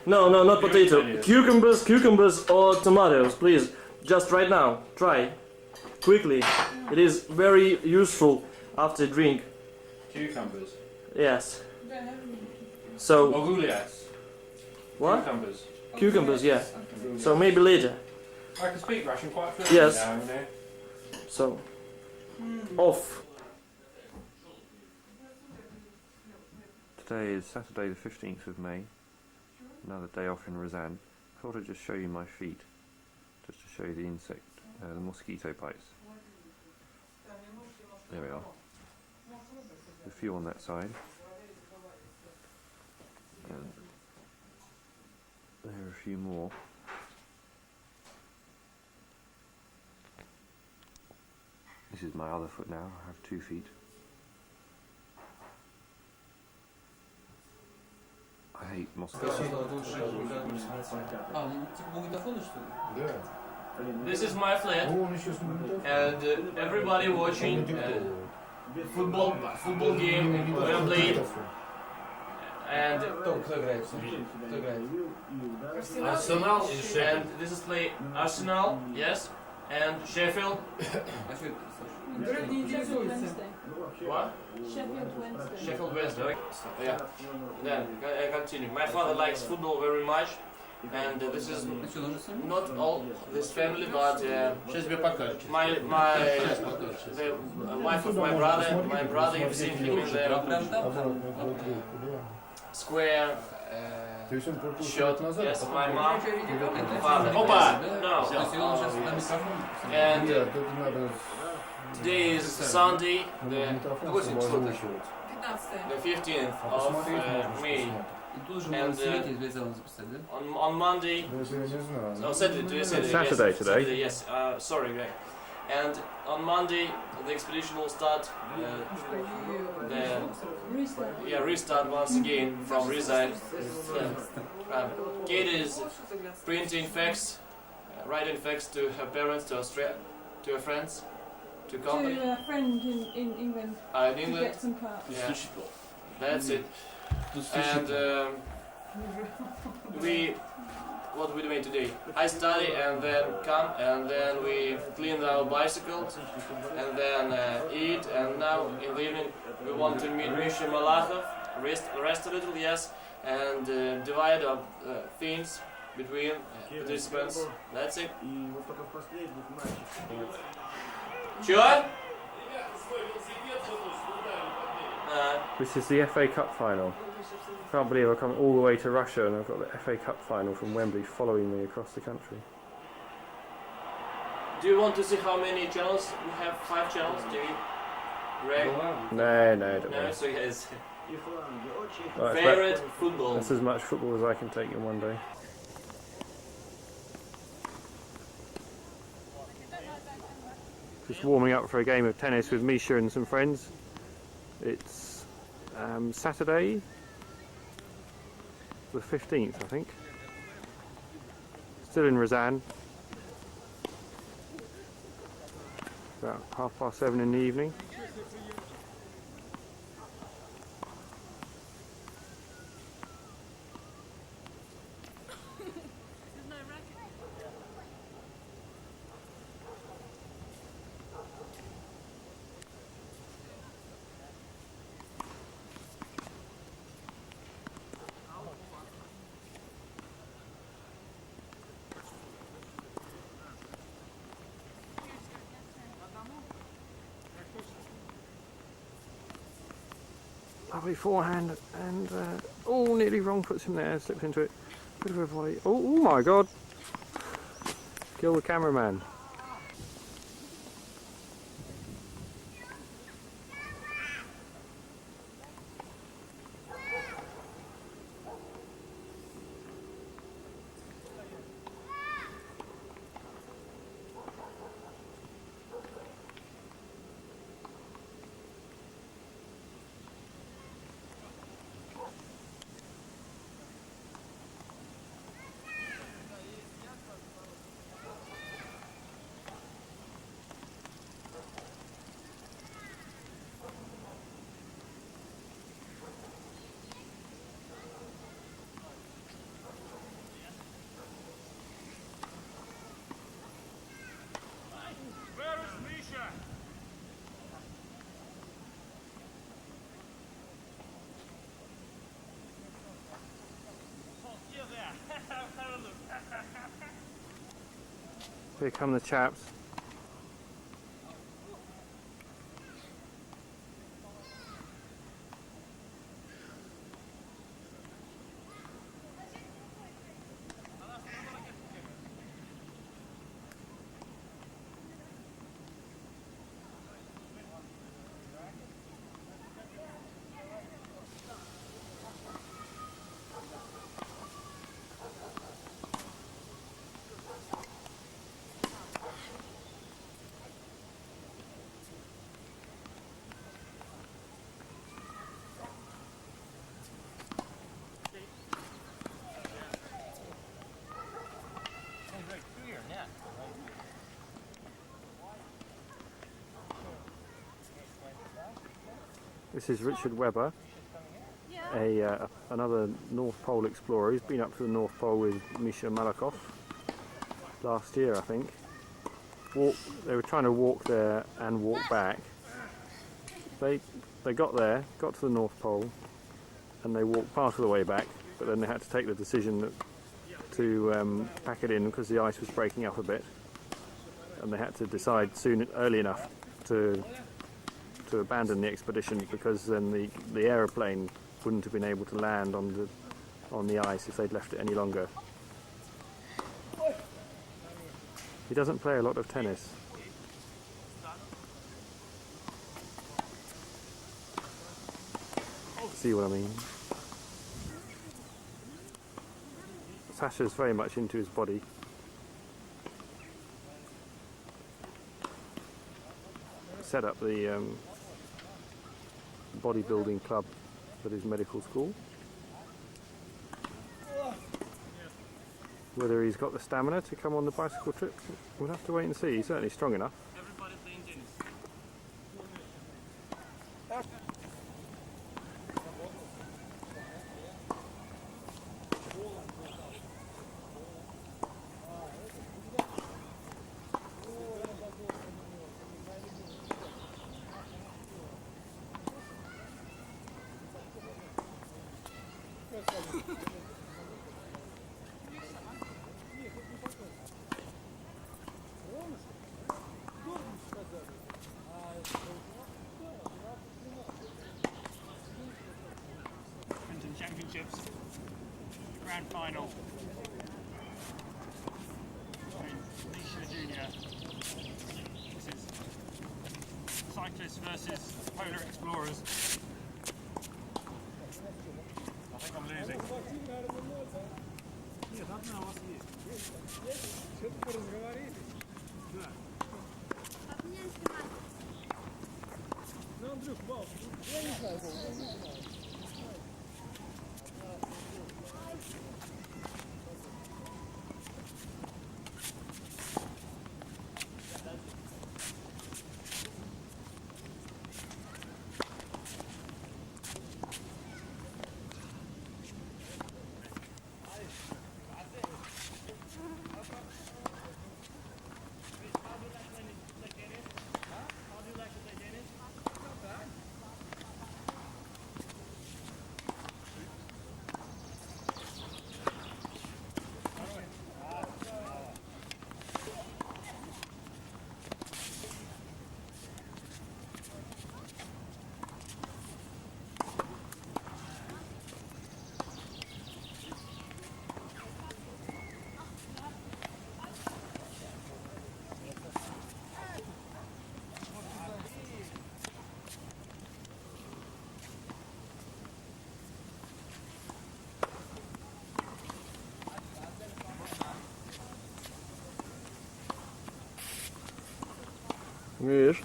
No, not potato. Cucumbers or tomatoes, please. Just right now. Try. Quickly. It is very useful after drink. Cucumbers. Yes. So. Ogulias. What? Cucumbers. Cucumbers, yeah. So maybe later. I can speak Russian quite fluently Yes. now, you know. So. Off. Today is Saturday the 15th of May. Another day off in Ryazan. I thought I'd just show you my feet, just to show you the insect, the mosquito bites. There we are. A few on that side. And there are a few more. This is my other foot now. I have 2 feet. I hate mosquitoes. This is my flat, and everybody watching football game were played, and Arsenal, and this is play Arsenal, yes, and Sheffield. Грег не интересуется. What? Sheffield Wednesday. Yeah. Then I continue. My father likes football very much, and this is not all this family, but my the wife of my brother, you've seen him in the square shot. Yes, my mom, father. Opa! No. And today is Sunday, the 15th of May. And on Monday, no, Saturday, Saturday yes, today. Saturday, yes, sorry, Greg. And on Monday, the expedition will start. Restart once again from Ryazan. Kate is printing facts, writing facts to her parents, to her friends, to company. To a friend in England. In England. To get some parts. Yeah. That's it. And what we doing today? I study and then come and then we clean our bicycles and then eat, and now in the evening we want to meet Misha Malachov, rest a little, yes, and divide up things between participants. That's it. Sure? This is the FA Cup final. Can't believe I've come all the way to Russia and I've got the FA Cup final from Wembley following me across the country. Do you want to see how many channels? We have 5 channels, do you? Greg? No, don't No, worry. so yes. Right, Favorite football? That's as much football as I can take in one day. Just warming up for a game of tennis with Misha and some friends. It's Saturday the 15th, I think. Still in Ryazan. About 7:30 in the evening. Lovely forehand and oh, nearly wrong, puts him there, slips into it. Bit of a volley. Oh my god! Kill the cameraman. Here come the chaps. This is Richard Webber, another North Pole explorer. He's been up to the North Pole with Misha Malachov last year, I think. They were trying to walk there and walk back. They got there, got to the North Pole, and they walked part of the way back, but then they had to take the decision to pack it in because the ice was breaking up a bit, and they had to decide early enough to abandon the expedition because then the aeroplane wouldn't have been able to land on on the ice if they'd left it any longer. He doesn't play a lot of tennis. See what I mean? Sasha's very much into his body. Set up the bodybuilding club at his medical school. Whether he's got the stamina to come on the bicycle trip, we'll have to wait and see. He's certainly strong enough. Championships, grand final. Nisha Junior. This is cyclists versus polar explorers. I think I'm losing. Wiesz?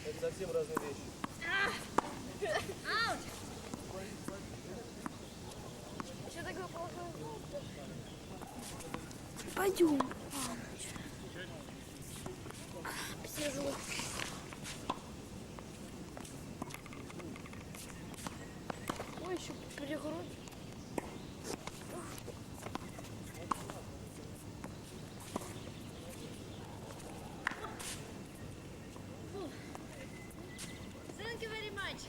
Это совсем разные вещи. Что такое плохое? Пойдем. Посижу. Ой, еще перегрузить. Thank you very much.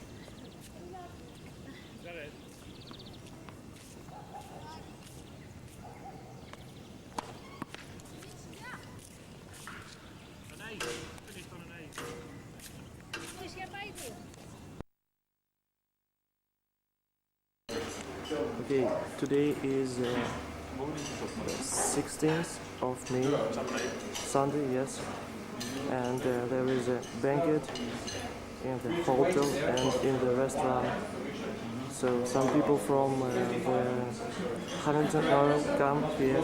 Okay, today is 16th of May, Sunday, yes, and there is a banquet in the hotel and in the restaurant. So some people from the Huntington Oil come here.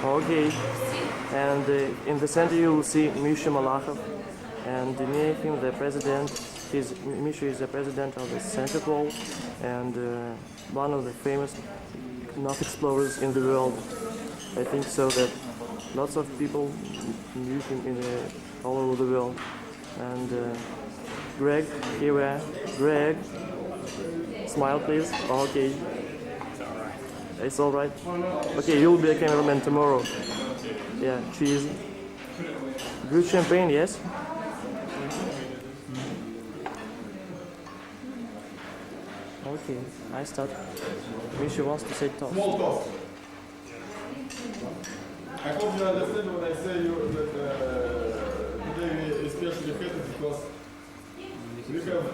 Okay, and in the center you will see Misha Malakhov, and near him the president. Misha is the president of the Centerpol and one of the famous North explorers in the world. I think so that lots of people knew him all over the world. And Greg, here we are. Greg, smile please. Okay. It's all right. Okay, you'll be a cameraman tomorrow. Yeah, cheers. Good champagne, yes? Okay, I start. Misha wants to say toast. Small toast. I hope you understand when I say you that today we especially happy because we have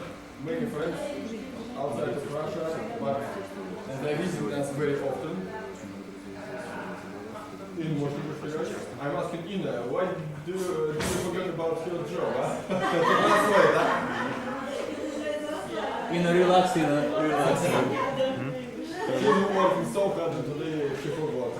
many friends outside of Russia, but they visit us very often. In Moscow, I'm asking Ina, why do you forget about your job? Huh? Ina, relax, relax. She's working so hard and today she forgot.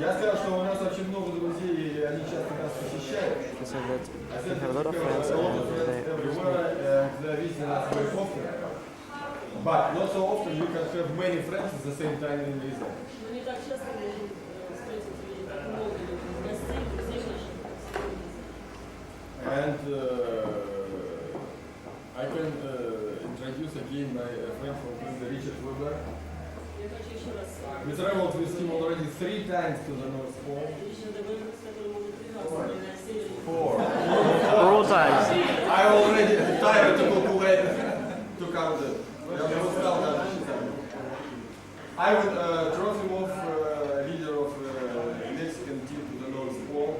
Я сказал, что у нас очень много друзей, и они часто нас посещают. He said that we have a lot of friends and they visit us very often. But not so often you can have many friends at the same time in Ryazan. And I can introduce again my friend from Richard Weber. We traveled with him already 3 times to the North Pole. 4 times. I already tired to calculate to count it. I would drop him off leader of Mexican team to the North Pole.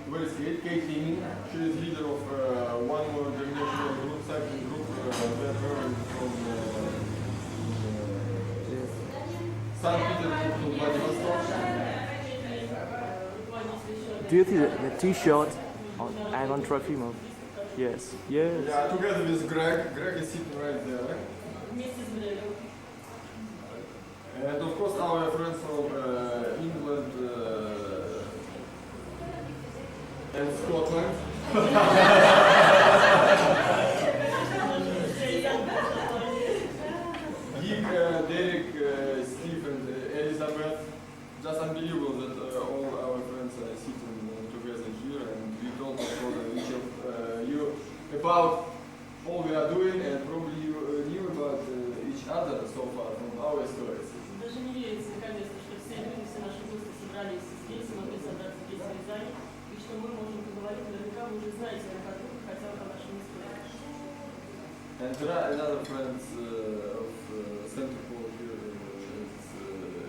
Where is Kate? Kate Leaning. She is leader of one more international group, cycling group, that traveling from St. Petersburg to Vladivostok. Do you see the T-shirt on Ivan Trofimov? Yes. Yes. Yeah, together with Greg. Greg is sitting right there. And of course our friends from England and Scotland. Geek, Derek, Steve and Elizabeth. Just unbelievable that all our friends are sitting together here and we don't know each of you about all we are doing and probably you knew about each other so far from our stories. Даже не верится, конечно, что все люди, все наши гости собрались здесь, могли собраться здесь в Рязани, и что мы можем поговорить, наверняка вы уже знаете друг о друге, хотя бы по нашим историям. And there are another friends of Center Pole here,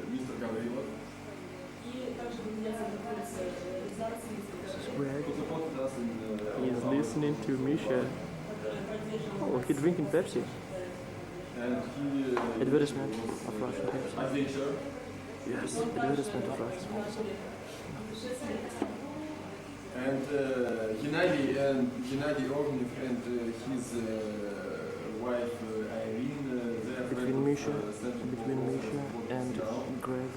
Mr. Gavrilov. И также друзья находятся рязанцы, who supported us in He is listening to Misha. Oh, he's drinking Pepsi. and he Advertisement of Russian Pepsi. adventure. Yes, advertisement of Russian Pepsi. And Gennady Ognev and his wife Irene, they are Between Misha and Greg.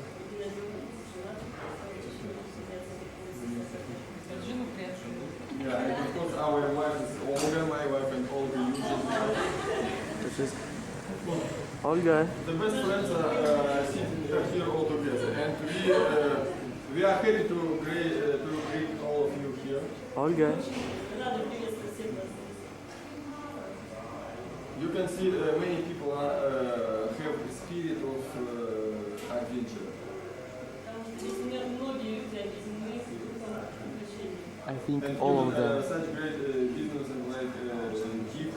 Yeah, and of course our wife is Olga, my wife, and Olga usually. This is Olga. The best friends are sitting here all together, and we are happy to greet all of you here. Olga. You can see many people have the spirit of adventure. I think and all of them. Such great businessmen like Dick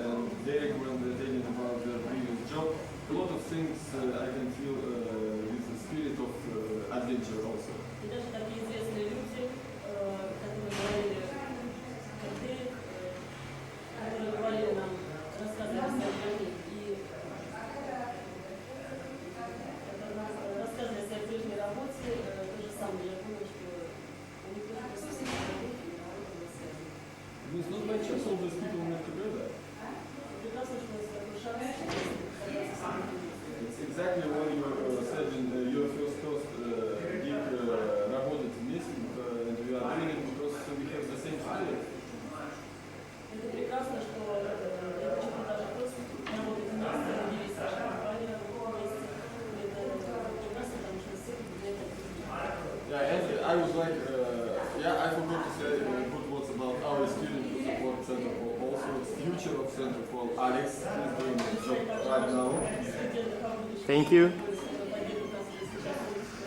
and Derek when they're telling about their previous job. A lot of things I can feel with the spirit of adventure also. И даже такие известные люди, которые говорили, как Дерек, которые говорили нам, рассказывали о своей жизни и рассказывали о своей прежней работе, то же самое. Я думаю, что у них тоже присутствует связь. It's not by chance all these people met together. Прекрасно, что у нас такой шанс. It's exactly what you said in your first toast, Dick работает вместе, and we are doing it because we have the same spirit. Это прекрасно, что я хочу даже просто работать вместе, надеюсь, наша компания работает вместе. Это прекрасно, потому что все это. Yeah, and I would like, I forgot to say good words about our student who support Center Pole. Also, future of Center Pole, Alex, is doing the job right now. Thank you.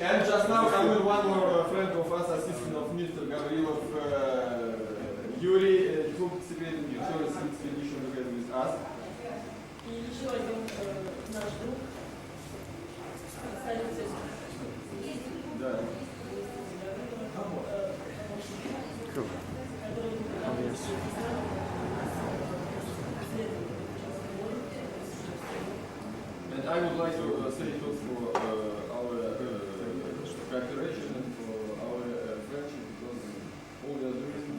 And just now coming one more friend of us, assistant of Mr. Gavrilov, Yuri, took Siberian tourist expedition together with us. И еще один наш друг остается. Да. Cool. Oh, yes. And I would like to say it for our cooperation and for our friendship, because all we are doing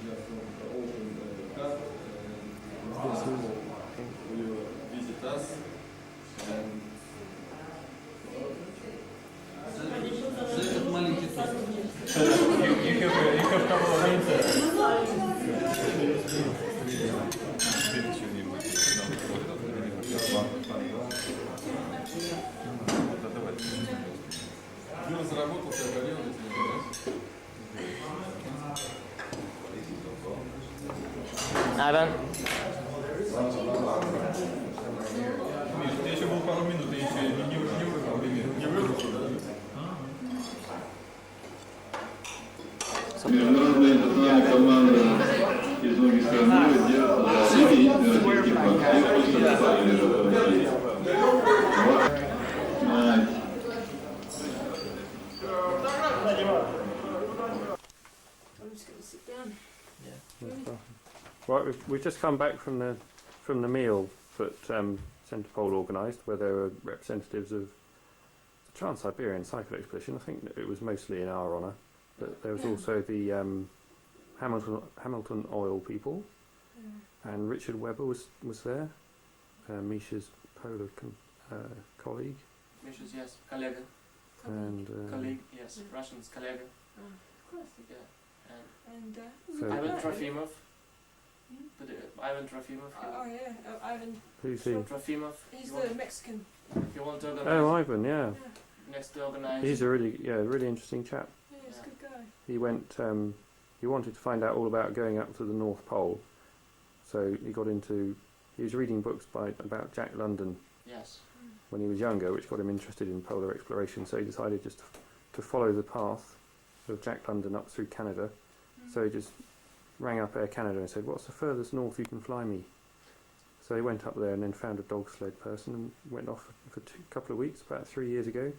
just to open the cup and will visit us. And You have couple of minutes. Юра заработал, все горел, Ivan? Миш, у тебя еще было пару минут, ты еще не выиграл, не выиграл, да? Международная национальная команда из многих стран держится за Сибирь, I'm just going to sit down. Right, we've just come back from the meal that Centerpol organised, where there were representatives of the Trans-Siberian Cycle Expedition. I think that it was mostly in our honour, but there was also the Hamilton Oil people, and Richard Webber was there, Misha's Polar colleague. Misha's, yes, colleague. And colleague, yes, Russian's colleague. Of course. Yeah. And So- Ivan Trofimov. But, Ivan Trofimov. oh yeah, Ivan. Who's he? Trofimov. He's you want- the Mexican. If you want to organize. Oh, Ivan, yeah. Next to organize. He's a really interesting chap. Yeah, he's a good guy. He went. He wanted to find out all about going up to the North Pole, so he got into. He was reading books about Jack London. Yes. When he was younger, which got him interested in polar exploration. So he decided just to follow the path of Jack London up through Canada. So he just rang up Air Canada and said, "What's the furthest north you can fly me?" So he went up there and then found a dog sled person and went off for a couple of weeks, about 3 years ago.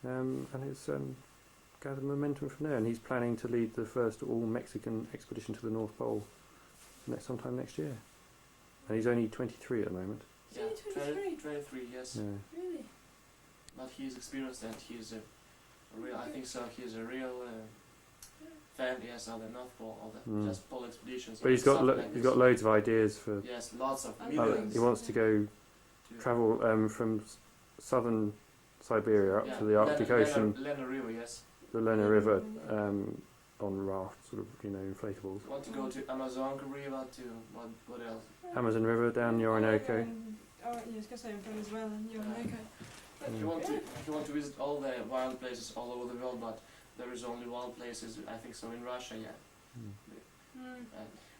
And it's gathered momentum from there. And he's planning to lead the first all-Mexican expedition to the North Pole sometime next year. And he's only 23 at the moment. Yeah, 23, yes. Yeah. Really? But he's experienced and he's a real, I think so, he's a real fan, yes, of the North Pole, of the just pole expeditions. But he's got loads of ideas for. Yes, lots of millions. He wants to go travel from southern Siberia up to the Arctic Ocean. Lena River, yes. The Lena River on raft, sort of, inflatables. Want to go to Amazon River, to what else? Amazon River down the Orinoco. Oh, yeah, I was going to say in Venezuela and Orinoco. If you want to visit all the wild places all over the world, but there is only wild places, I think so, in Russia, yeah.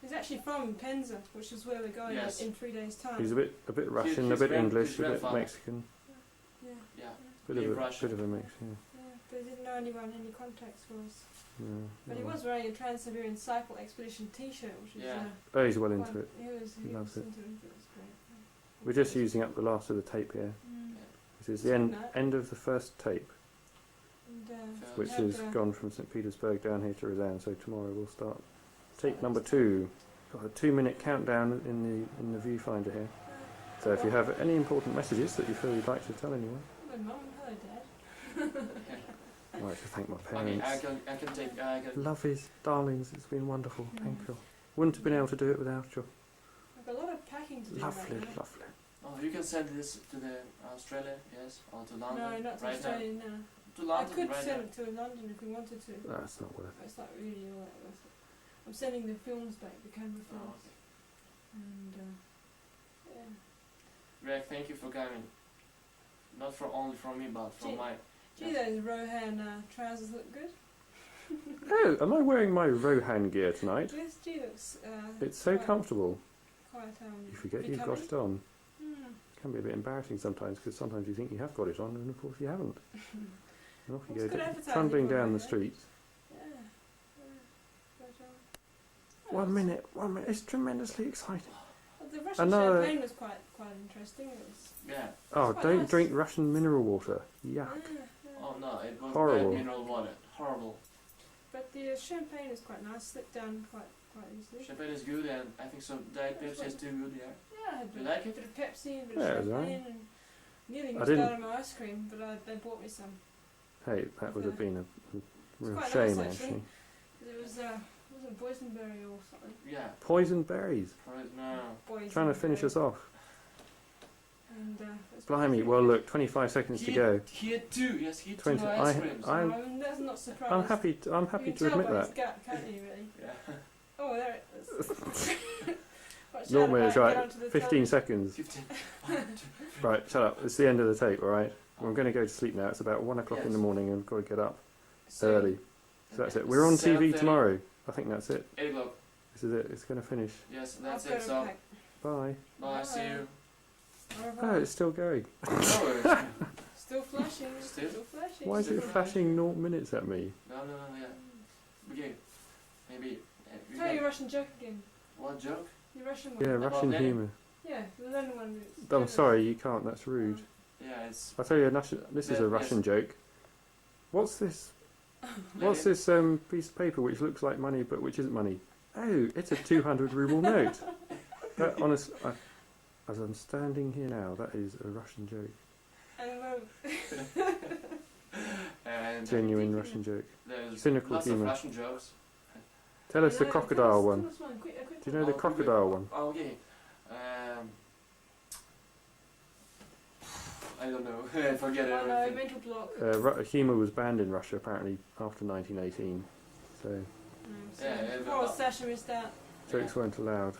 He's actually from Penza, which is where we're going in 3 days' time. He's a bit Russian, a bit English, a bit Mexican. Yeah. Bit of a mix, yeah. But he didn't know anyone, any contacts for us. Yeah, But he was wearing a Trans-Siberian Cycle Expedition T-shirt, which is oh, he's well into it. He loves it. into it. It was great. We're just using up the last of the tape here. This is the end of the first tape, which has gone from St. Petersburg down here to Ryazan. So tomorrow we'll start tape number 2. Got a 2-minute countdown in the viewfinder here. So if you have any important messages that you feel you'd like to tell anyone. My mum and her dad. I'd like to thank my parents. I can take. Lovies, darlings, it's been wonderful. Thank you. Wouldn't have been able to do it without you. I've got a lot of packing to do. Lovely, right now. lovely. Oh, you can send this to the Australia, yes, or to London. No, not to right Australia, now. no. To London, I could right send now. it to London if we wanted to. That's not worth it. It's not really all that worth it. I'm sending the films back, the camera films. And, yeah. Greg, thank you for coming. Not for only from me, but from my... Gee, those Rohan trousers look good. Oh, am I wearing my Rohan gear tonight? This G looks... It's so comfortable. Quite, You forget you've got it on. It can be a bit embarrassing sometimes, because sometimes you think you have got it on, and of course you haven't. And off you It's go, good advertising trundling for down it, the streets. Yeah. One minute. It's tremendously exciting. Well, the Russian Another. champagne was quite interesting. It was. Yeah. Oh, quite don't nice. drink Russian mineral water. Yuck. Oh no, it was Horrible. bad mineral water. Horrible. But the champagne is quite nice. Slipped down quite easily. Champagne is good, and I think some Diet Pepsi is too good. Yeah. Yeah, I had You like a it? bit of Pepsi and a bit Yeah, it of was champagne alright. and nearly I missed didn't- out on my ice cream, but they bought me some. Hey, that would have been a real quite shame, nice, actually. actually. It was wasn't boysenberry or something. Yeah. Poisoned berries. No. Trying to finish us off. And, it's Blimey, well look, 25 seconds to go. He had two. Yes, he had 20 two ice creams. I mean, that's not surprising. I'm happy You to can admit tell by that. his gut, can't you, really? Yeah. Oh, there it is. Watch Not out, minutes, I might get right. onto the 15 television. seconds. 15. Right, shut up. It's the end of the tape, alright? I'm going to go to sleep now. It's about 1 o'clock in the morning and I've got to get up early. So that's it. We're on TV 7:30. tomorrow. I think that's it. 8 o'clock. This is it. It's going to finish. Yes, that's I've it. got to So, pack. Bye. bye. See you. Au revoir. Oh, it's still going. Still flashing. Still? flashing. Why is it flashing 0 minutes at me? No, yeah. Okay. Maybe. We Tell can- your Russian joke again. What joke? Your Russian one. Yeah, About Russian Lenin? humour. Yeah, the Lenin one. I'm sorry, you can't. That's rude. Yeah, it's. I'll tell you, this is a Yes. Russian joke. What's this? What's this piece of paper which looks like money but which isn't money? Oh, it's a 200 ruble note. That as I'm standing here now, that is a Russian joke. And Genuine Russian joke. There's Cynical lots humour. of Russian jokes. Tell us the No, crocodile tell one. us one. Quick, Do you know the Oh, crocodile one? Oh, okay. I don't know. I forget Oh no, everything. mental block. Humour was banned in Russia apparently after 1918, so Yeah, Oh, Sasha missed out. jokes weren't allowed.